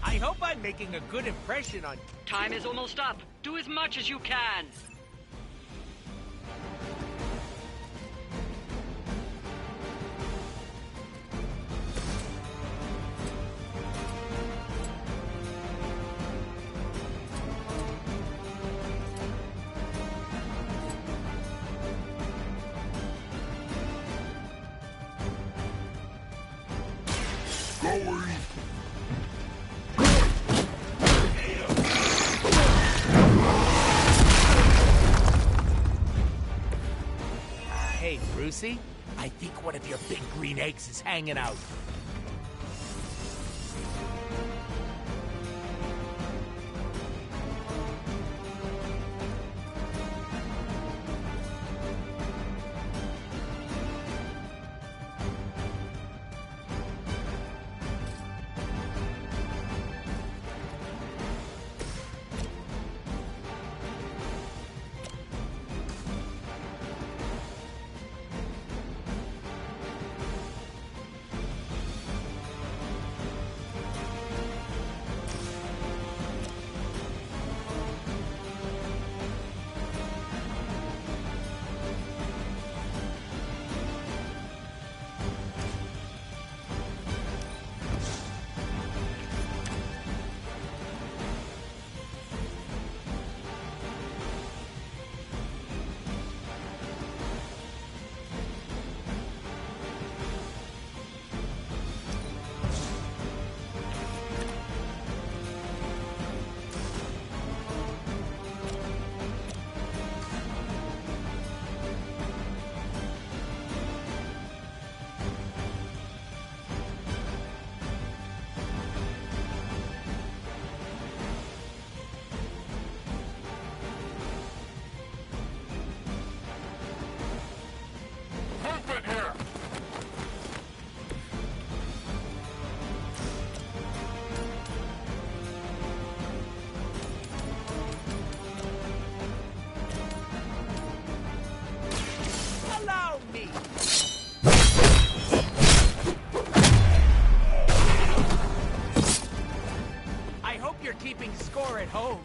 I hope I'm making a good impression on... Time is almost up. Do as much as you can. Going. Hey, Brucey, I think one of your big green eggs is hanging out. you're at home.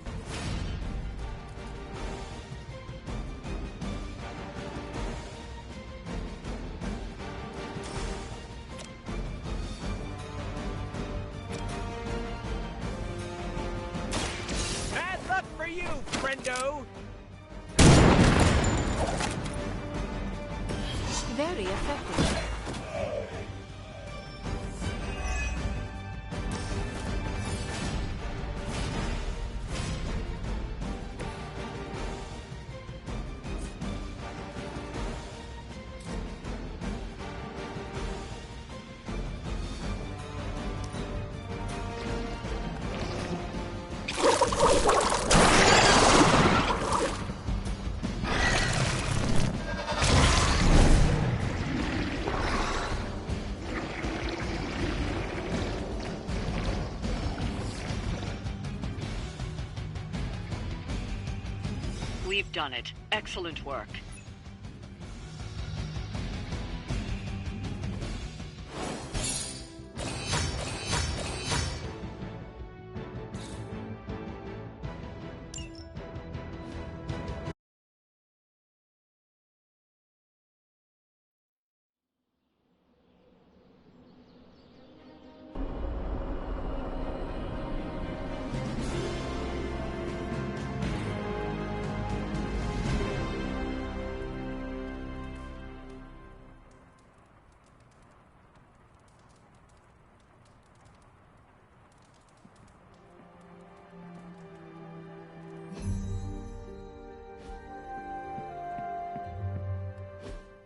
Bad luck for you, friendo! Very effective. We've done it. Excellent work.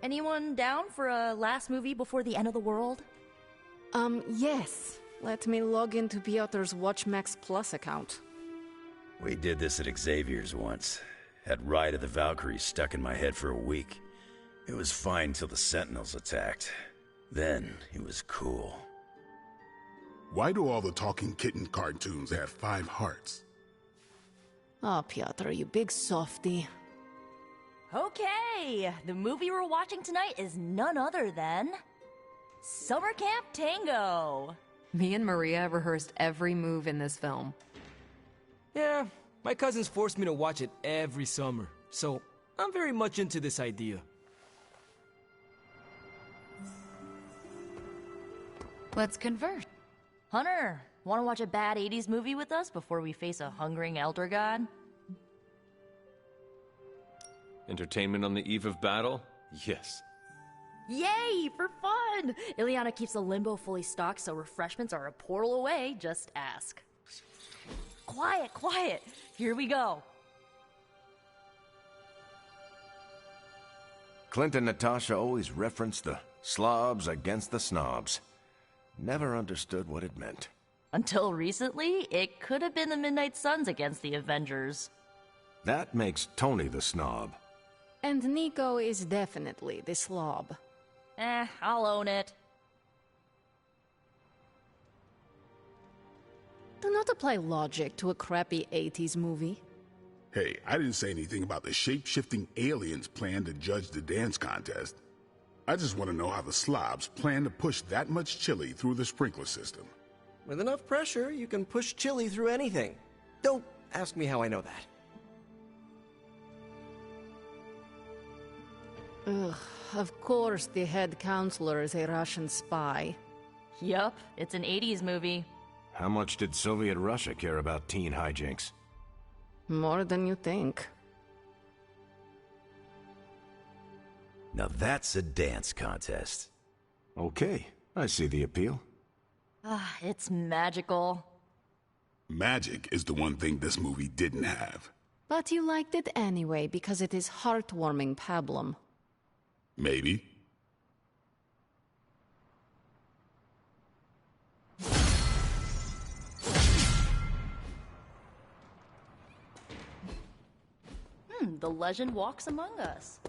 Anyone down for a last movie before the end of the world? Yes. Let me log into Piotr's WatchMax Plus account. We did this at Xavier's once. Had Ride of the Valkyries stuck in my head for a week. It was fine till the Sentinels attacked. Then it was cool. Why do all the talking kitten cartoons have 5 hearts? Oh, Piotr, you big softy. Okay, the movie we're watching tonight is none other than Summer Camp Tango. Me and Maria rehearsed every move in this film. Yeah, my cousins forced me to watch it every summer, so I'm very much into this idea. Let's converse. Hunter, want to watch a bad 80s movie with us before we face a hungering elder god? Entertainment on the eve of battle? Yes. Yay, for fun! Ileana keeps the limbo fully stocked, so refreshments are a portal away. Just ask. Quiet, quiet. Here we go. Clint and Natasha always referenced the slobs against the snobs. Never understood what it meant. Until recently, it could have been the Midnight Suns against the Avengers. That makes Tony the snob. And Nico is definitely the slob. I'll own it. Do not apply logic to a crappy 80s movie. Hey, I didn't say anything about the shape-shifting aliens' plan to judge the dance contest. I just want to know how the slobs plan to push that much chili through the sprinkler system. With enough pressure, you can push chili through anything. Don't ask me how I know that. Ugh, of course the head counselor is a Russian spy. Yup, it's an 80s movie. How much did Soviet Russia care about teen hijinks? More than you think. Now that's a dance contest. Okay, I see the appeal. It's magical. Magic is the one thing this movie didn't have. But you liked it anyway because it is heartwarming pablum. Maybe. The legend walks among us.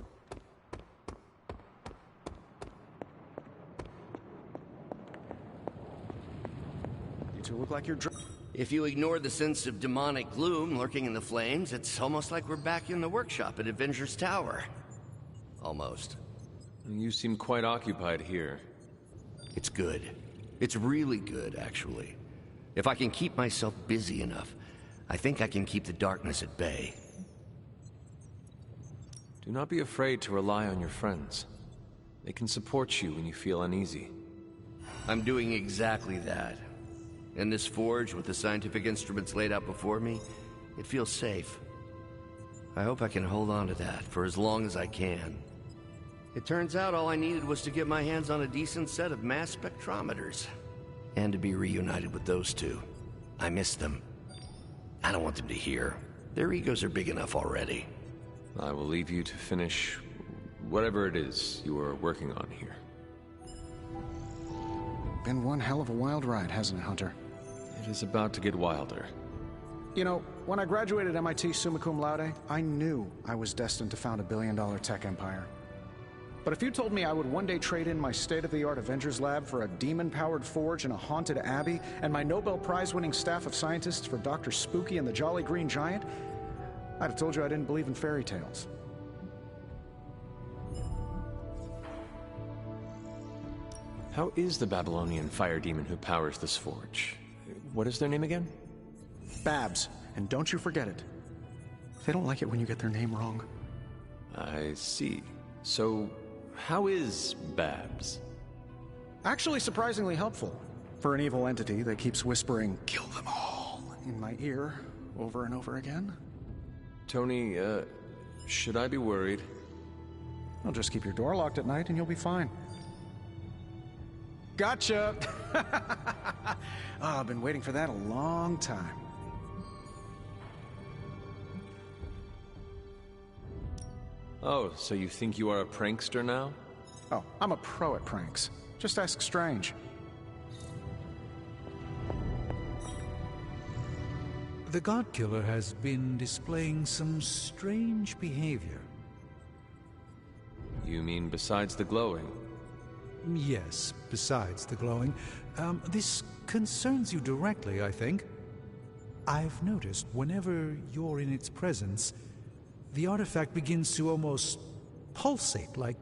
You two look like you're drunk. If you ignore the sense of demonic gloom lurking in the flames, it's almost like we're back in the workshop at Avengers Tower. Almost. You seem quite occupied here. It's good. It's really good, actually. If I can keep myself busy enough, I think I can keep the darkness at bay. Do not be afraid to rely on your friends. They can support you when you feel uneasy. I'm doing exactly that. In this forge, with the scientific instruments laid out before me, it feels safe. I hope I can hold on to that for as long as I can. It turns out all I needed was to get my hands on a decent set of mass spectrometers. And to be reunited with those two. I miss them. I don't want them to hear. Their egos are big enough already. I will leave you to finish whatever it is you are working on here. Been one hell of a wild ride, hasn't it, Hunter? It is about to get wilder. You know, when I graduated MIT summa cum laude, I knew I was destined to found a billion-dollar tech empire. But if you told me I would one day trade in my state-of-the-art Avengers lab for a demon-powered forge and a haunted abbey, and my Nobel Prize-winning staff of scientists for Dr. Spooky and the Jolly Green Giant, I'd have told you I didn't believe in fairy tales. How is the Babylonian fire demon who powers this forge? What is their name again? Babs, and don't you forget it. They don't like it when you get their name wrong. I see. So, how is Babs? Actually surprisingly helpful. For an evil entity that keeps whispering, "Kill them all," in my ear over and over again. Tony, should I be worried? Well, just keep your door locked at night and you'll be fine. Gotcha! I've been waiting for that a long time. Oh, so you think you are a prankster now? Oh, I'm a pro at pranks. Just ask Strange. The God Killer has been displaying some strange behavior. You mean besides the glowing? Yes, besides the glowing. This concerns you directly, I think. I've noticed whenever you're in its presence, the artifact begins to almost pulsate, like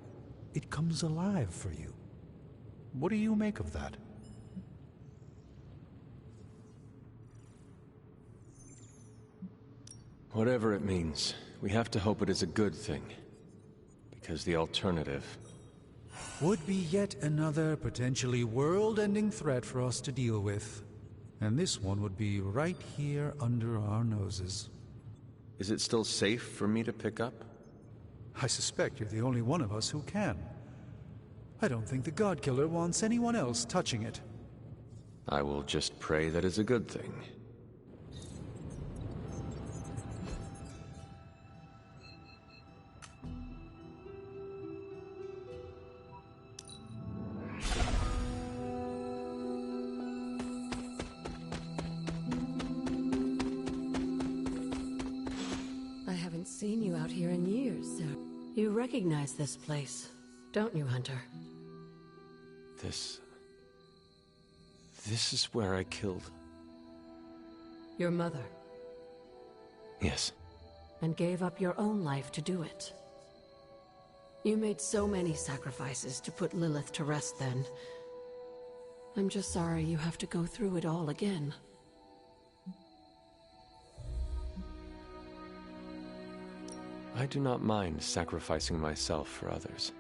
it comes alive for you. What do you make of that? Whatever it means, we have to hope it is a good thing. Because the alternative would be yet another potentially world-ending threat for us to deal with. And this one would be right here under our noses. Is it still safe for me to pick up? I suspect you're the only one of us who can. I don't think the God Killer wants anyone else touching it. I will just pray that is a good thing. Seen you out here in years, so you recognize this place, don't you, Hunter? This is where I killed your mother. Yes. And gave up your own life to do it. You made so many sacrifices to put Lilith to rest then. I'm just sorry you have to go through it all again. I do not mind sacrificing myself for others.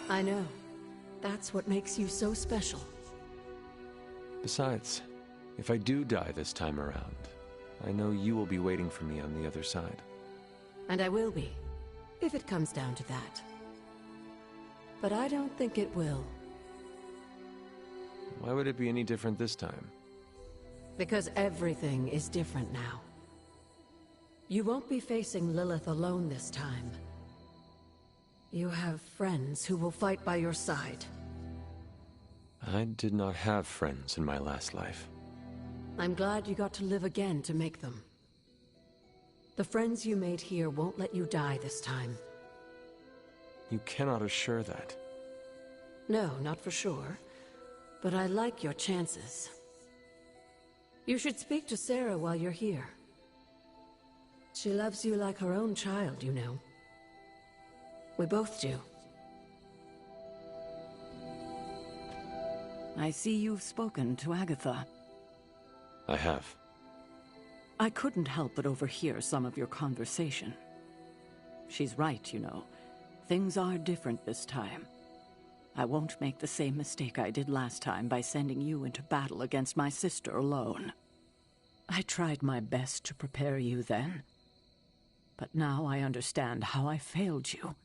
I know. That's what makes you so special. Besides, if I do die this time around, I know you will be waiting for me on the other side. And I will be, if it comes down to that. But I don't think it will. Why would it be any different this time? Because everything is different now. You won't be facing Lilith alone this time. You have friends who will fight by your side. I did not have friends in my last life. I'm glad you got to live again to make them. The friends you made here won't let you die this time. You cannot assure that. No, not for sure. But I like your chances. You should speak to Sarah while you're here. She loves you like her own child, you know. We both do. I see you've spoken to Agatha. I have. I couldn't help but overhear some of your conversation. She's right, you know. Things are different this time. I won't make the same mistake I did last time by sending you into battle against my sister alone. I tried my best to prepare you then, but now I understand how I failed you.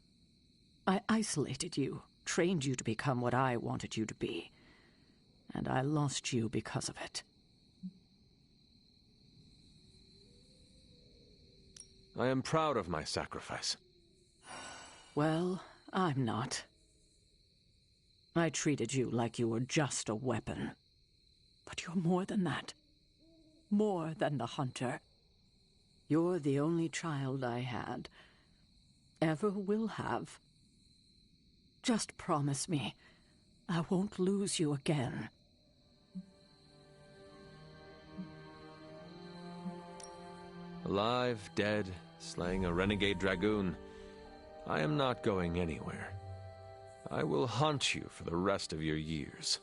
I isolated you, trained you to become what I wanted you to be, and I lost you because of it. I am proud of my sacrifice. Well, I'm not. I treated you like you were just a weapon. But you're more than that. More than the hunter. You're the only child I had. Ever will have. Just promise me, I won't lose you again. Alive, dead, slaying a renegade dragoon, I am not going anywhere. I will haunt you for the rest of your years.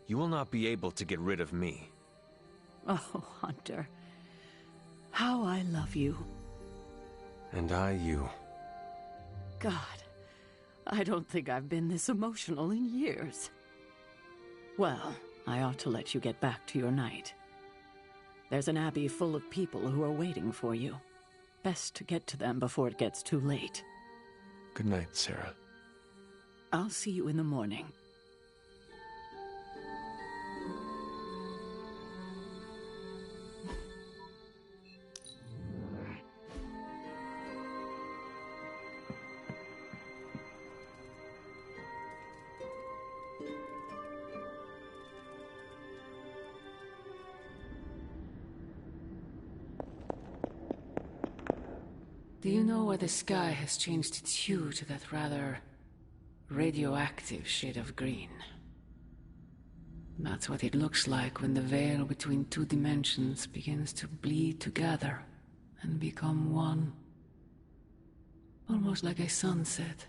You will not be able to get rid of me. Oh, Hunter. How I love you. And I you. God, I don't think I've been this emotional in years. Well, I ought to let you get back to your night. There's an abbey full of people who are waiting for you. Best to get to them before it gets too late. Good night, Sarah. I'll see you in the morning. Do you know why the sky has changed its hue to that rather radioactive shade of green? That's what it looks like when the veil between two dimensions begins to bleed together and become one. Almost like a sunset.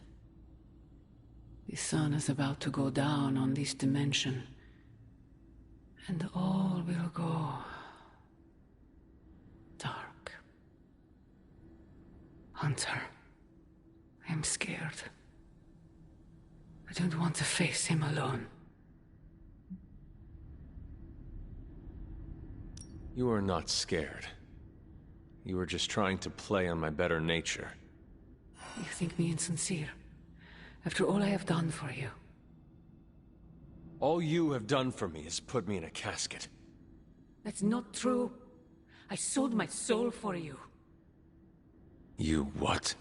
The sun is about to go down on this dimension, and all will go dark. Hunter, I'm scared. I don't want to face him alone. You are not scared. You are just trying to play on my better nature. You think me insincere, after all I have done for you? All you have done for me is put me in a casket. That's not true. I sold my soul for you. You what?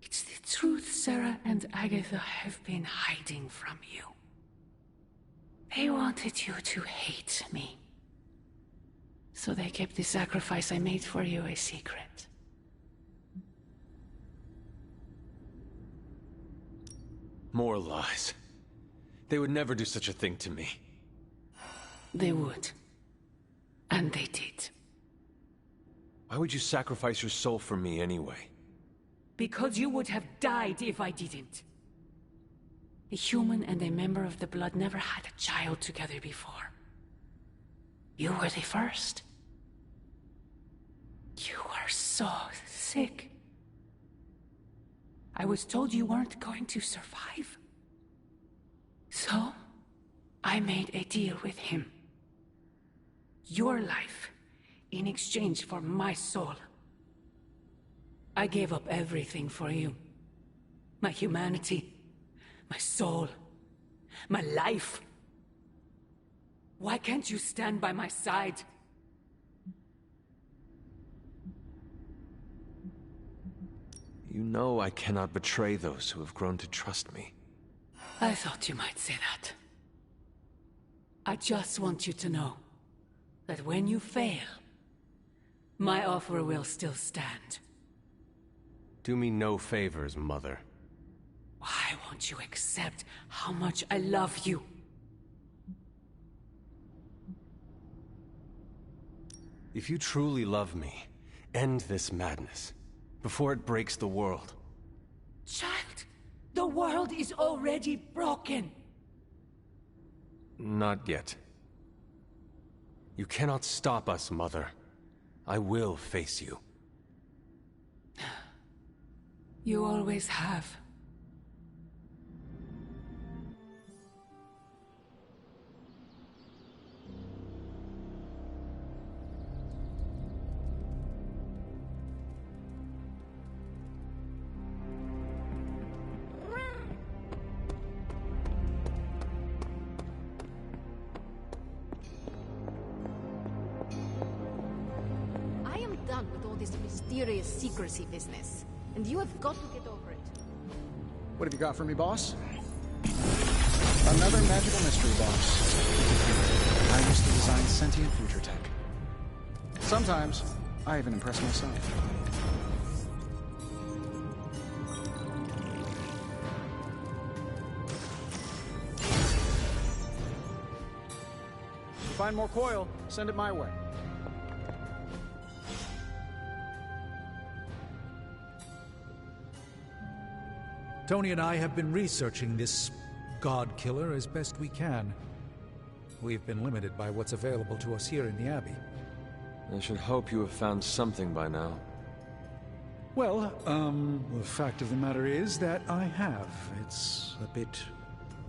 It's the truth Sarah and Agatha have been hiding from you. They wanted you to hate me. So they kept the sacrifice I made for you a secret. More lies. They would never do such a thing to me. They would. And they did. Why would you sacrifice your soul for me anyway? Because you would have died if I didn't. A human and a member of the Blood never had a child together before. You were the first. You were so sick. I was told you weren't going to survive. So, I made a deal with him. Your life, in exchange for my soul. I gave up everything for you. My humanity, my soul, my life. Why can't you stand by my side? You know I cannot betray those who have grown to trust me. I thought you might say that. I just want you to know that when you fail, my offer will still stand. Do me no favors, Mother. Why won't you accept how much I love you? If you truly love me, end this madness, before it breaks the world. Child, the world is already broken. Not yet. You cannot stop us, Mother. I will face you. You always have. Mysterious secrecy business, and you have got to get over it. What have you got for me, boss? Another magical mystery box. I used to design sentient future tech. Sometimes, I even impress myself. If you find more coil, send it my way. Tony and I have been researching this God Killer as best we can. We've been limited by what's available to us here in the Abbey. I should hope you have found something by now. Well, the fact of the matter is that I have. It's a bit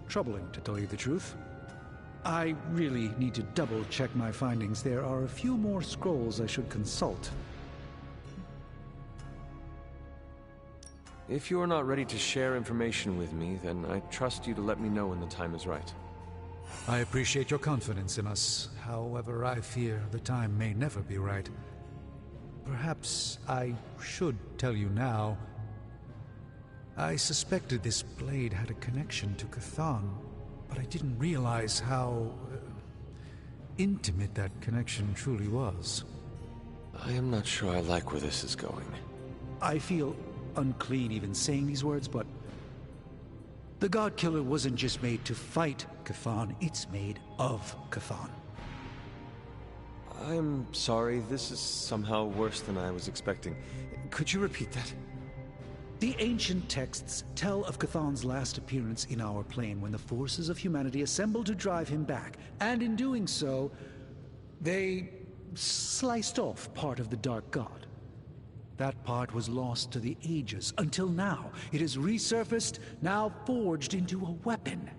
troubling, to tell you the truth. I really need to double-check my findings. There are a few more scrolls I should consult. If you are not ready to share information with me, then I trust you to let me know when the time is right. I appreciate your confidence in us. However, I fear the time may never be right. Perhaps I should tell you now. I suspected this blade had a connection to Chthon, but I didn't realize how intimate that connection truly was. I am not sure I like where this is going. I feel unclean even saying these words, but the God Killer wasn't just made to fight Chthon, it's made of Chthon. I am sorry, this is somehow worse than I was expecting. Could you repeat that? The ancient texts tell of Chthon's last appearance in our plane when the forces of humanity assembled to drive him back, and in doing so, they sliced off part of the Dark God. That part was lost to the ages, until now. It has resurfaced, now forged into a weapon.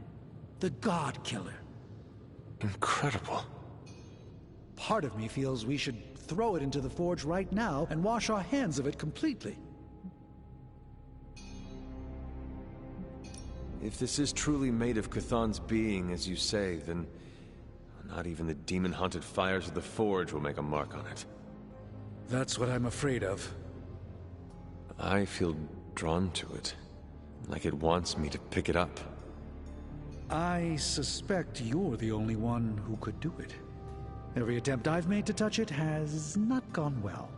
The God Killer. Incredible. Part of me feels we should throw it into the forge right now and wash our hands of it completely. If this is truly made of Chthon's being, as you say, then not even the demon-haunted fires of the forge will make a mark on it. That's what I'm afraid of. I feel drawn to it, like it wants me to pick it up. I suspect you're the only one who could do it. Every attempt I've made to touch it has not gone well.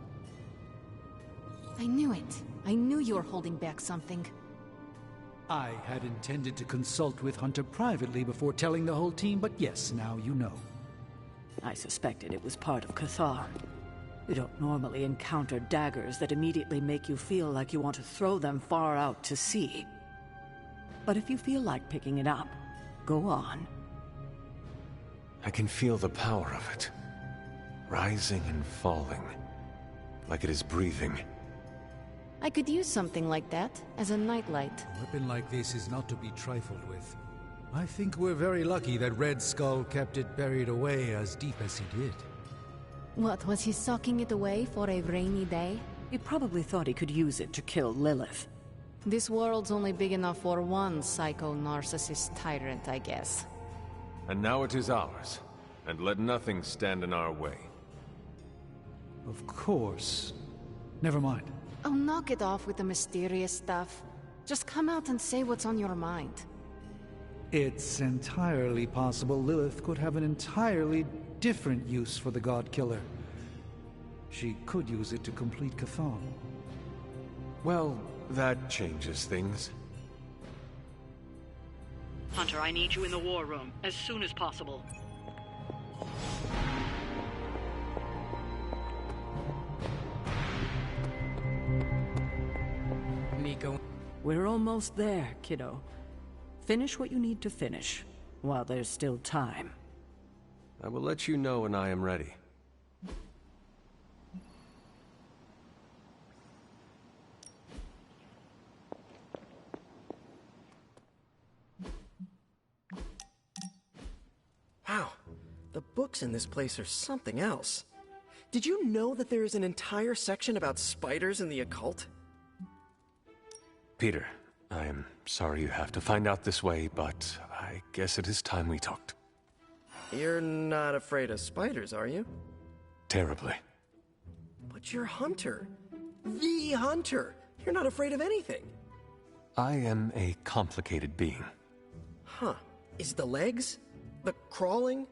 I knew it. I knew you were holding back something. I had intended to consult with Hunter privately before telling the whole team, but yes, now you know. I suspected it was part of Chthon. You don't normally encounter daggers that immediately make you feel like you want to throw them far out to sea. But if you feel like picking it up, go on. I can feel the power of it, rising and falling, like it is breathing. I could use something like that as a nightlight. A weapon like this is not to be trifled with. I think we're very lucky that Red Skull kept it buried away as deep as he did. What, was he socking it away for a rainy day? He probably thought he could use it to kill Lilith. This world's only big enough for one psycho-narcissist tyrant, I guess. And now it is ours, and let nothing stand in our way. Of course. Never mind. Oh, knock it off with the mysterious stuff. Just come out and say what's on your mind. It's entirely possible Lilith could have an entirely different use for the God Killer. She could use it to complete Chthon. Well, that changes things. Hunter, I need you in the war room as soon as possible. Nico. We're almost there, kiddo. Finish what you need to finish, while there's still time. I will let you know when I am ready. books in this place are something else. Did you know that there is an entire section about spiders and the occult? Peter, I am sorry you have to find out this way, but I guess it is time we talked. You're not afraid of spiders, are you? Terribly. But you're Hunter. The Hunter. You're not afraid of anything. I am a complicated being. Huh. Is the legs? The crawling?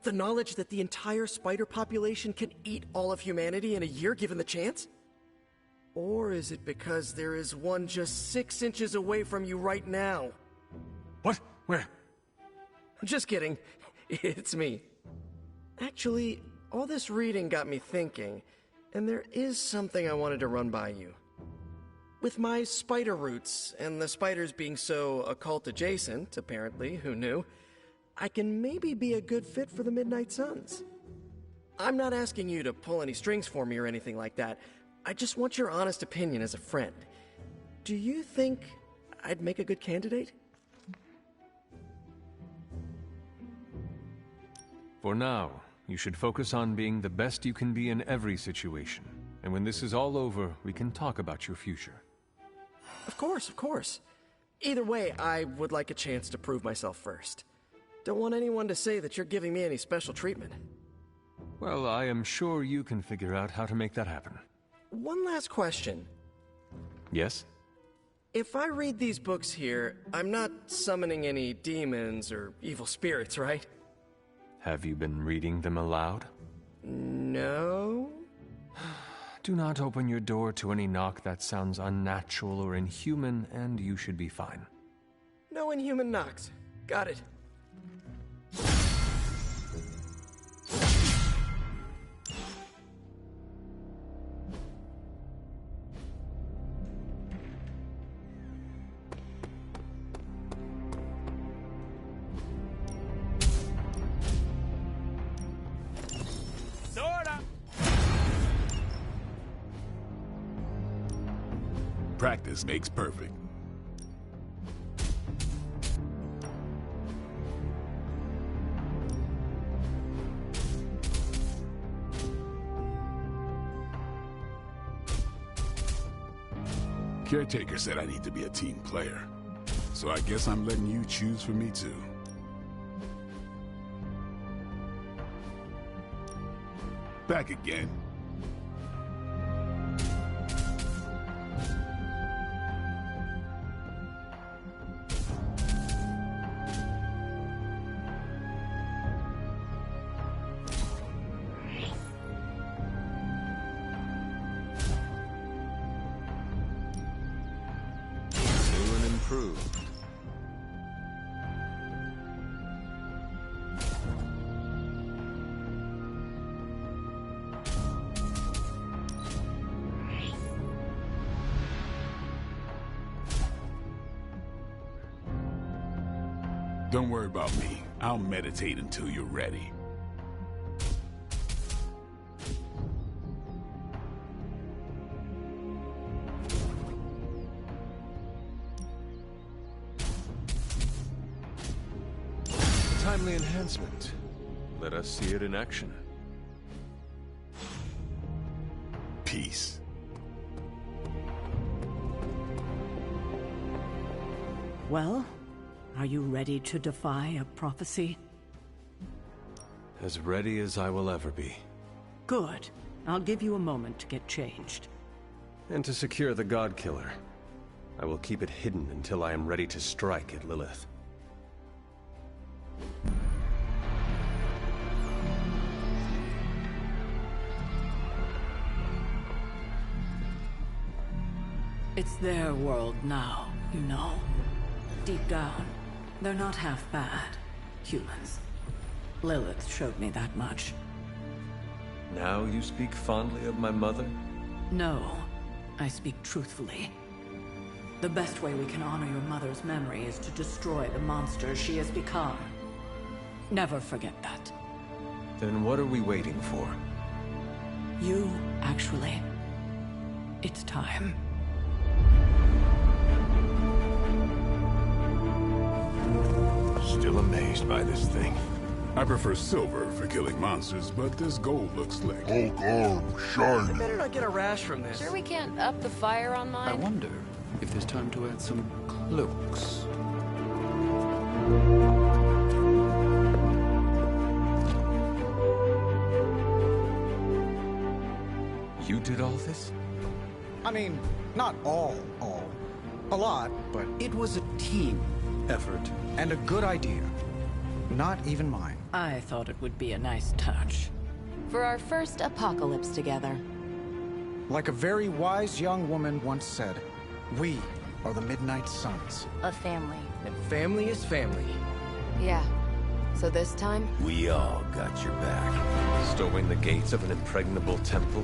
The knowledge that the entire spider population can eat all of humanity in a year given the chance? Or is it because there is one just 6 inches away from you right now? What? Where? Just kidding. It's me. Actually, all this reading got me thinking, and there is something I wanted to run by you. With my spider roots, and the spiders being so occult adjacent, apparently, who knew, I can maybe be a good fit for the Midnight Suns. I'm not asking you to pull any strings for me or anything like that. I just want your honest opinion as a friend. Do you think I'd make a good candidate? For now, you should focus on being the best you can be in every situation. And when this is all over, we can talk about your future. Of course, of course. Either way, I would like a chance to prove myself first. Don't want anyone to say that you're giving me any special treatment. Well, I am sure you can figure out how to make that happen. One last question. Yes? If I read these books here, I'm not summoning any demons or evil spirits, right? Have you been reading them aloud? No. Do not open your door to any knock that sounds unnatural or inhuman, and you should be fine. No inhuman knocks. Got it. Practice makes perfect. Caretaker said I need to be a team player, so I guess I'm letting you choose for me too. Back again. Don't worry about me. I'll meditate until you're ready. A timely enhancement. Let us see it in action. Peace. Well? Are you ready to defy a prophecy? As ready as I will ever be. Good. I'll give you a moment to get changed. And to secure the God Killer. I will keep it hidden until I am ready to strike at Lilith. It's their world now, you know. Deep down, they're not half bad. Humans. Lilith showed me that much. Now you speak fondly of my mother? No, I speak truthfully. The best way we can honor your mother's memory is to destroy the monster she has become. Never forget that. Then what are we waiting for? You, actually. It's time. Still amazed by this thing. I prefer silver for killing monsters, but this gold looks slick. Hulk arm, shiny. I better not get a rash from this. Sure we can't up the fire on mine? I wonder if there's time to add some cloaks. You did all this? I mean, not all. A lot, but it was a team effort and a good idea. Not even mine. I thought it would be a nice touch. For our first apocalypse together. Like a very wise young woman once said, we are the Midnight Suns. A family. And family is family. Yeah. So this time? We all got your back. Storming the gates of an impregnable temple?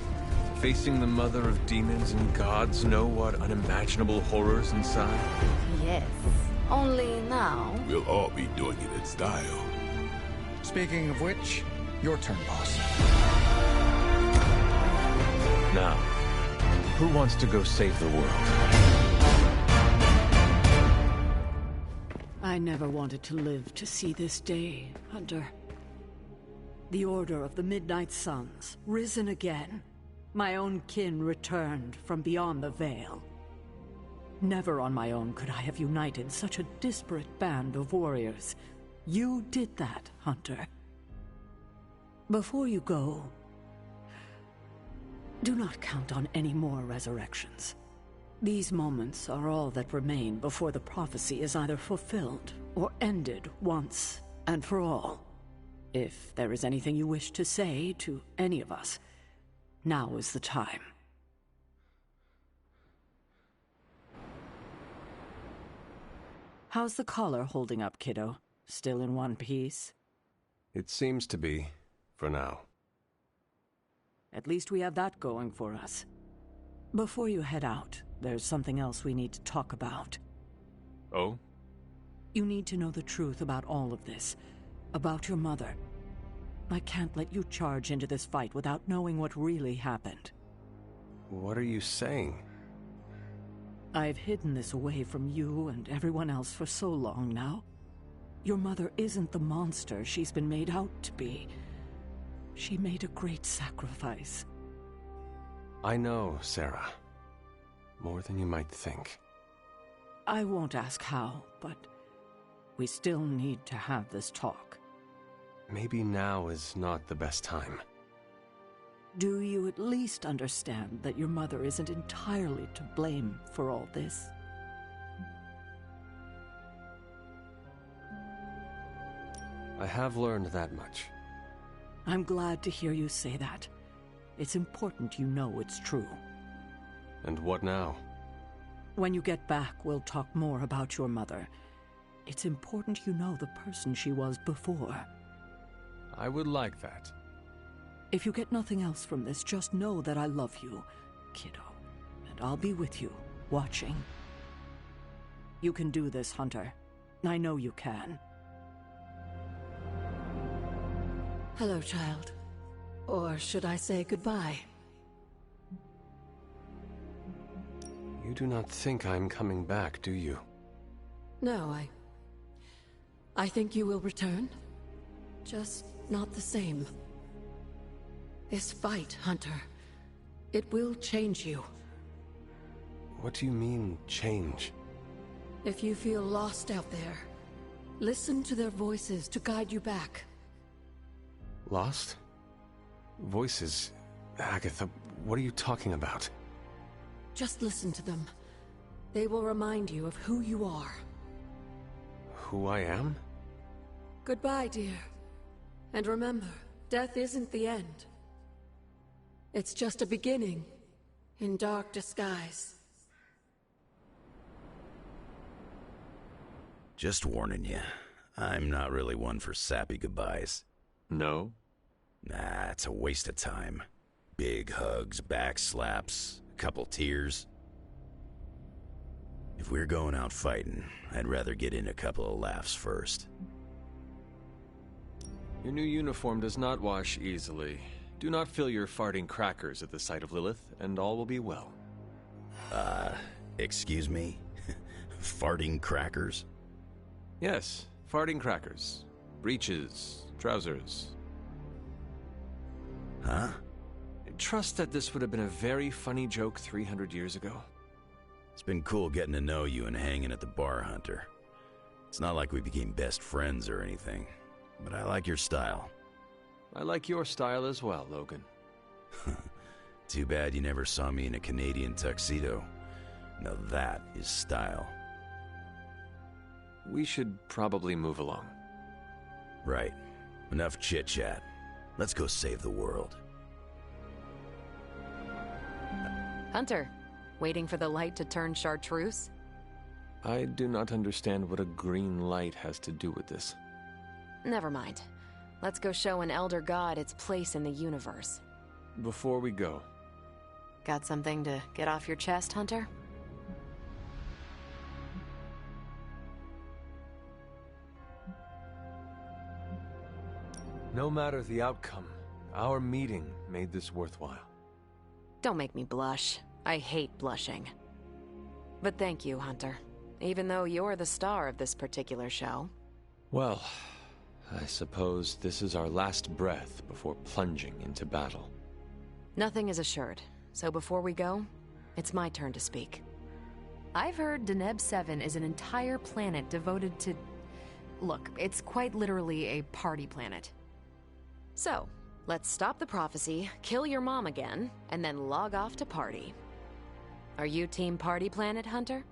Facing the mother of demons and gods know what unimaginable horrors inside? Yes. Only now... We'll all be doing it in style. Speaking of which, your turn, boss. Now, who wants to go save the world? I never wanted to live to see this day, Hunter. The Order of the Midnight Suns, risen again. My own kin returned from beyond the veil. Never on my own could I have united such a disparate band of warriors. You did that, Hunter. Before you go, do not count on any more resurrections. These moments are all that remain before the prophecy is either fulfilled or ended once and for all. If there is anything you wish to say to any of us, now is the time. How's the collar holding up, kiddo? Still in one piece? It seems to be, for now. At least we have that going for us. Before you head out, there's something else we need to talk about. Oh? You need to know the truth about all of this. About your mother. I can't let you charge into this fight without knowing what really happened. What are you saying? I've hidden this away from you and everyone else for so long now. Your mother isn't the monster she's been made out to be. She made a great sacrifice. I know, Sarah. More than you might think. I won't ask how, but we still need to have this talk. Maybe now is not the best time. Do you at least understand that your mother isn't entirely to blame for all this? I have learned that much. I'm glad to hear you say that. It's important you know it's true. And what now? When you get back, we'll talk more about your mother. It's important you know the person she was before. I would like that. If you get nothing else from this, just know that I love you, kiddo. And I'll be with you, watching. You can do this, Hunter. I know you can. Hello, child. Or should I say goodbye? You do not think I'm coming back, do you? No, I think you will return. Just not the same. This fight, Hunter, it will change you. What do you mean, change? If you feel lost out there, listen to their voices to guide you back. Lost? Voices? Agatha, what are you talking about? Just listen to them. They will remind you of who you are. Who I am? Goodbye, dear. And remember, death isn't the end. It's just a beginning, in dark disguise. Just warning you, I'm not really one for sappy goodbyes. No? Nah, it's a waste of time. Big hugs, back slaps, a couple tears. If we're going out fighting, I'd rather get in a couple of laughs first. Your new uniform does not wash easily. Do not fill your farting crackers at the sight of Lilith, and all will be well. Excuse me? Farting crackers? Yes, farting crackers. Breeches. Trousers. Huh? I trust that this would have been a very funny joke 300 years ago. It's been cool getting to know you and hanging at the bar, Hunter. It's not like we became best friends or anything, but I like your style. I like your style as well, Logan. Too bad you never saw me in a Canadian tuxedo. Now that is style. We should probably move along. Right. Enough chit-chat. Let's go save the world. Hunter, waiting for the light to turn chartreuse? I do not understand what a green light has to do with this. Never mind. Let's go show an elder god its place in the universe. Before we go... Got something to get off your chest, Hunter? No matter the outcome, our meeting made this worthwhile. Don't make me blush. I hate blushing. But thank you, Hunter. Even though you're the star of this particular show. Well, I suppose this is our last breath before plunging into battle. Nothing is assured, so before we go, it's my turn to speak. I've heard Deneb 7 is an entire planet devoted to... Look, it's quite literally a party planet. So, let's stop the prophecy, kill your mom again, and then log off to party. Are you Team Party Planet, Hunter?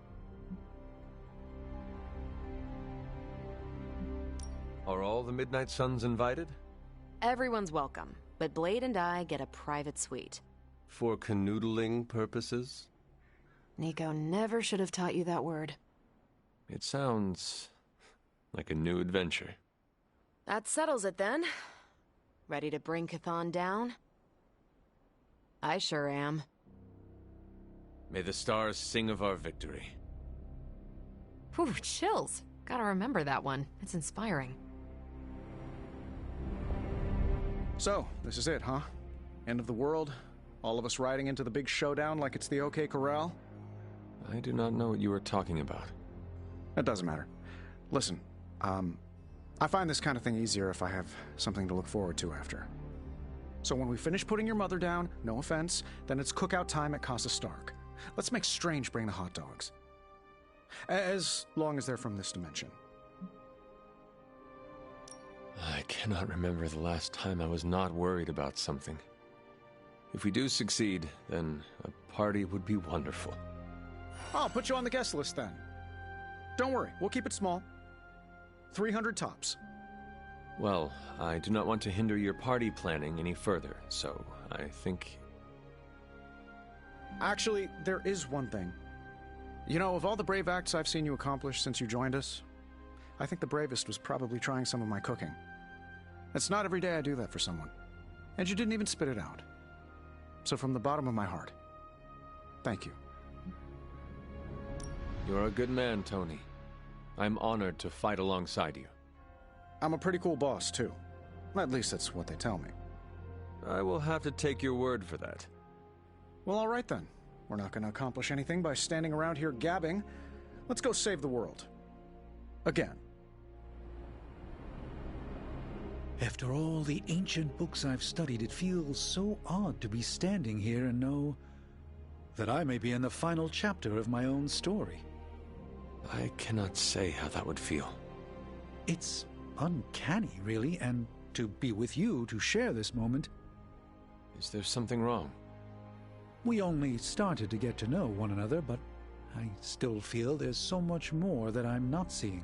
Are all the Midnight Suns invited? Everyone's welcome, but Blade and I get a private suite. For canoodling purposes? Nico never should have taught you that word. It sounds like a new adventure. That settles it then. Ready to bring Chthon down? I sure am. May the stars sing of our victory. Whew, chills. Gotta remember that one. It's inspiring. So, this is it, huh? End of the world? All of us riding into the big showdown like it's the OK Corral? I do not know what you are talking about. It doesn't matter. Listen, I find this kind of thing easier if I have something to look forward to after. So when we finish putting your mother down, no offense, then it's cookout time at Casa Stark. Let's make Strange bring the hot dogs. As long as they're from this dimension. I cannot remember the last time I was not worried about something. If we do succeed, then a party would be wonderful. I'll put you on the guest list then. Don't worry, we'll keep it small. 300 tops. Well, I do not want to hinder your party planning any further, so I think... Actually, there is one thing. You know, of all the brave acts I've seen you accomplish since you joined us, I think the bravest was probably trying some of my cooking. It's not every day I do that for someone. And you didn't even spit it out. So from the bottom of my heart, thank you. You're a good man, Tony. I'm honored to fight alongside you. I'm a pretty cool boss, too. At least that's what they tell me. I will have to take your word for that. Well, all right then. We're not going to accomplish anything by standing around here gabbing. Let's go save the world. Again. After all the ancient books I've studied, it feels so odd to be standing here and know that I may be in the final chapter of my own story. I cannot say how that would feel. It's uncanny, really, and to be with you to share this moment. Is there something wrong? We only started to get to know one another, but I still feel there's so much more that I'm not seeing.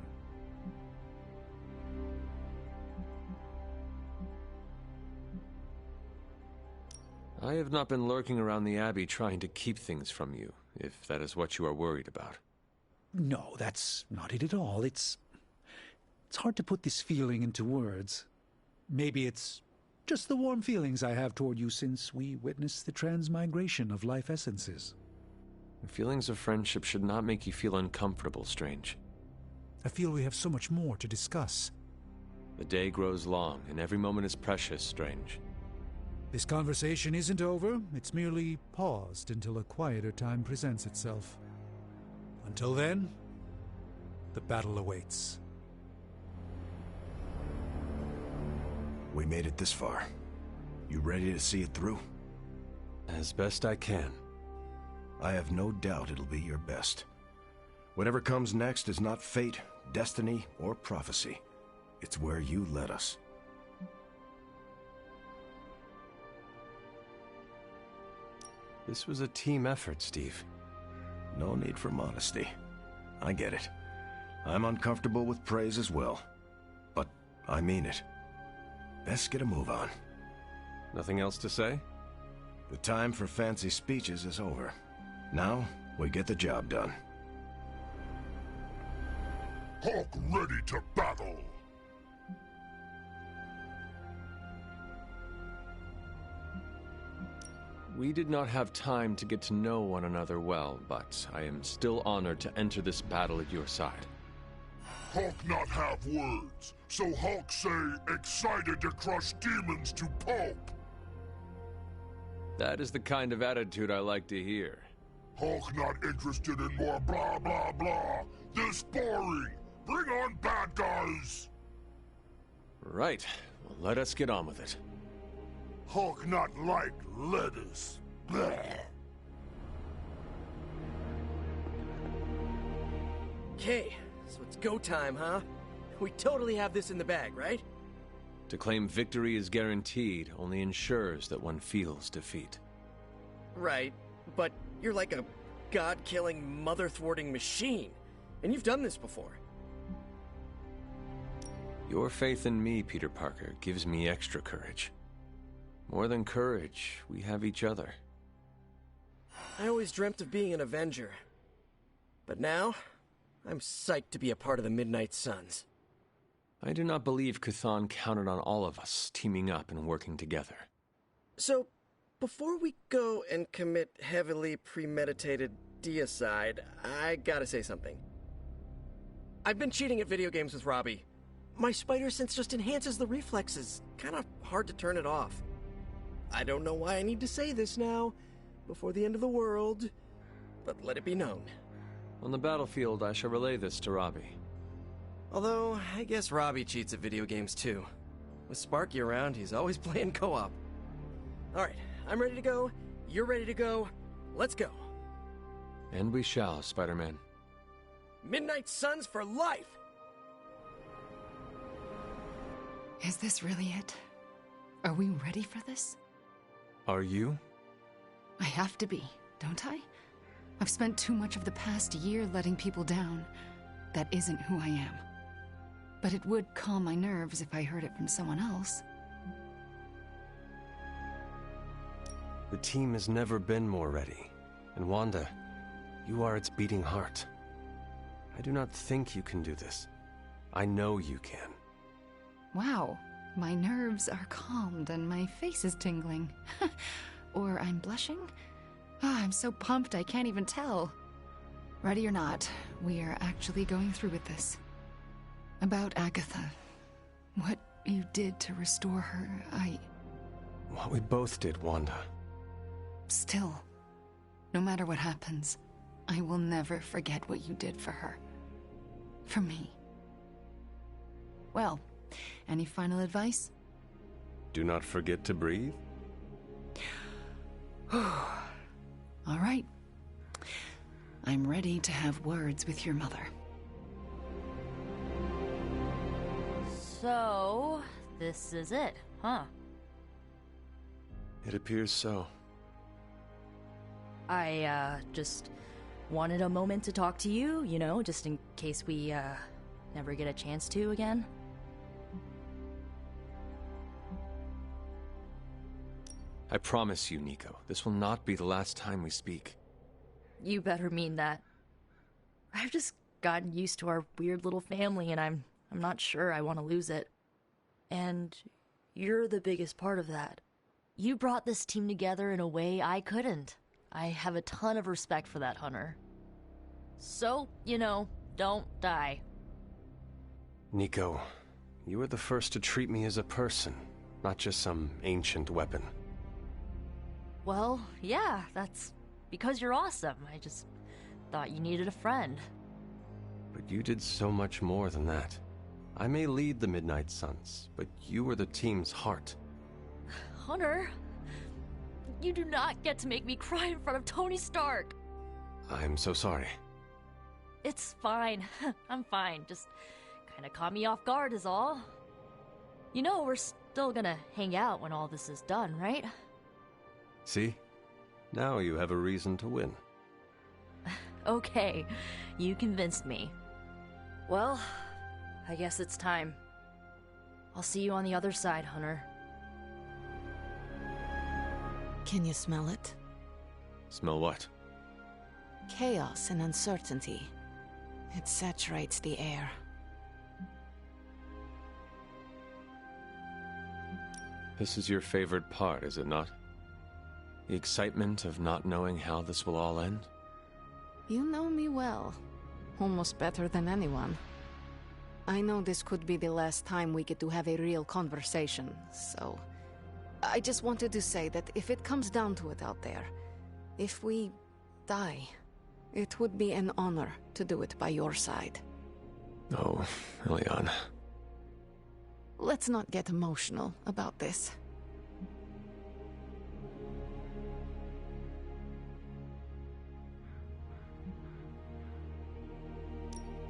I have not been lurking around the Abbey trying to keep things from you, if that is what you are worried about. No, that's not it at all. It's hard to put this feeling into words. Maybe it's just the warm feelings I have toward you since we witnessed the transmigration of life essences. The feelings of friendship should not make you feel uncomfortable, Strange. I feel we have so much more to discuss. The day grows long, and every moment is precious, Strange. This conversation isn't over. It's merely paused until a quieter time presents itself. Until then, the battle awaits. We made it this far. You ready to see it through? As best I can. I have no doubt it'll be your best. Whatever comes next is not fate, destiny, or prophecy. It's where you led us. This was a team effort, Steve. No need for modesty. I get it. I'm uncomfortable with praise as well. But I mean it. Best get a move on. Nothing else to say? The time for fancy speeches is over. Now, we get the job done. Hulk ready to battle! We did not have time to get to know one another well, but I am still honored to enter this battle at your side. Hulk not have words, so Hulk say excited to crush demons to pulp. That is the kind of attitude I like to hear. Hulk not interested in more blah blah blah. This boring. Bring on bad guys. Right. Well, let us get on with it. Hulk not like lettuce. Blah. Okay, so it's go time, huh? We totally have this in the bag, right? To claim victory is guaranteed only ensures that one feels defeat. Right, but you're like a god-killing, mother-thwarting machine, and you've done this before. Your faith in me, Peter Parker, gives me extra courage. More than courage, we have each other. I always dreamt of being an Avenger. But now, I'm psyched to be a part of the Midnight Suns. I do not believe Chthon counted on all of us teaming up and working together. So, before we go and commit heavily premeditated deicide, I gotta say something. I've been cheating at video games with Robbie. My spider sense just enhances the reflexes. Kinda hard to turn it off. I don't know why I need to say this now, before the end of the world, but let it be known. On the battlefield, I shall relay this to Robbie. Although, I guess Robbie cheats at video games too. With Sparky around, he's always playing co-op. Alright, I'm ready to go, you're ready to go, let's go. And we shall, Spider-Man. Midnight Suns for life! Is this really it? Are we ready for this? Are you? I have to be, don't I? I've spent too much of the past year letting people down. That isn't who I am. But it would calm my nerves if I heard it from someone else. The team has never been more ready. And Wanda, you are its beating heart. I do not think you can do this. I know you can. Wow, my nerves are calmed and my face is tingling. Or I'm blushing? I'm so pumped I can't even tell. Ready or not, we are actually going through with this. About Agatha. What you did to restore her, What we both did, Wanda. Still, no matter what happens, I will never forget what you did for her. For me. Well, any final advice? Do not forget to breathe. All right. I'm ready to have words with your mother. So, this is it, huh? It appears so. I, just wanted a moment to talk to you, you know, just in case we, never get a chance to again. I promise you, Nico, this will not be the last time we speak. You better mean that. I've just gotten used to our weird little family, and I'm not sure I want to lose it. And you're the biggest part of that. You brought this team together in a way I couldn't. I have a ton of respect for that, Hunter. So, you know, don't die. Nico, you were the first to treat me as a person, not just some ancient weapon. Well, yeah, that's because you're awesome. I just thought you needed a friend. But you did so much more than that. I may lead the Midnight Suns, but you are the team's heart. Hunter, you do not get to make me cry in front of Tony Stark. I'm so sorry. It's fine. I'm fine. Just kind of caught me off guard is all. You know we're still gonna hang out when all this is done, right? See? Now you have a reason to win. Okay, you convinced me. Well, I guess it's time. I'll see you on the other side, Hunter. Can you smell it? Smell what? Chaos and uncertainty. It saturates the air. This is your favorite part, is it not? The excitement of not knowing how this will all end? You know me well. Almost better than anyone. I know this could be the last time we get to have a real conversation, so... I just wanted to say that if it comes down to it out there, if we die, it would be an honor to do it by your side. Oh, Ileana. Let's not get emotional about this.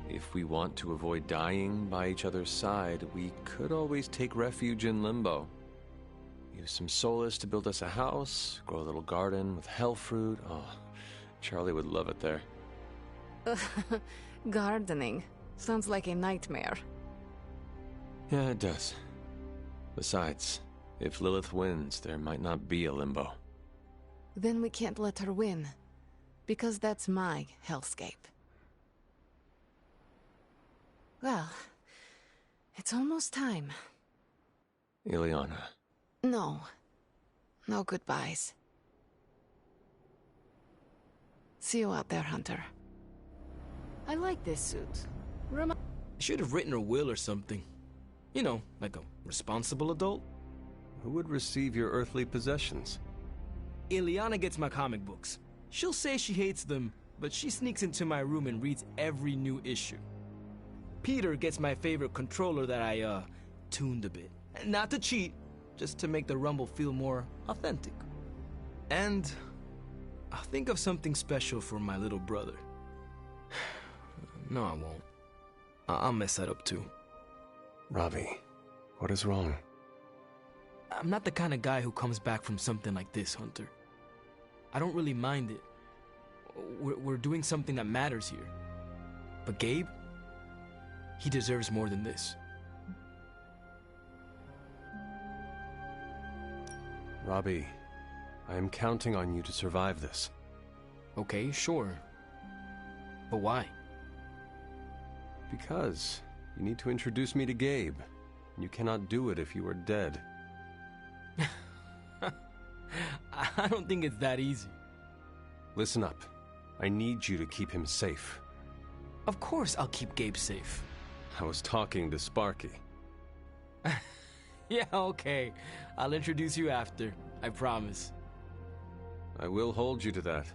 If we want to avoid dying by each other's side, we could always take refuge in Limbo. Use some solace to build us a house, grow a little garden with hell fruit. Oh, Charlie would love it there. Gardening. Sounds like a nightmare. Yeah, it does. Besides, if Lilith wins, there might not be a Limbo. Then we can't let her win. Because that's my hellscape. Well, it's almost time. Ileana. No. No goodbyes. See you out there, Hunter. I like this suit. I should have written a will or something. You know, like a responsible adult. Who would receive your earthly possessions? Ileana gets my comic books. She'll say she hates them, but she sneaks into my room and reads every new issue. Peter gets my favorite controller that I, tuned a bit. Not to cheat, just to make the Rumble feel more authentic. And I'll think of something special for my little brother. No, I won't. I'll mess that up too. Robbie, what is wrong? I'm not the kind of guy who comes back from something like this, Hunter. I don't really mind it. We're doing something that matters here. But Gabe? He deserves more than this. Robbie, I am counting on you to survive this. Okay, sure. But why? Because you need to introduce me to Gabe. You cannot do it if you are dead. I don't think it's that easy. Listen up. I need you to keep him safe. Of course I'll keep Gabe safe. I was talking to Sparky. Yeah, okay. I'll introduce you after. I promise. I will hold you to that.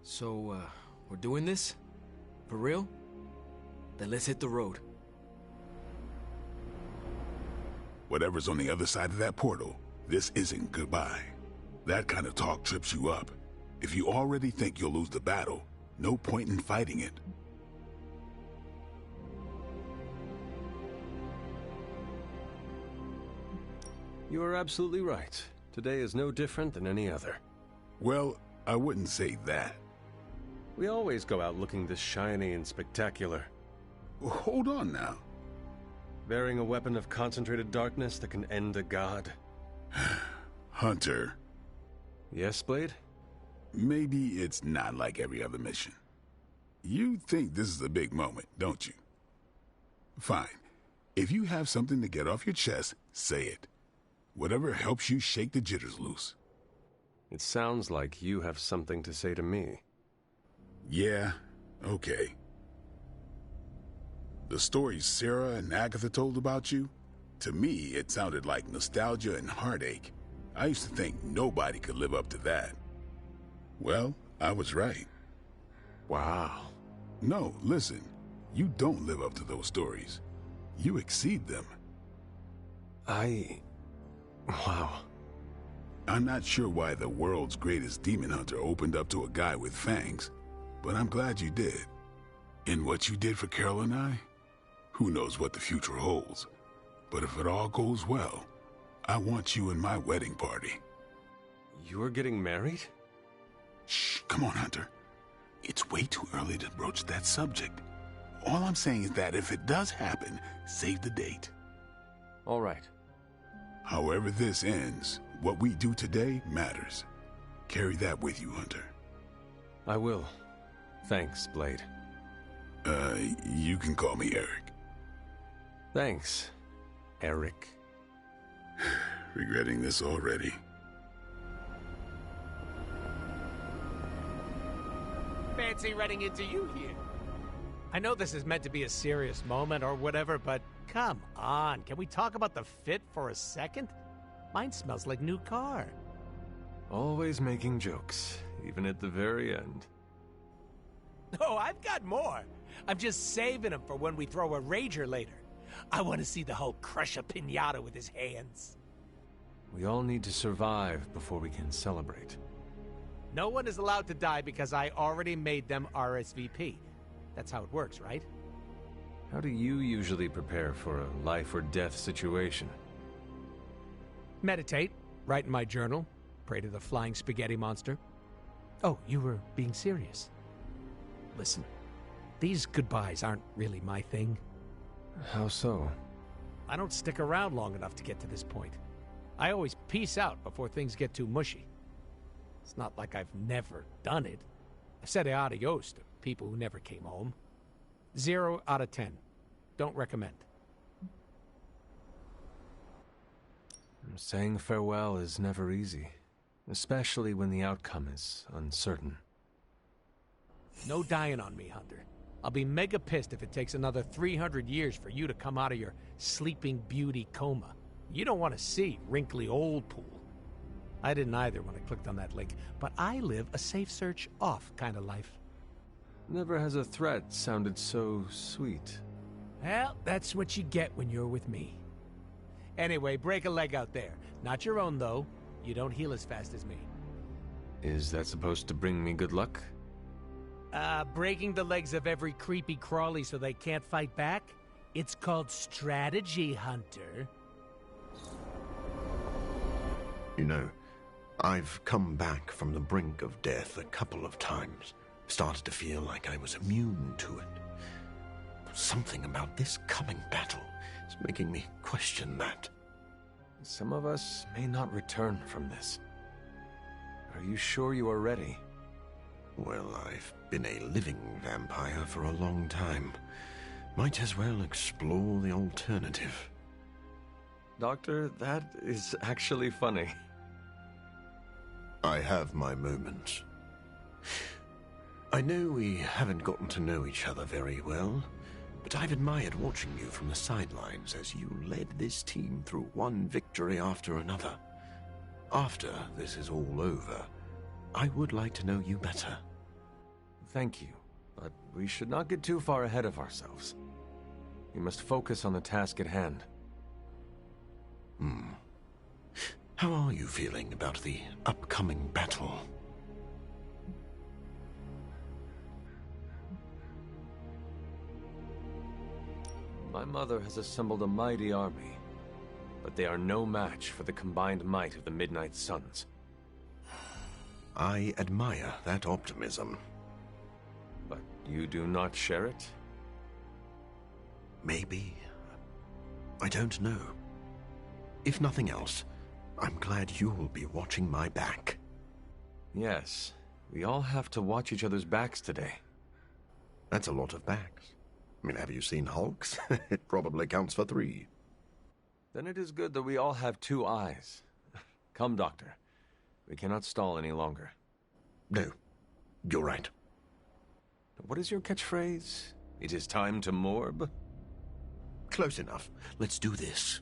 So, we're doing this? For real? Then let's hit the road. Whatever's on the other side of that portal, this isn't goodbye. That kind of talk trips you up. If you already think you'll lose the battle, no point in fighting it. You are absolutely right. Today is no different than any other. Well, I wouldn't say that. We always go out looking this shiny and spectacular. Hold on now. Bearing a weapon of concentrated darkness that can end a god. Hunter. Yes, Blade? Maybe it's not like every other mission. You think this is a big moment, don't you? Fine. If you have something to get off your chest, say it. Whatever helps you shake the jitters loose. It sounds like you have something to say to me. Yeah, okay. The stories Sarah and Agatha told about you, to me it sounded like nostalgia and heartache. I used to think nobody could live up to that. Well, I was right. Wow. No, listen. You don't live up to those stories. You exceed them. Wow. I'm not sure why the world's greatest demon hunter opened up to a guy with fangs, but I'm glad you did. And what you did for Carol and I? Who knows what the future holds? But if it all goes well, I want you in my wedding party. You're getting married? Shh, come on, Hunter. It's way too early to broach that subject. All I'm saying is that if it does happen, save the date. All right. However this ends, what we do today matters. Carry that with you, Hunter. I will. Thanks, Blade. You can call me Eric. Thanks, Eric. Regretting this already. Fancy running into you here. I know this is meant to be a serious moment or whatever, but come on. Can we talk about the fit for a second? Mine smells like new car. Always making jokes, even at the very end. Oh, I've got more. I'm just saving them for when we throw a rager later. I want to see the Hulk crush a piñata with his hands. We all need to survive before we can celebrate. No one is allowed to die because I already made them RSVP. That's how it works, right? How do you usually prepare for a life or death situation? Meditate, write in my journal, pray to the flying spaghetti monster. Oh, you were being serious. Listen, these goodbyes aren't really my thing. How so? I don't stick around long enough to get to this point. I always peace out before things get too mushy. It's not like I've never done it. I've said adios to people who never came home. 0 out of 10. Don't recommend. Saying farewell is never easy, especially when the outcome is uncertain. No dying on me, Hunter. I'll be mega pissed if it takes another 300 years for you to come out of your sleeping beauty coma. You don't want to see wrinkly old pool. I didn't either when I clicked on that link, but I live a safe search off kind of life. Never has a threat sounded so sweet. Well, that's what you get when you're with me. Anyway, break a leg out there. Not your own, though. You don't heal as fast as me. Is that supposed to bring me good luck? Breaking the legs of every creepy crawly so they can't fight back? It's called strategy, Hunter. You know, I've come back from the brink of death a couple of times. Started to feel like I was immune to it. Something about this coming battle is making me question that. Some of us may not return from this. Are you sure you are ready? Well, I've been a living vampire for a long time. Might as well explore the alternative. Doctor, that is actually funny. I have my moments. I know we haven't gotten to know each other very well, but I've admired watching you from the sidelines as you led this team through one victory after another. After this is all over, I would like to know you better. Thank you, but we should not get too far ahead of ourselves. We must focus on the task at hand. How are you feeling about the upcoming battle? My mother has assembled a mighty army, but they are no match for the combined might of the Midnight Suns. I admire that optimism. But you do not share it? Maybe. I don't know. If nothing else, I'm glad you'll be watching my back. Yes, we all have to watch each other's backs today. That's a lot of backs. I mean, have you seen Hulks? It probably counts for 3. Then it is good that we all have 2 eyes. Come, Doctor. We cannot stall any longer. No, you're right. What is your catchphrase? It is time to morb? Close enough. Let's do this.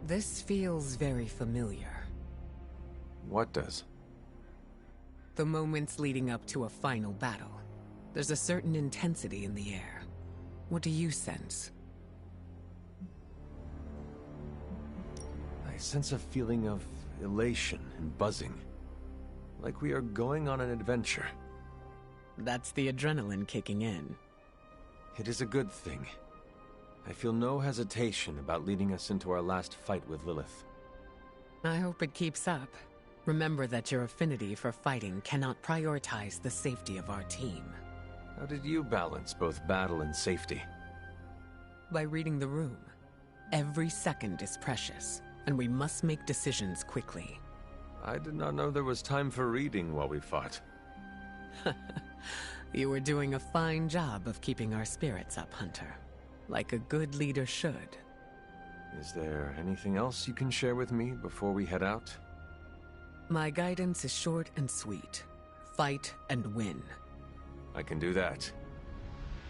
This feels very familiar. What does? The moments leading up to a final battle. There's a certain intensity in the air. What do you sense? I sense a feeling of elation and buzzing. Like we are going on an adventure. That's the adrenaline kicking in. It is a good thing. I feel no hesitation about leading us into our last fight with Lilith. I hope it keeps up. Remember that your affinity for fighting cannot prioritize the safety of our team. How did you balance both battle and safety? By reading the room. Every second is precious, and we must make decisions quickly. I did not know there was time for reading while we fought. You were doing a fine job of keeping our spirits up, Hunter. Like a good leader should. Is there anything else you can share with me before we head out? My guidance is short and sweet. Fight and win. I can do that.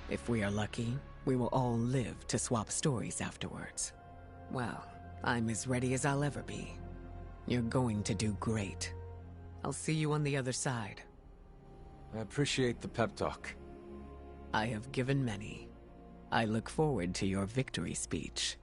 If we are lucky, we will all live to swap stories afterwards. Well, I'm as ready as I'll ever be. You're going to do great. I'll see you on the other side. I appreciate the pep talk. I have given many. I look forward to your victory speech.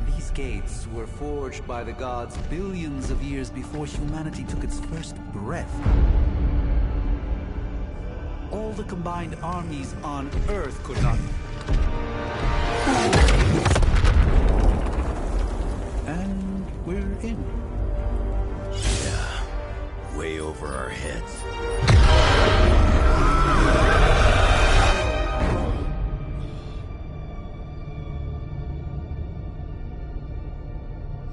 These gates were forged by the gods billions of years before humanity took its first breath. All the combined armies on Earth could not... And we're in. Yeah, way over our heads.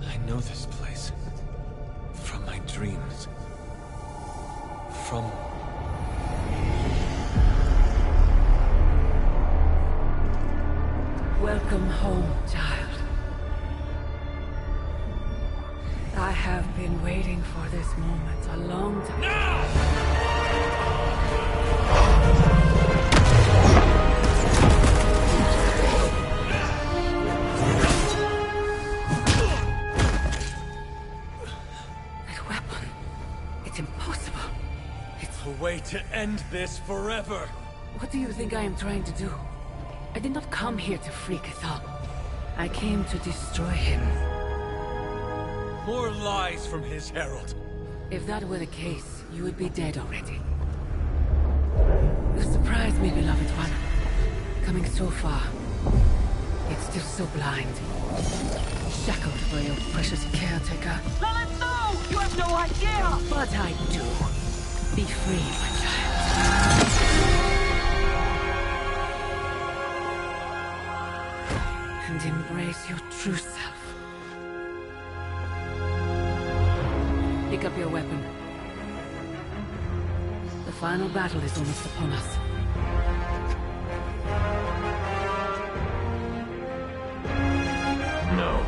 I know this place. From my dreams. From... Welcome home, child. I have been waiting for this moment a long time. That weapon. It's impossible. It's a way to end this forever. What do you think I am trying to do? I did not come here to free Cathal. I came to destroy him. More lies from his herald. If that were the case, you would be dead already. You surprised me, beloved one. Coming so far, yet still so blind. Shackled by your precious caretaker. Lilith, no! You have no idea! But I do. Be free, my child. And embrace your true self. Pick up your weapon. The final battle is almost upon us. No.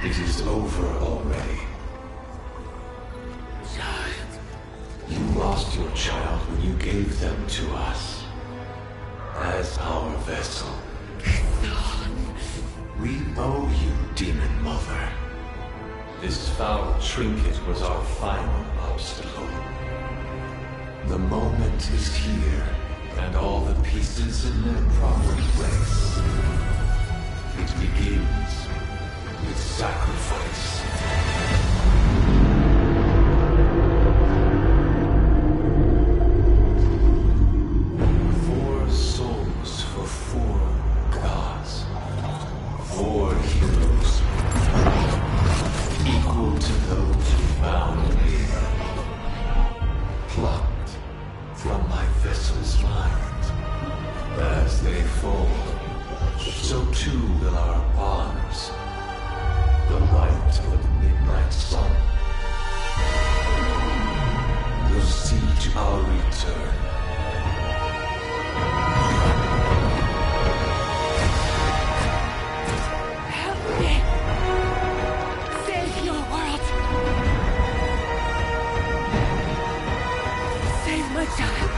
It is over already. Child. You lost your child when you gave them to us. As our vessel. We owe you, Demon Mother. This foul trinket was our final obstacle. The moment is here, and all the pieces in their proper place. It begins with sacrifice. Four souls for four gods. 4 heroes. Equal to those who found me. Plucked from my vessel's mind. As they fall, so too will our bonds. The light of the midnight sun will see to our return. Help me! Save your world! Save my child!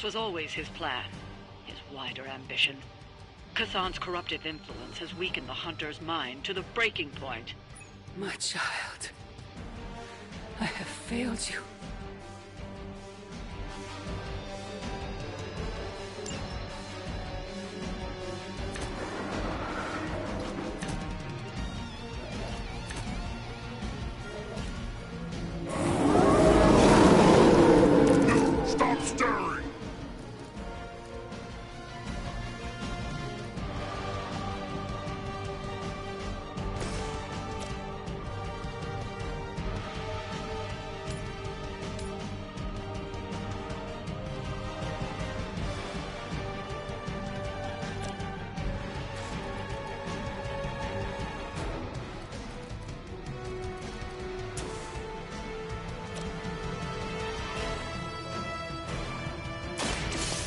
This was always his plan, his wider ambition. Chthon's corruptive influence has weakened the Hunter's mind to the breaking point. My child, I have failed you. Stop stirring!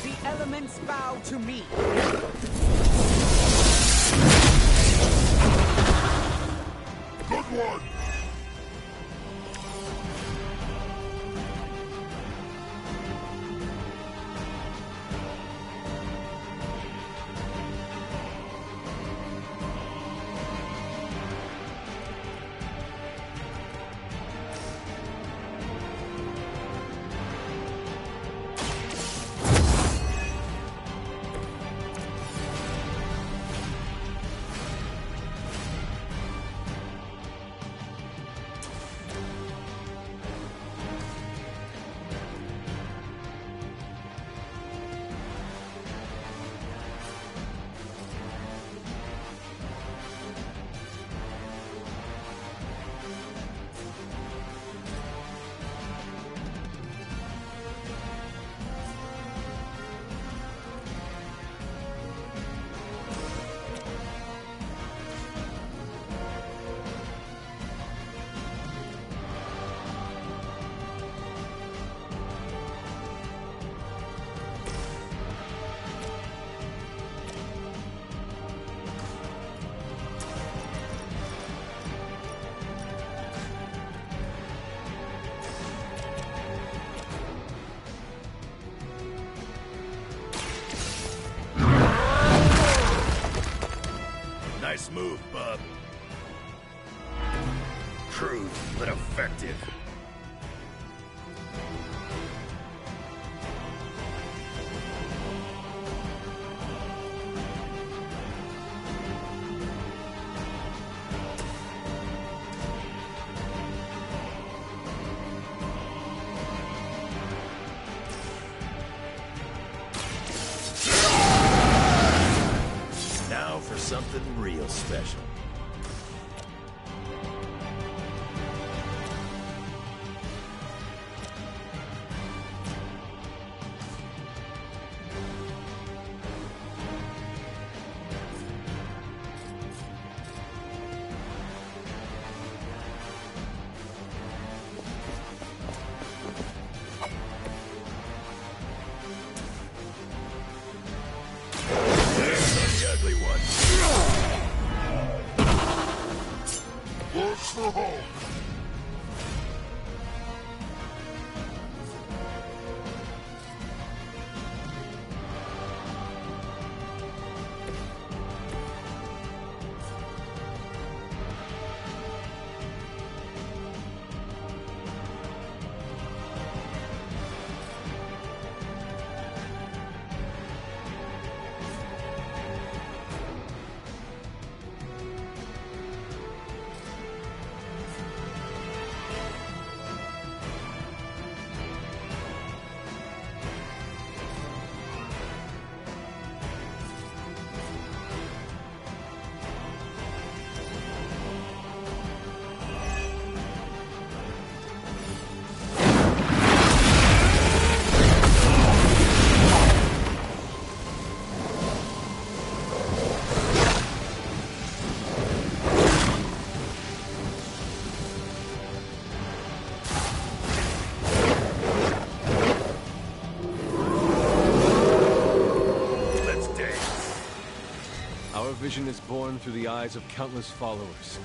The elements bow to me. Good one! Nice move, bub. Crude, but effective. Now for something real special. The ugly one. Works for home! Let's dance. Our vision is born through the eyes of countless followers.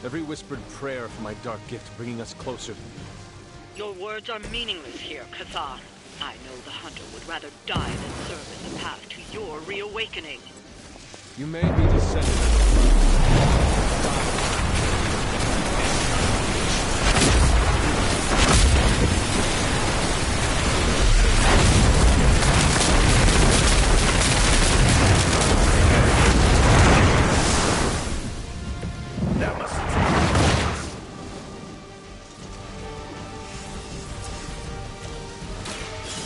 Every whispered prayer for my dark gift bringing us closer. Your words are meaningless here, Chthon. I know the Hunter would rather die than serve as a path to your reawakening. You may be descended of That must have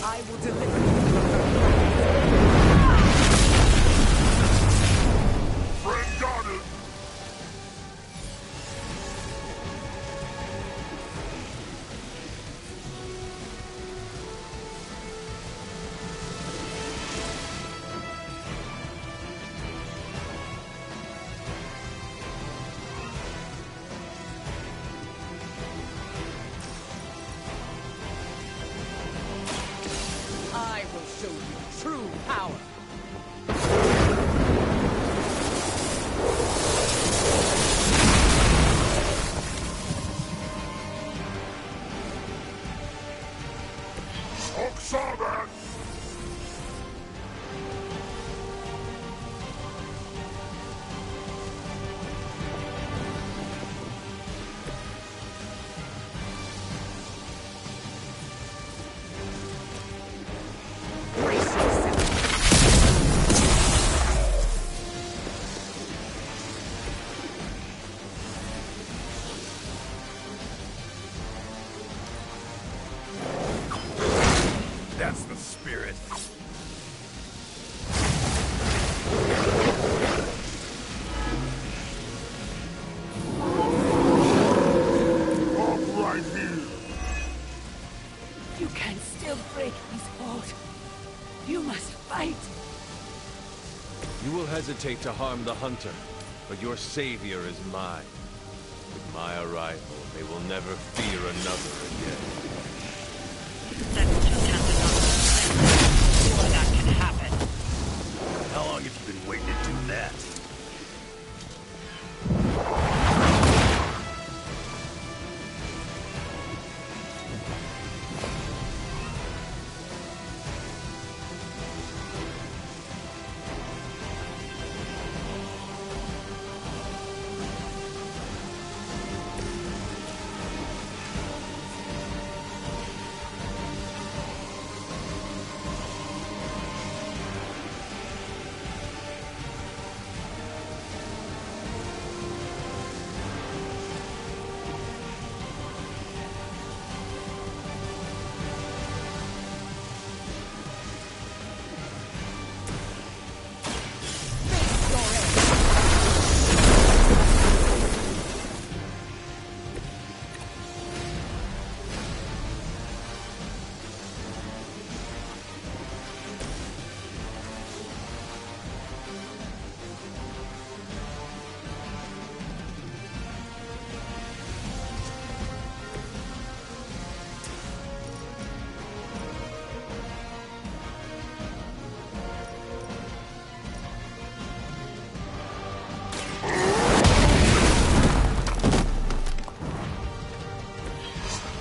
I will deliver you. Friend got it! I will show you true power. Saw that! That's the spirit. I'm right here! You can still break his hold. You must fight. You will hesitate to harm the Hunter, but your savior is mine. With my arrival, they will never fear another again. Then we'll just have to knock them down before that can happen. How long have you been waiting to do that?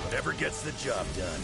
Whatever gets the job done.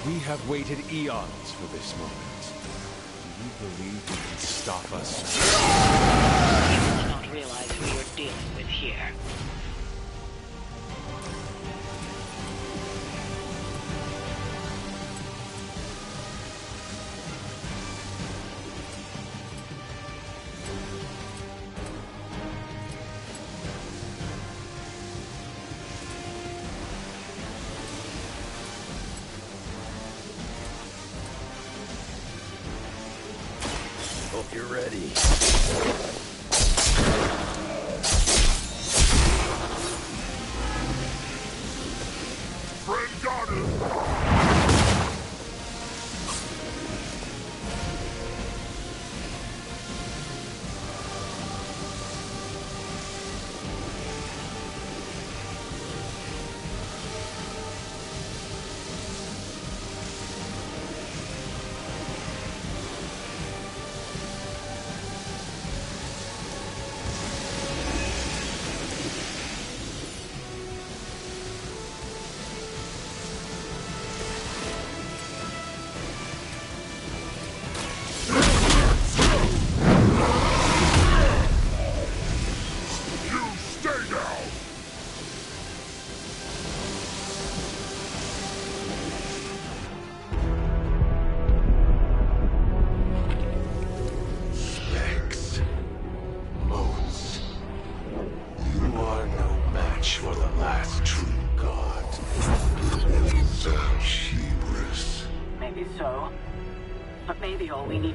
We have waited eons for this moment. Do you believe you can stop us? You do not realize who you're dealing with here. Hope you're ready.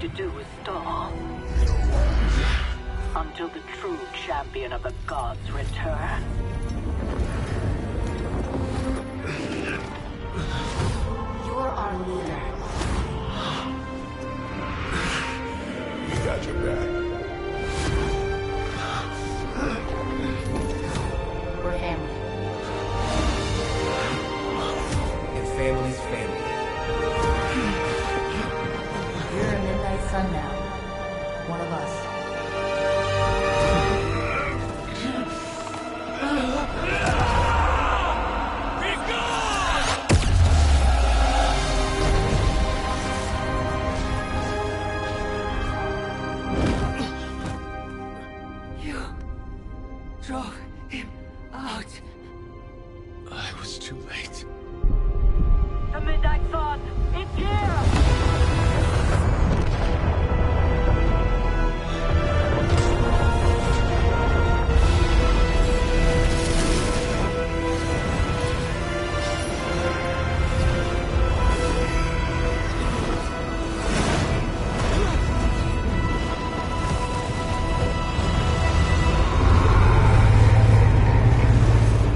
to do is stall. Until the true champion of the gods return. You're our leader. We got your back. We're family. And family's family. You're a midnight sun now. One of us. You drove him out. I was too late. The Midnight Sun! It's here!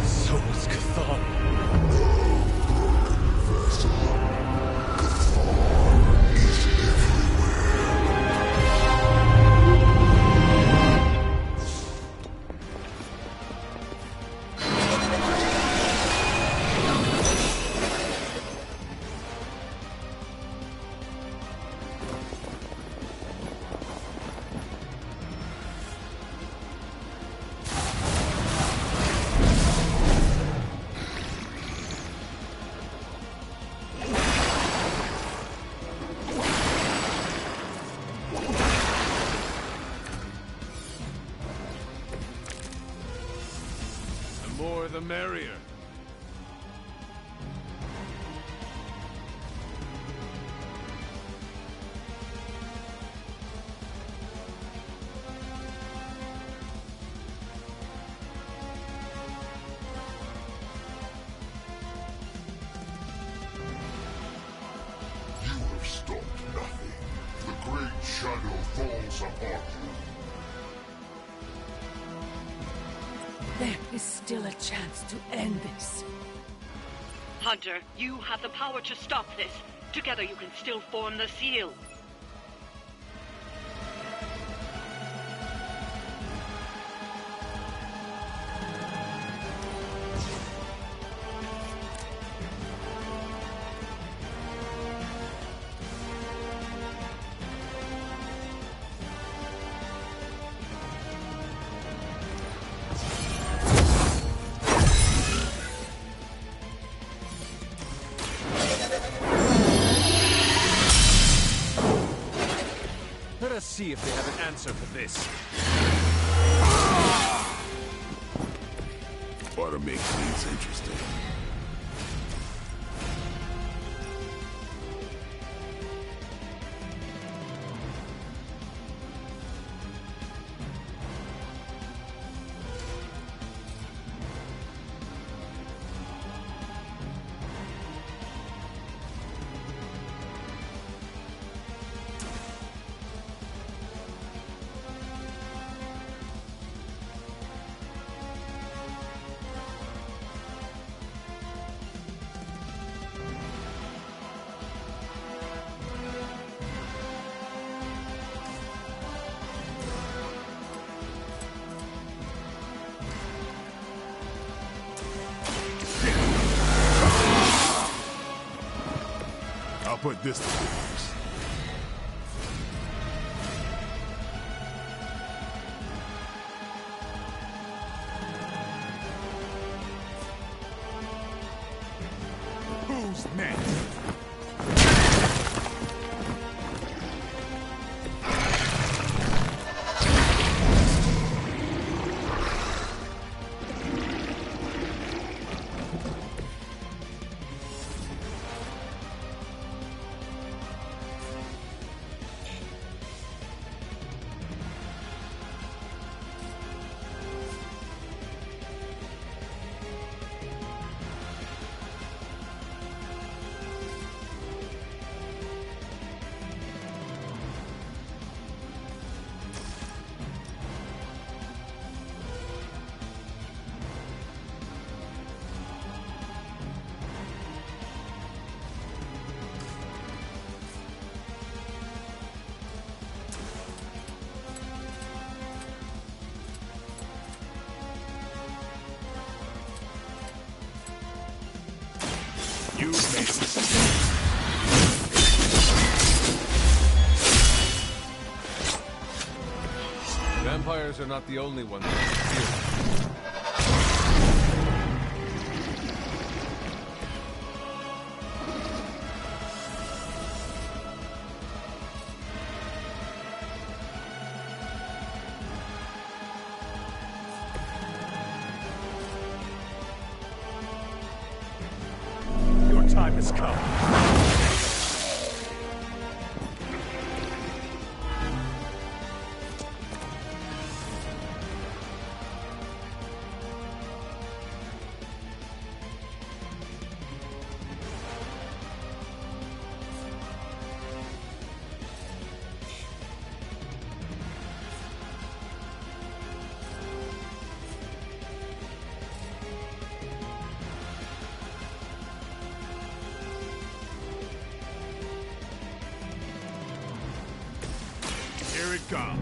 So was Cathar. The more the merrier. You have stopped nothing. The great shadow falls upon you. There is still a chance to end this. Hunter, you have the power to stop this. Together you can still form the seal. Let us see if they have an answer for this. Ought to make things interesting. I'll put this to use. Who's next? You made a mistake. Vampires are not the only ones that fear. Your time has come. Here it comes.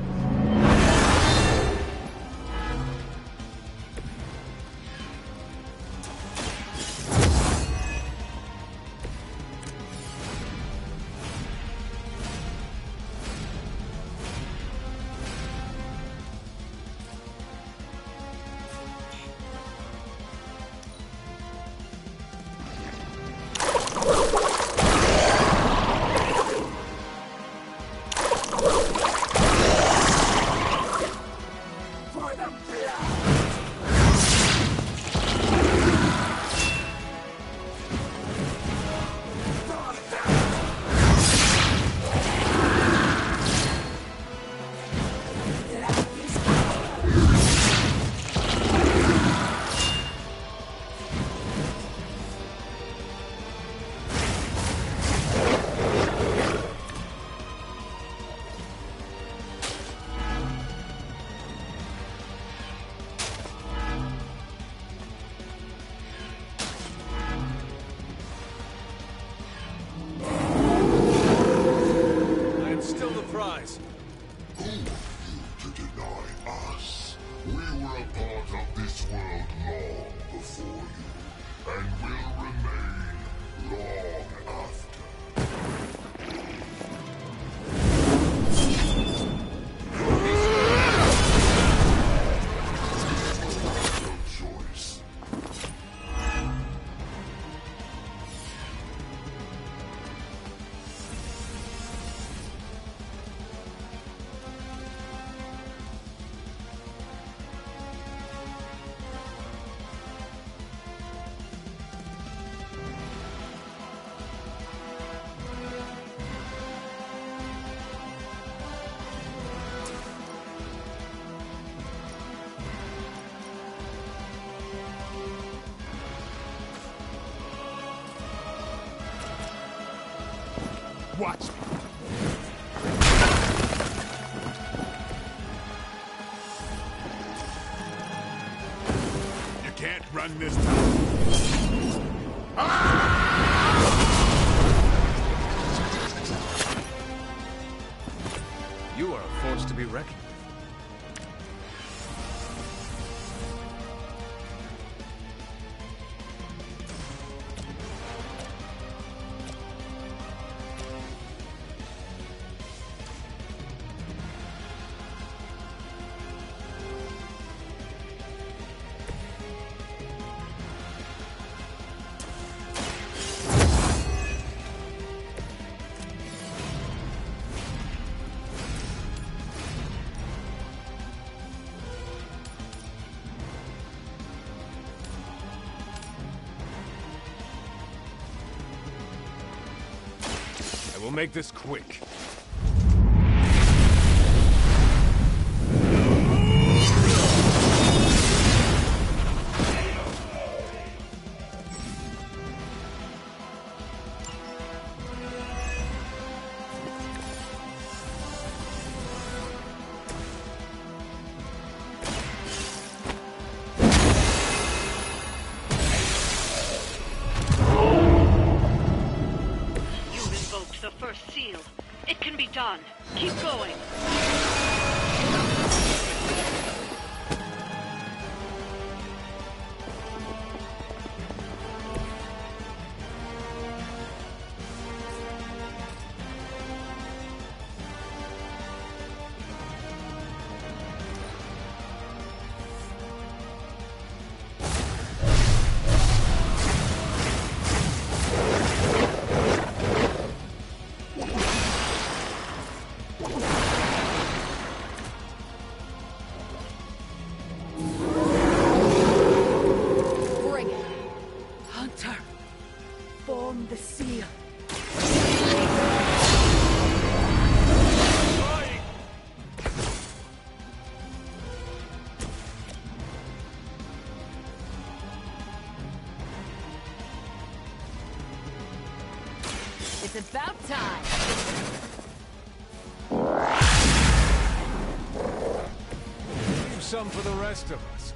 Watch me. You can't run this time. You are a force to be reckoned with. We'll make this quick. Seal. It can be done. Keep going. It's about time! Leave some for the rest of us.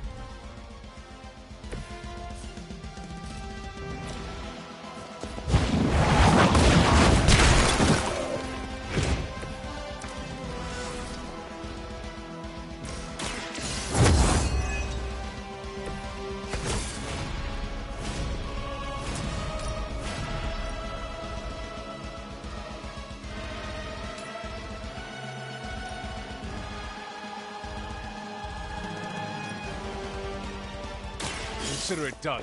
Consider it done.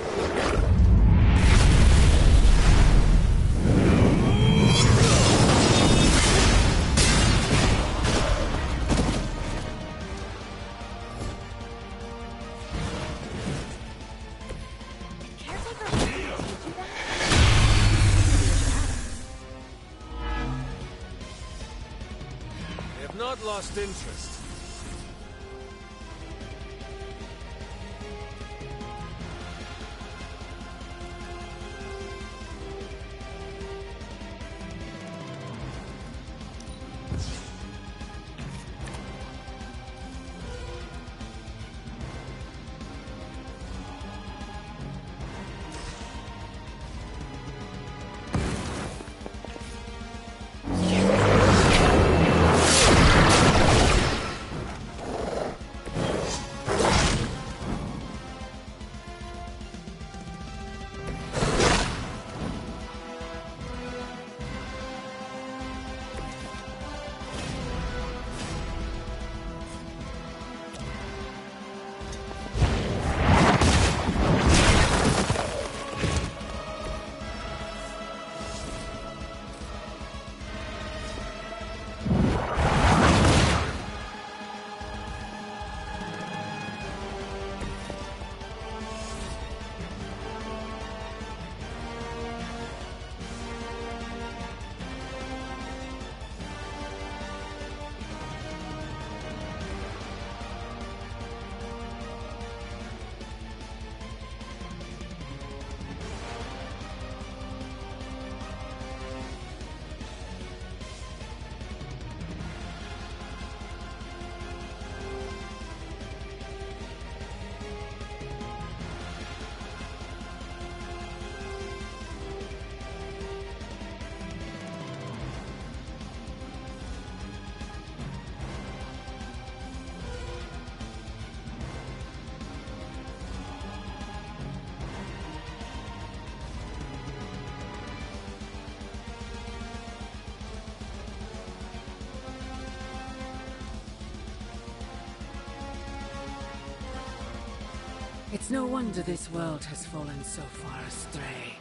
They have not lost interest. It's no wonder this world has fallen so far astray.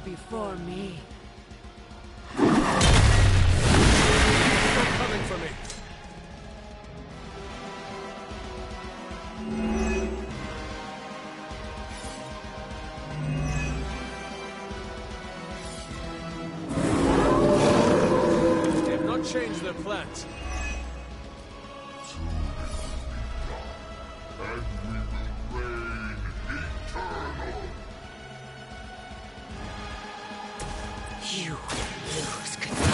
Before me. They're coming for me. They have not changed their plans. And we will reign You will lose control.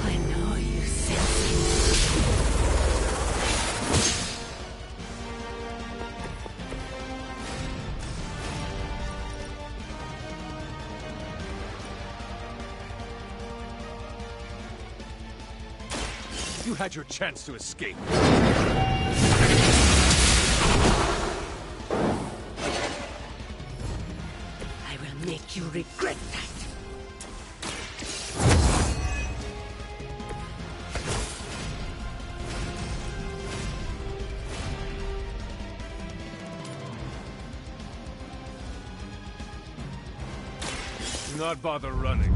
I know you sense it. You had your chance to escape. I will make you regret that. Do not bother running.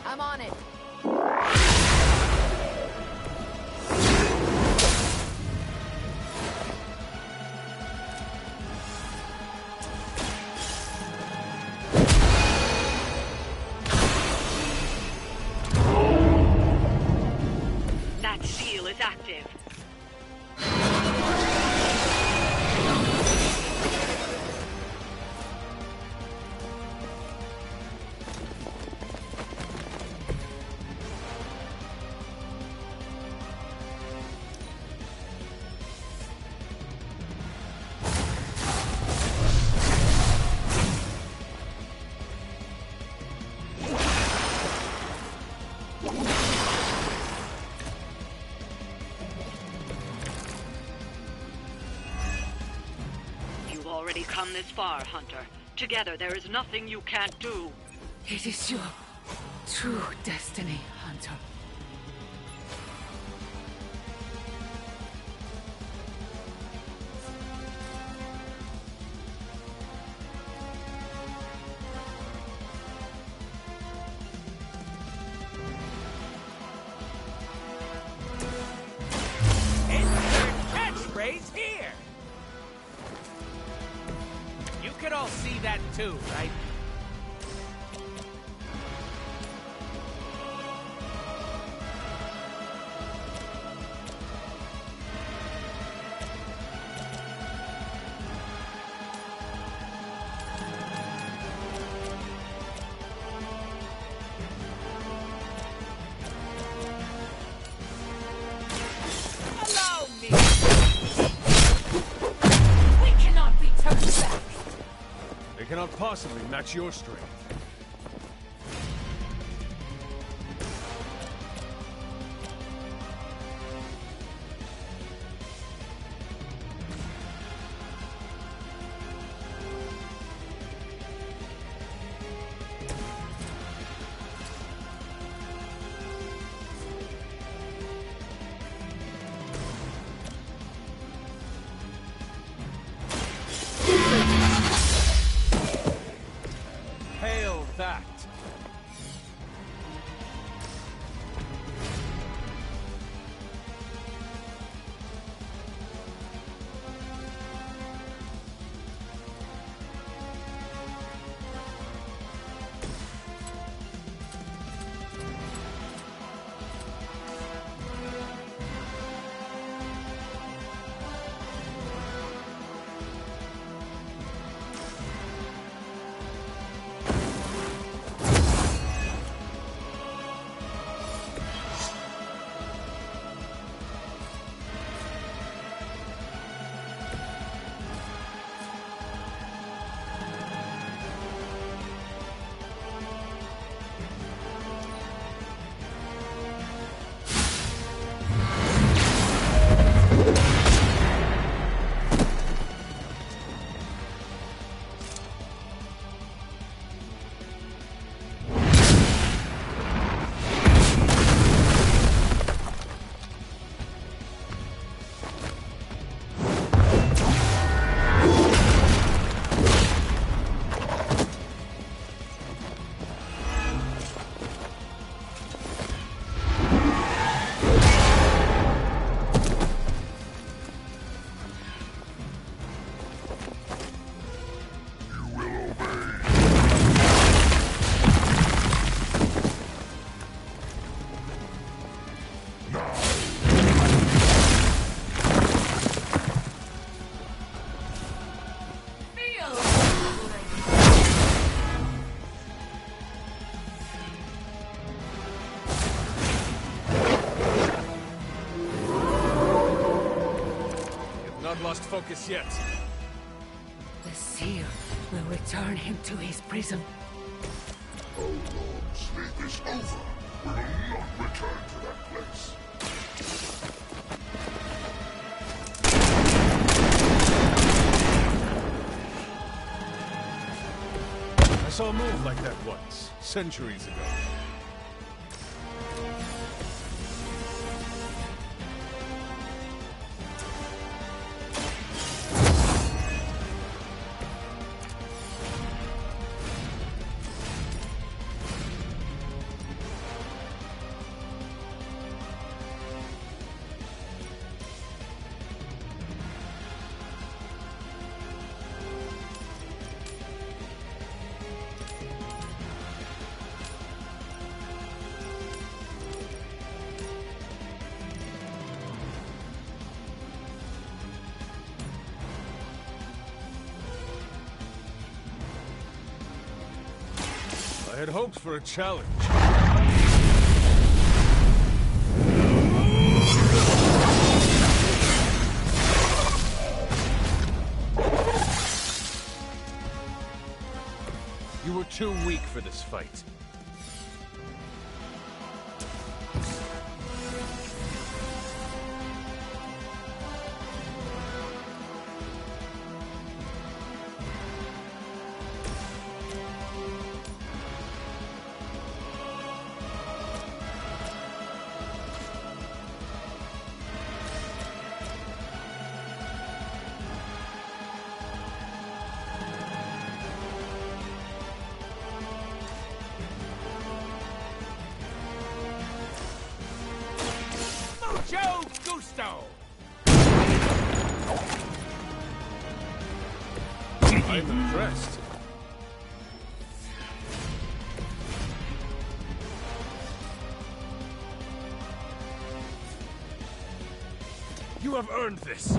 I'm on it. That seal is active. You've already come this far, Hunter. Together, there is nothing you can't do. It is your true destiny, Hunter. Catchphrase here! You can all see that too, right? Allow me! We cannot be turned back. They cannot possibly match your strength. Hail lost focus yet. The seal will return him to his prison. How long sleep is over? We will not return to that place. I saw a move like that once, centuries ago. I had hoped for a challenge. You were too weak for this fight. Mucho gusto! I'm impressed. You have earned this.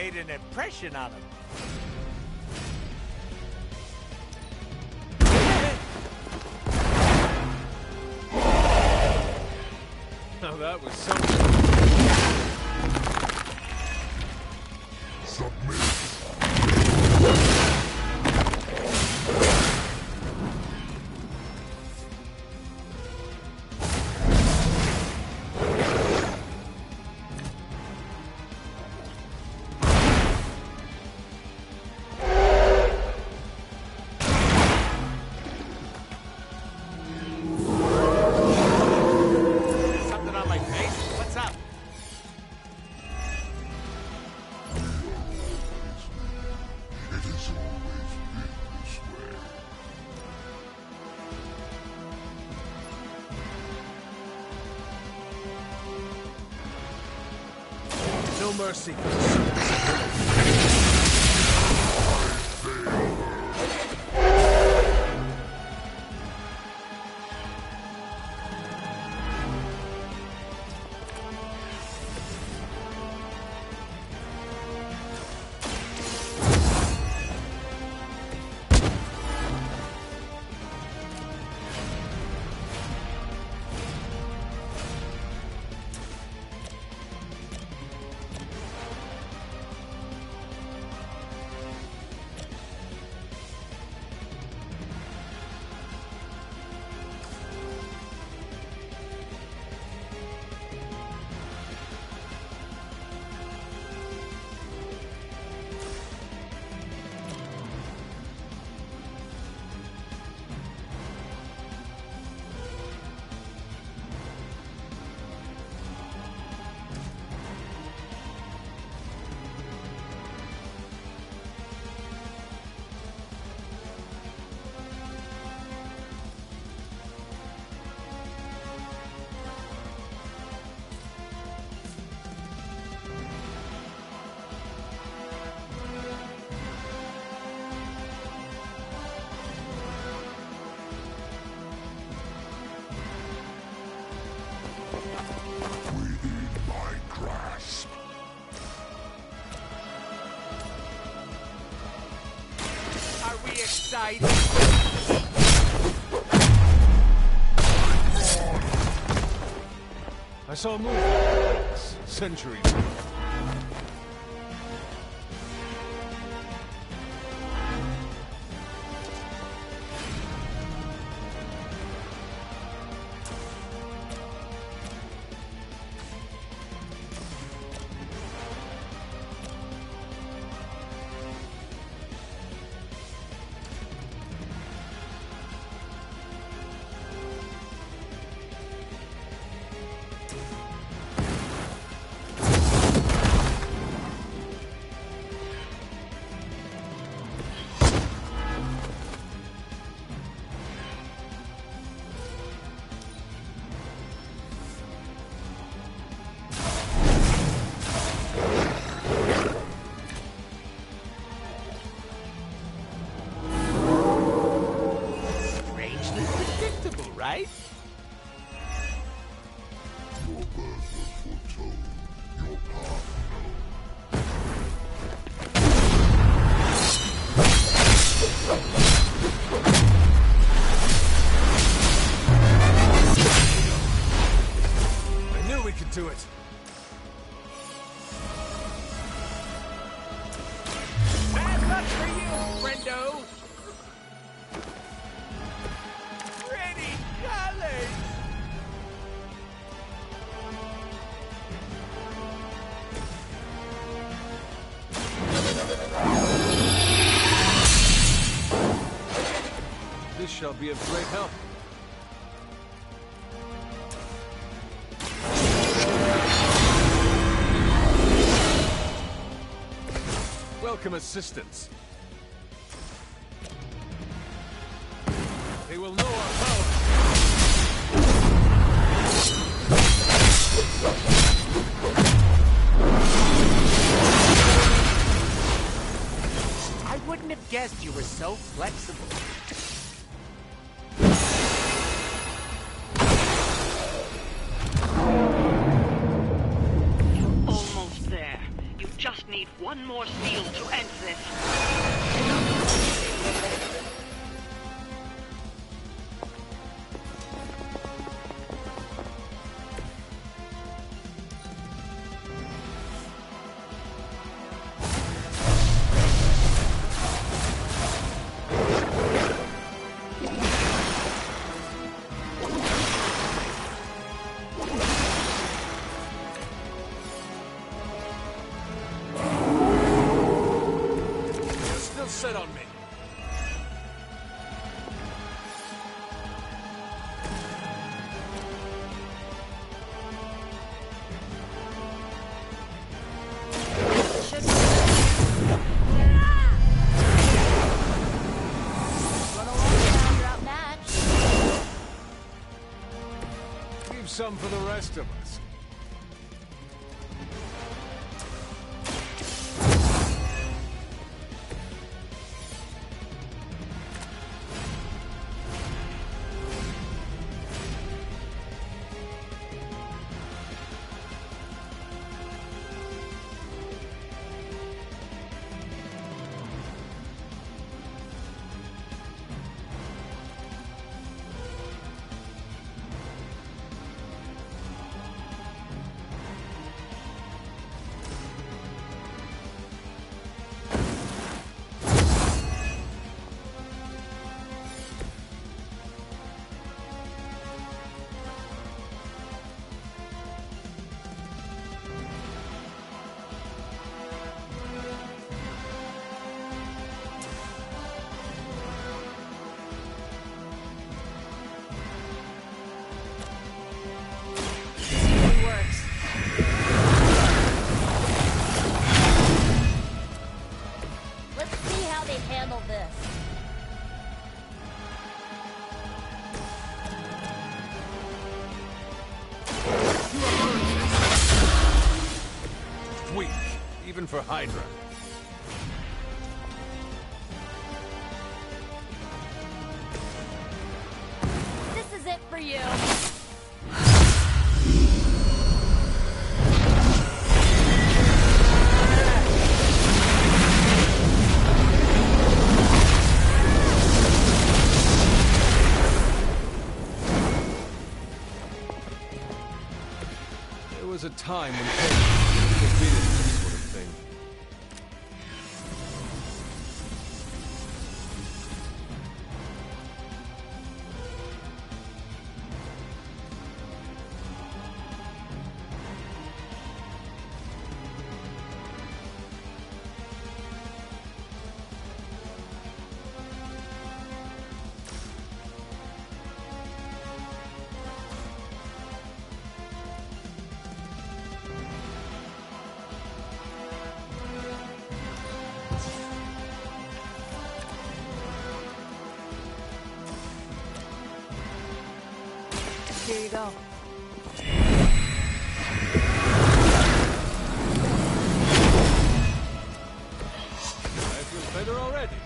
An impression on him. Now that was something. No mercy. sight. I saw a movie centuries ago. Right? Your birth was foretold. Your path I knew we could do it. Bad luck for you, friendo. This shall be of great help. Welcome assistance. They will know our power. I wouldn't have guessed you were so flexible. Almost there. You just need one more seal to end this. Sit on me. Leave some for the rest of us. handle this. Weak, even for Hydra. This is it for you. There was a time when Paige defeated this sort of thing. Here you go. I feel better already.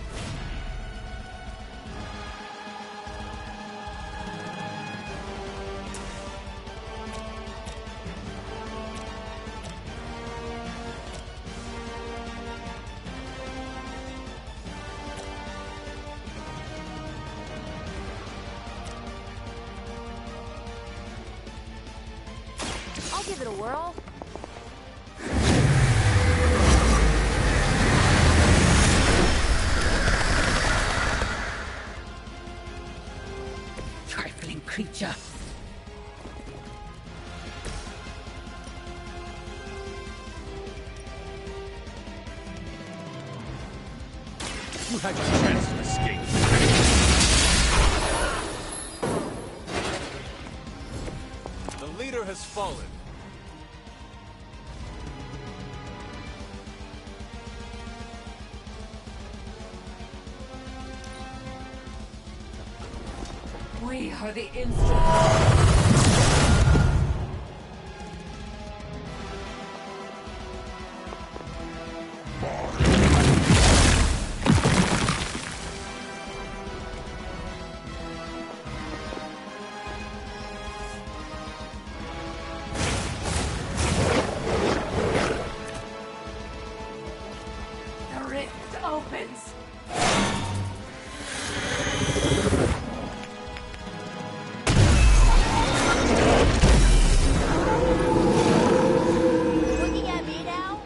I'll give it a whirl. Trifling creature. You had your chance to escape. The leader has fallen. We are the instruments. The rift opens. Looking at me now?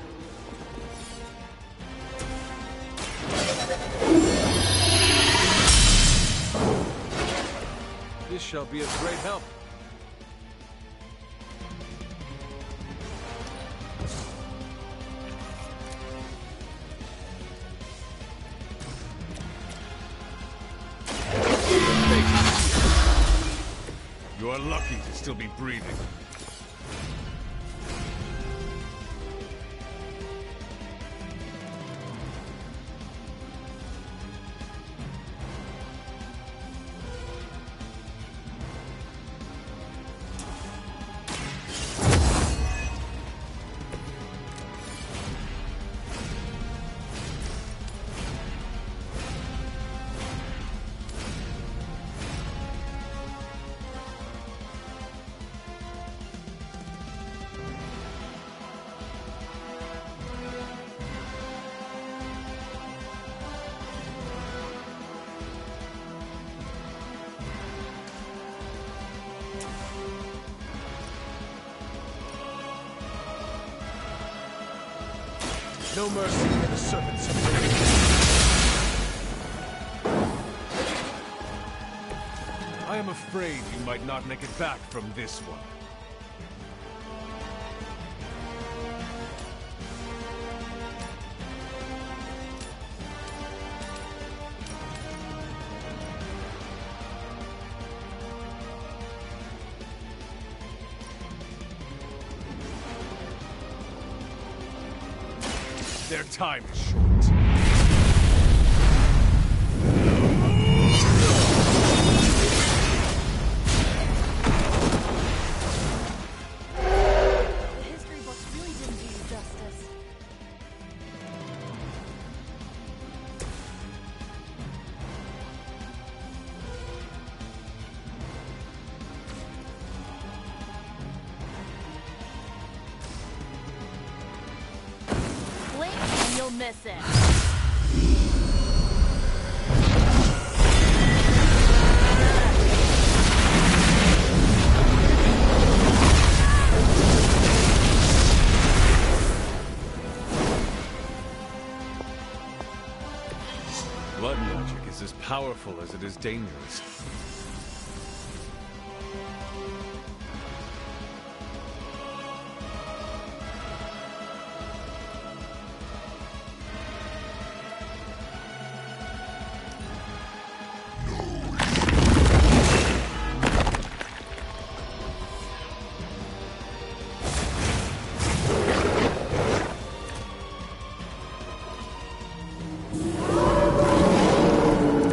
This shall be of great help. You are lucky to still be breathing. No mercy for the servants of the... I am afraid you might not make it back from this one. Their time is short. The history books really didn't do you justice. Blink and you'll miss it. powerful as it is dangerous.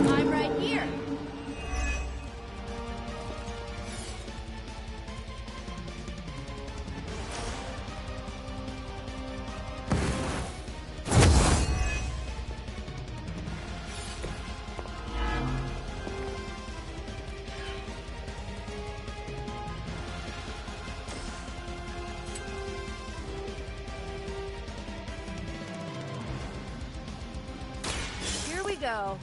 I'm right here. Here we go.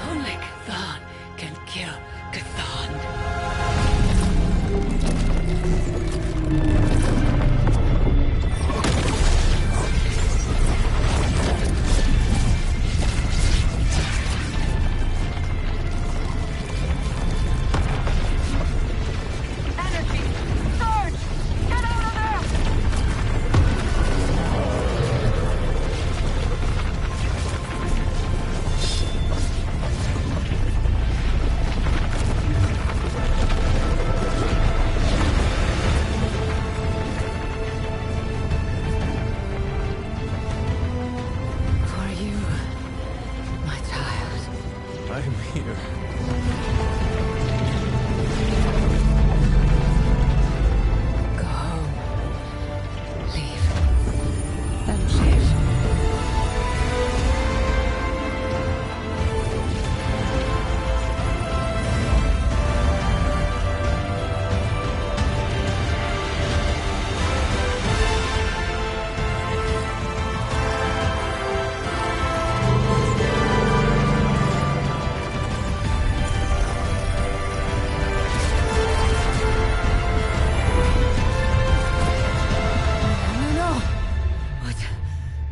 Only Cthon can kill Cthon. Energy! Surge! Get out of there! For you, my child. I'm here. Go home. Leave. And live. No.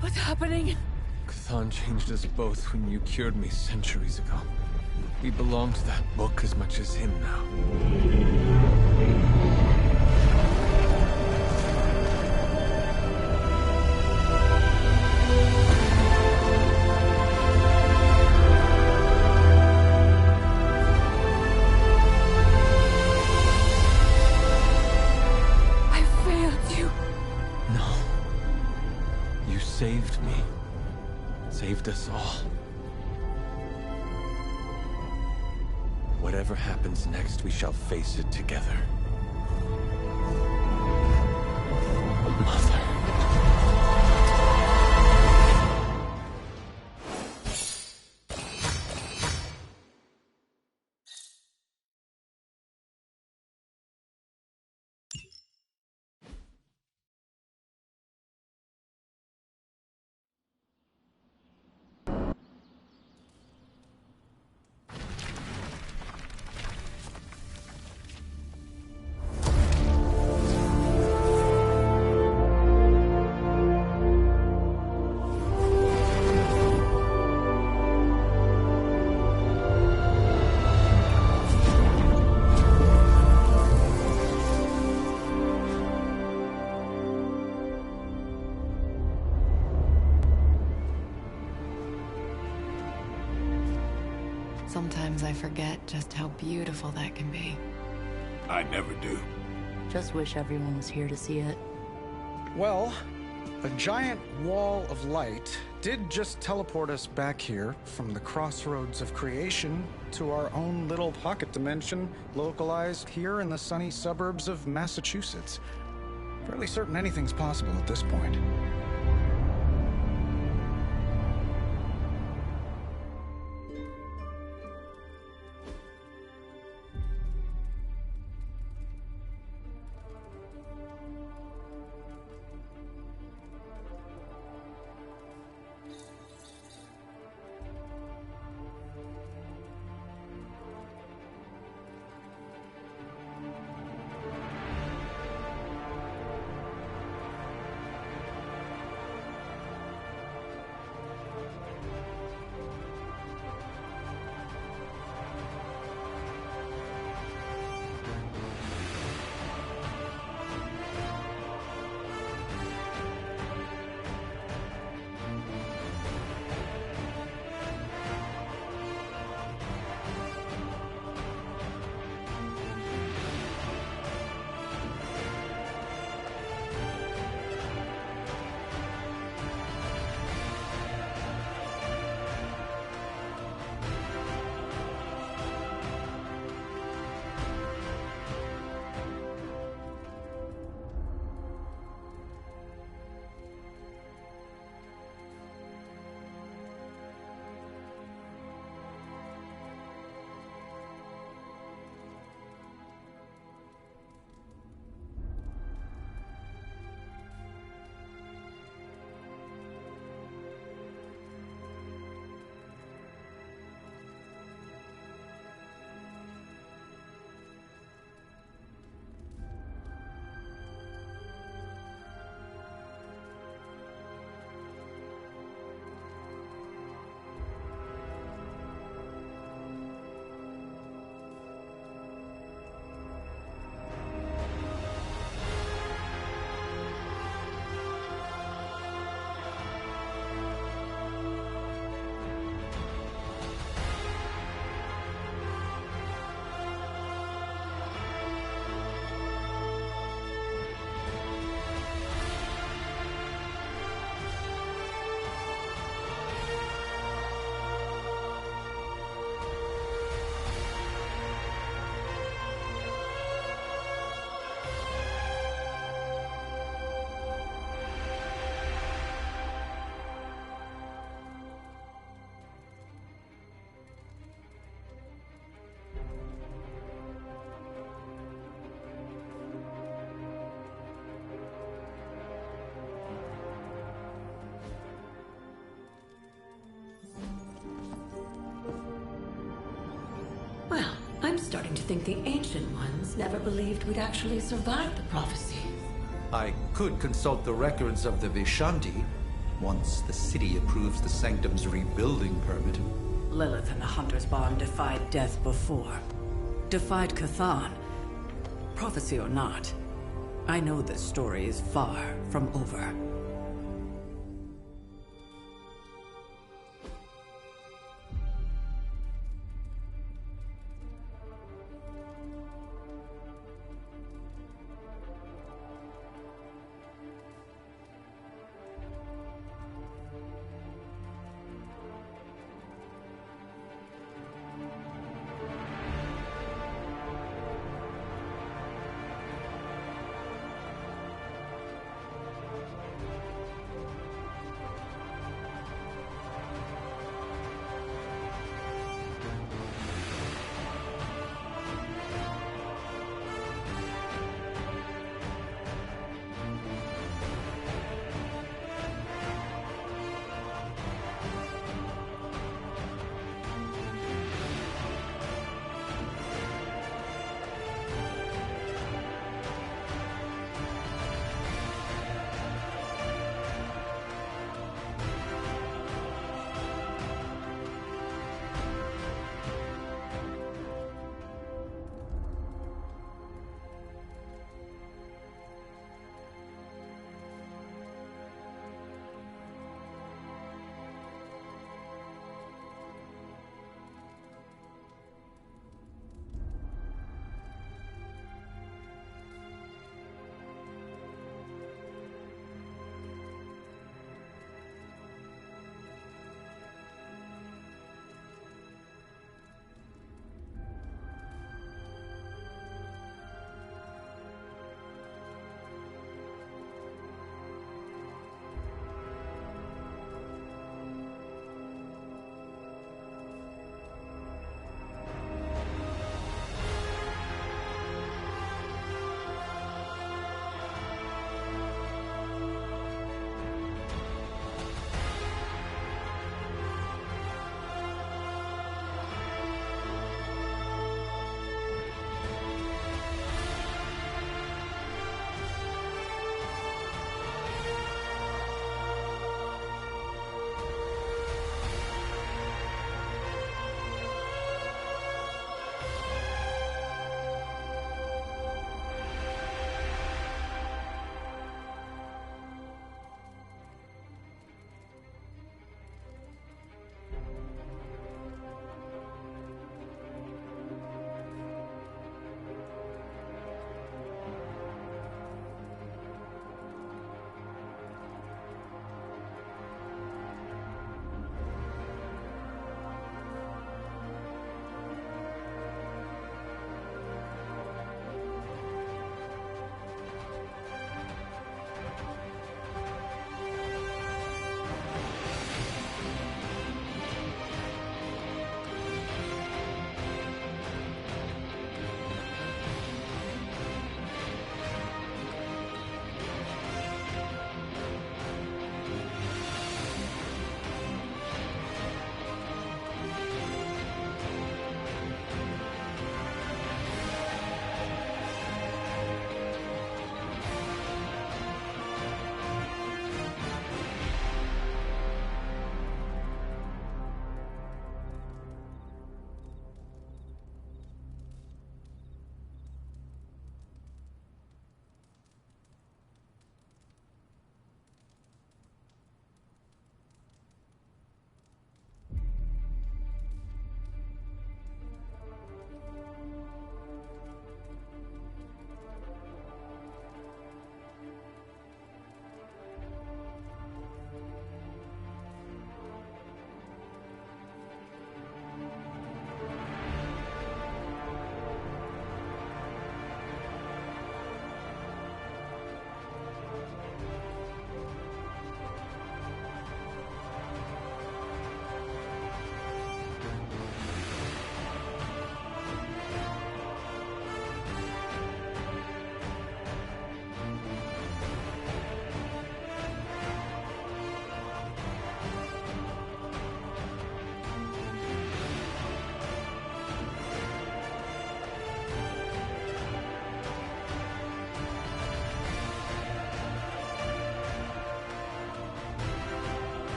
What's happening? Cthon changed us both when you cured me centuries ago. We belong to that book as much as him now. I failed you. No. You saved me. Saved us all. Whatever happens next, we shall face it together. Mother. I forget just how beautiful that can be. I never do. Just wish everyone was here to see it. Well, a giant wall of light did just teleport us back here from the crossroads of creation to our own little pocket dimension localized here in the sunny suburbs of Massachusetts. Fairly certain anything's possible at this point. Well, I'm starting to think the Ancient Ones never believed we'd actually survive the prophecy. I could consult the records of the Vishanti once the city approves the Sanctum's rebuilding permit. Lilith and the Hunter's Bond defied death before. Defied Cathan. Prophecy or not, I know this story is far from over.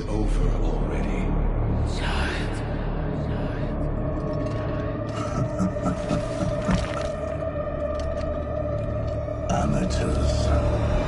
is over already. Amateurs.